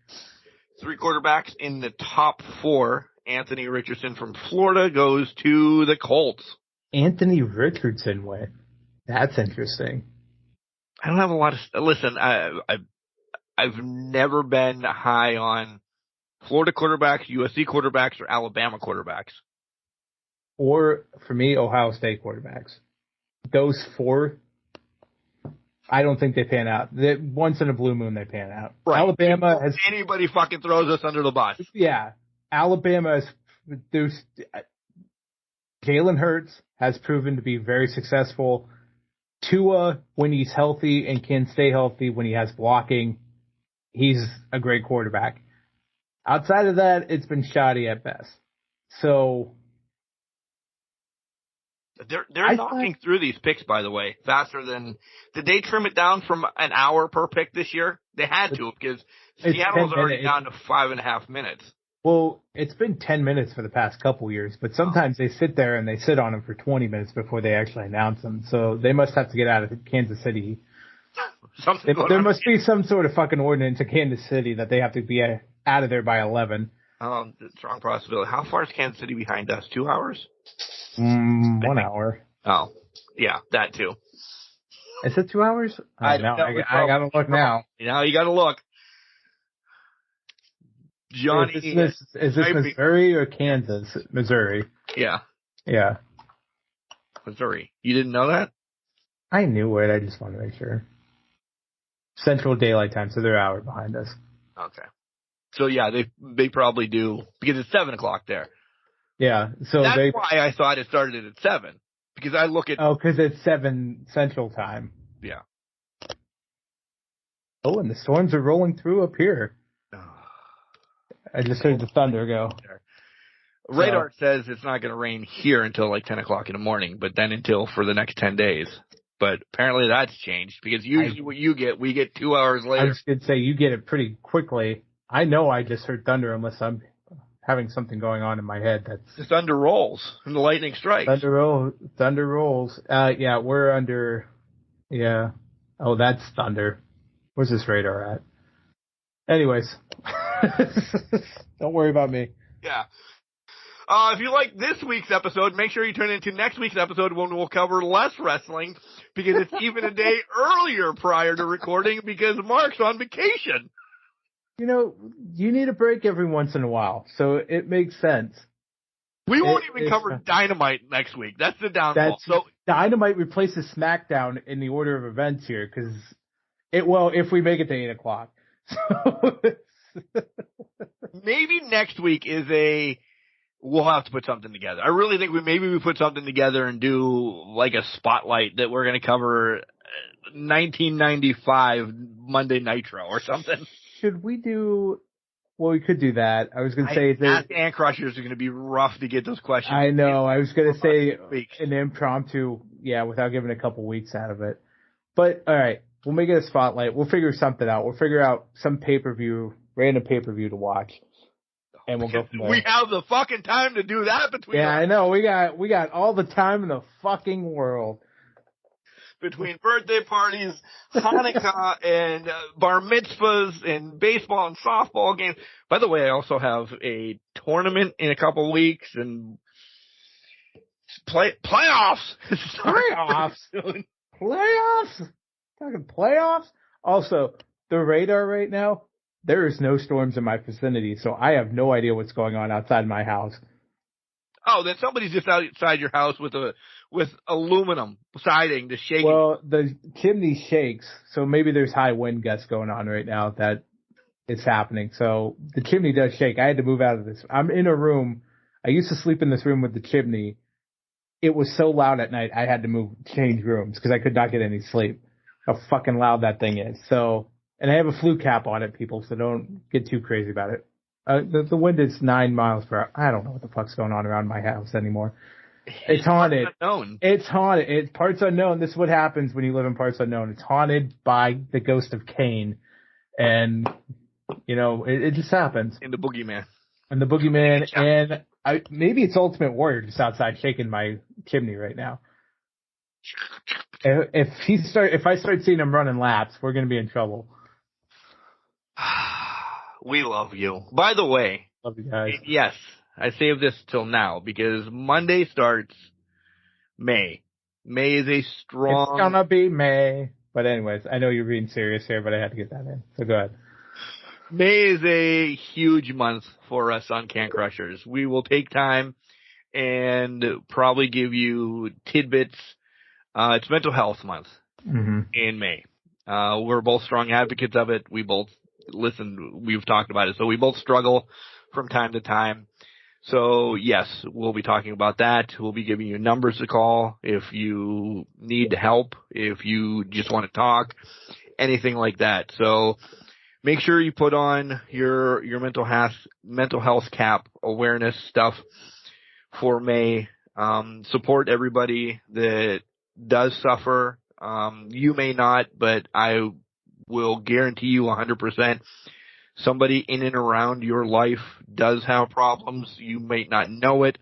[SPEAKER 3] 3 quarterbacks in the top 4. Anthony Richardson from Florida goes to the Colts.
[SPEAKER 4] Anthony Richardson went. That's interesting.
[SPEAKER 3] I don't have a lot of. Listen, I've never been high on Florida quarterbacks, USC quarterbacks, or Alabama quarterbacks.
[SPEAKER 4] Or, for me, Ohio State quarterbacks. Those 4, I don't think they pan out. Once in a blue moon, they pan out.
[SPEAKER 3] Right.
[SPEAKER 4] Alabama has...
[SPEAKER 3] Anybody fucking throws us under the bus.
[SPEAKER 4] Yeah. Alabama has... Jalen Hurts has proven to be very successful. Tua, when he's healthy and can stay healthy, when he has blocking, he's a great quarterback. Outside of that, it's been shoddy at best. So...
[SPEAKER 3] They're knocking through these picks, by the way, faster than. Did they trim it down from an hour per pick this year? They had to, because Seattle's already down to 5.5 minutes.
[SPEAKER 4] Well, it's been 10 minutes for the past couple years, but sometimes they sit there and they sit on them for 20 minutes before they actually announce them. So they must have to get out of Kansas City. There must be some sort of fucking ordinance in Kansas City that they have to be out of there by 11.
[SPEAKER 3] Strong possibility. How far is Kansas City behind us? 2 hours?
[SPEAKER 4] 1 hour.
[SPEAKER 3] Oh, yeah, that too.
[SPEAKER 4] Is it 2 hours? I gotta look now.
[SPEAKER 3] Now you gotta look. Johnny,
[SPEAKER 4] is this Missouri or Kansas? Missouri.
[SPEAKER 3] Yeah.
[SPEAKER 4] Yeah.
[SPEAKER 3] Missouri. You didn't know that?
[SPEAKER 4] I knew it. I just wanted to make sure. Central Daylight Time, so they're an hour behind us.
[SPEAKER 3] Okay. So yeah, they probably do, because it's 7 o'clock there.
[SPEAKER 4] Yeah, so
[SPEAKER 3] that's why I thought it started at 7, because I look at
[SPEAKER 4] because it's 7 Central Time.
[SPEAKER 3] Yeah.
[SPEAKER 4] Oh, and the storms are rolling through up here. I just heard the thunder go.
[SPEAKER 3] Radar says it's not going to rain here until like 10 o'clock in the morning, but then until for the next 10 days. But apparently that's changed, because usually we get 2 hours later.
[SPEAKER 4] I was going to say, you get it pretty quickly. I know I just heard thunder unless I'm having something going on in my head.
[SPEAKER 3] The thunder rolls and the lightning strikes.
[SPEAKER 4] Thunder rolls. Yeah, we're under. Yeah. Oh, that's thunder. Where's this radar at? Anyways, don't worry about me.
[SPEAKER 3] Yeah. If you like this week's episode, make sure you tune into next week's episode when we'll cover less wrestling, because it's even a day earlier prior to recording because Mark's on vacation.
[SPEAKER 4] You know, you need a break every once in a while, so it makes sense.
[SPEAKER 3] We won't even cover Dynamite next week. That's the downfall.
[SPEAKER 4] Dynamite replaces SmackDown in the order of events here, because if we make it to 8 o'clock.
[SPEAKER 3] Maybe next week we'll have to put something together. I really think we put something together and do like a spotlight that we're going to cover 1995 Monday Nitro or something.
[SPEAKER 4] Should we do? Well, we could do that. I was going to say
[SPEAKER 3] Ask and Crushers are going to be rough to get those questions.
[SPEAKER 4] I know. I was going to say an impromptu, without giving a couple weeks out of it. But all right, we'll make it a spotlight. We'll figure something out. We'll figure out some random pay-per-view to watch, and we'll go from there.
[SPEAKER 3] We have the fucking time to do that between.
[SPEAKER 4] Yeah, I know. We got all the time in the fucking world.
[SPEAKER 3] Between birthday parties, Hanukkah, and bar mitzvahs, and baseball and softball games. By the way, I also have a tournament in a couple weeks, and playoffs.
[SPEAKER 4] Playoffs. Talking playoffs. Also, the radar right now, there is no storms in my vicinity, so I have no idea what's going on outside my house.
[SPEAKER 3] Oh, then somebody's just outside your house with aluminum siding to shake.
[SPEAKER 4] Well, the chimney shakes, so maybe there's high wind gusts going on right now that it's happening. So the chimney does shake. I had to move out of this. I'm in a room. I used to sleep in this room with the chimney. It was so loud at night, I had to change rooms because I could not get any sleep. How fucking loud that thing is. So, and I have a flue cap on it, people, so don't get too crazy about it. The wind is 9 miles per hour. I don't know what the fuck's going on around my house anymore. It's haunted.
[SPEAKER 3] Unknown.
[SPEAKER 4] It's haunted. It's parts unknown. This is what happens when you live in parts unknown. It's haunted by the ghost of Cain. And, it just happens.
[SPEAKER 3] And the boogeyman.
[SPEAKER 4] And the boogeyman. And maybe it's Ultimate Warrior just outside shaking my chimney right now. If I start seeing him running laps, we're going to be in trouble.
[SPEAKER 3] We love you. By the way,
[SPEAKER 4] love you guys.
[SPEAKER 3] Yes, I saved this till now because Monday starts May. May is a strong.
[SPEAKER 4] It's gonna be May. But anyways, I know you're being serious here, but I had to get that in. So go ahead.
[SPEAKER 3] May is a huge month for us on Can Crushers. We will take time and probably give you tidbits. It's Mental Health Month in May. We're both strong advocates of it. We both we've talked about it. So we both struggle from time to time. So yes, we'll be talking about that. We'll be giving you numbers to call if you need help, if you just want to talk, anything like that. So make sure you put on your mental health cap awareness stuff for May. Support everybody that does suffer. You may not, but I will guarantee you 100% somebody in and around your life does have problems. You may not know it.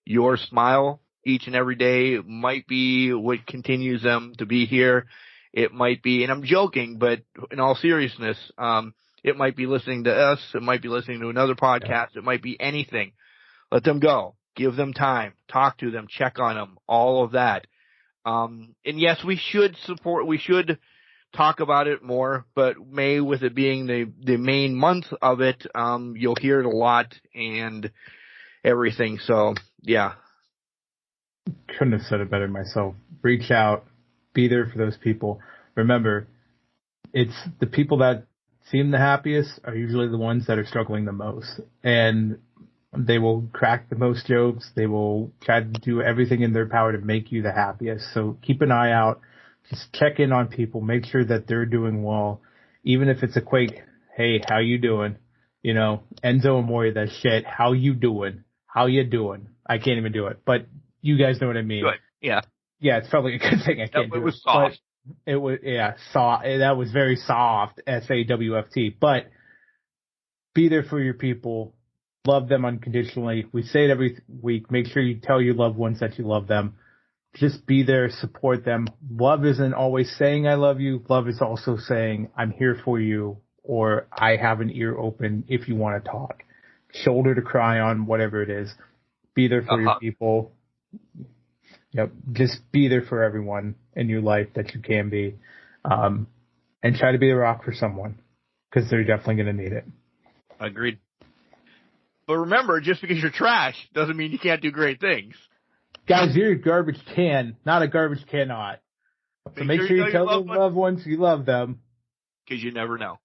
[SPEAKER 3] Your smile each and every day might be what continues them to be here. It might be, and I'm joking, but in all seriousness, it might be listening to us. It might be listening to another podcast. It might be anything. Let them go. Give them time. Talk to them. Check on them. All of that. And yes, we should talk about it more, but May, with it being the main month of it, you'll hear it a lot and everything. So, yeah.
[SPEAKER 4] Couldn't have said it better myself. Reach out. Be there for those people. Remember, it's the people that seem the happiest are usually the ones that are struggling the most. And they will crack the most jokes. They will try to do everything in their power to make you the happiest. So keep an eye out. Just check in on people. Make sure that they're doing well. Even if it's a quick, hey, how you doing? Enzo Amore, that shit. How you doing? How you doing? I can't even do it. But you guys know what I mean.
[SPEAKER 3] Good. Yeah.
[SPEAKER 4] Yeah, it's probably a good thing I can't do it.
[SPEAKER 3] It was soft.
[SPEAKER 4] It was, soft. That was very soft, SAWFT. But be there for your people. Love them unconditionally. We say it every week. Make sure you tell your loved ones that you love them. Just be there, support them. Love isn't always saying I love you. Love is also saying I'm here for you, or I have an ear open if you want to talk. Shoulder to cry on, whatever it is. Be there for your people. Yep. Just be there for everyone in your life that you can be. And try to be the rock for someone, because they're definitely going to need it.
[SPEAKER 3] Agreed. But remember, just because you're trash doesn't mean you can't do great things.
[SPEAKER 4] Guys, you're a garbage can, not a garbage cannot. So make sure you tell the loved ones you love them.
[SPEAKER 3] Because you never know.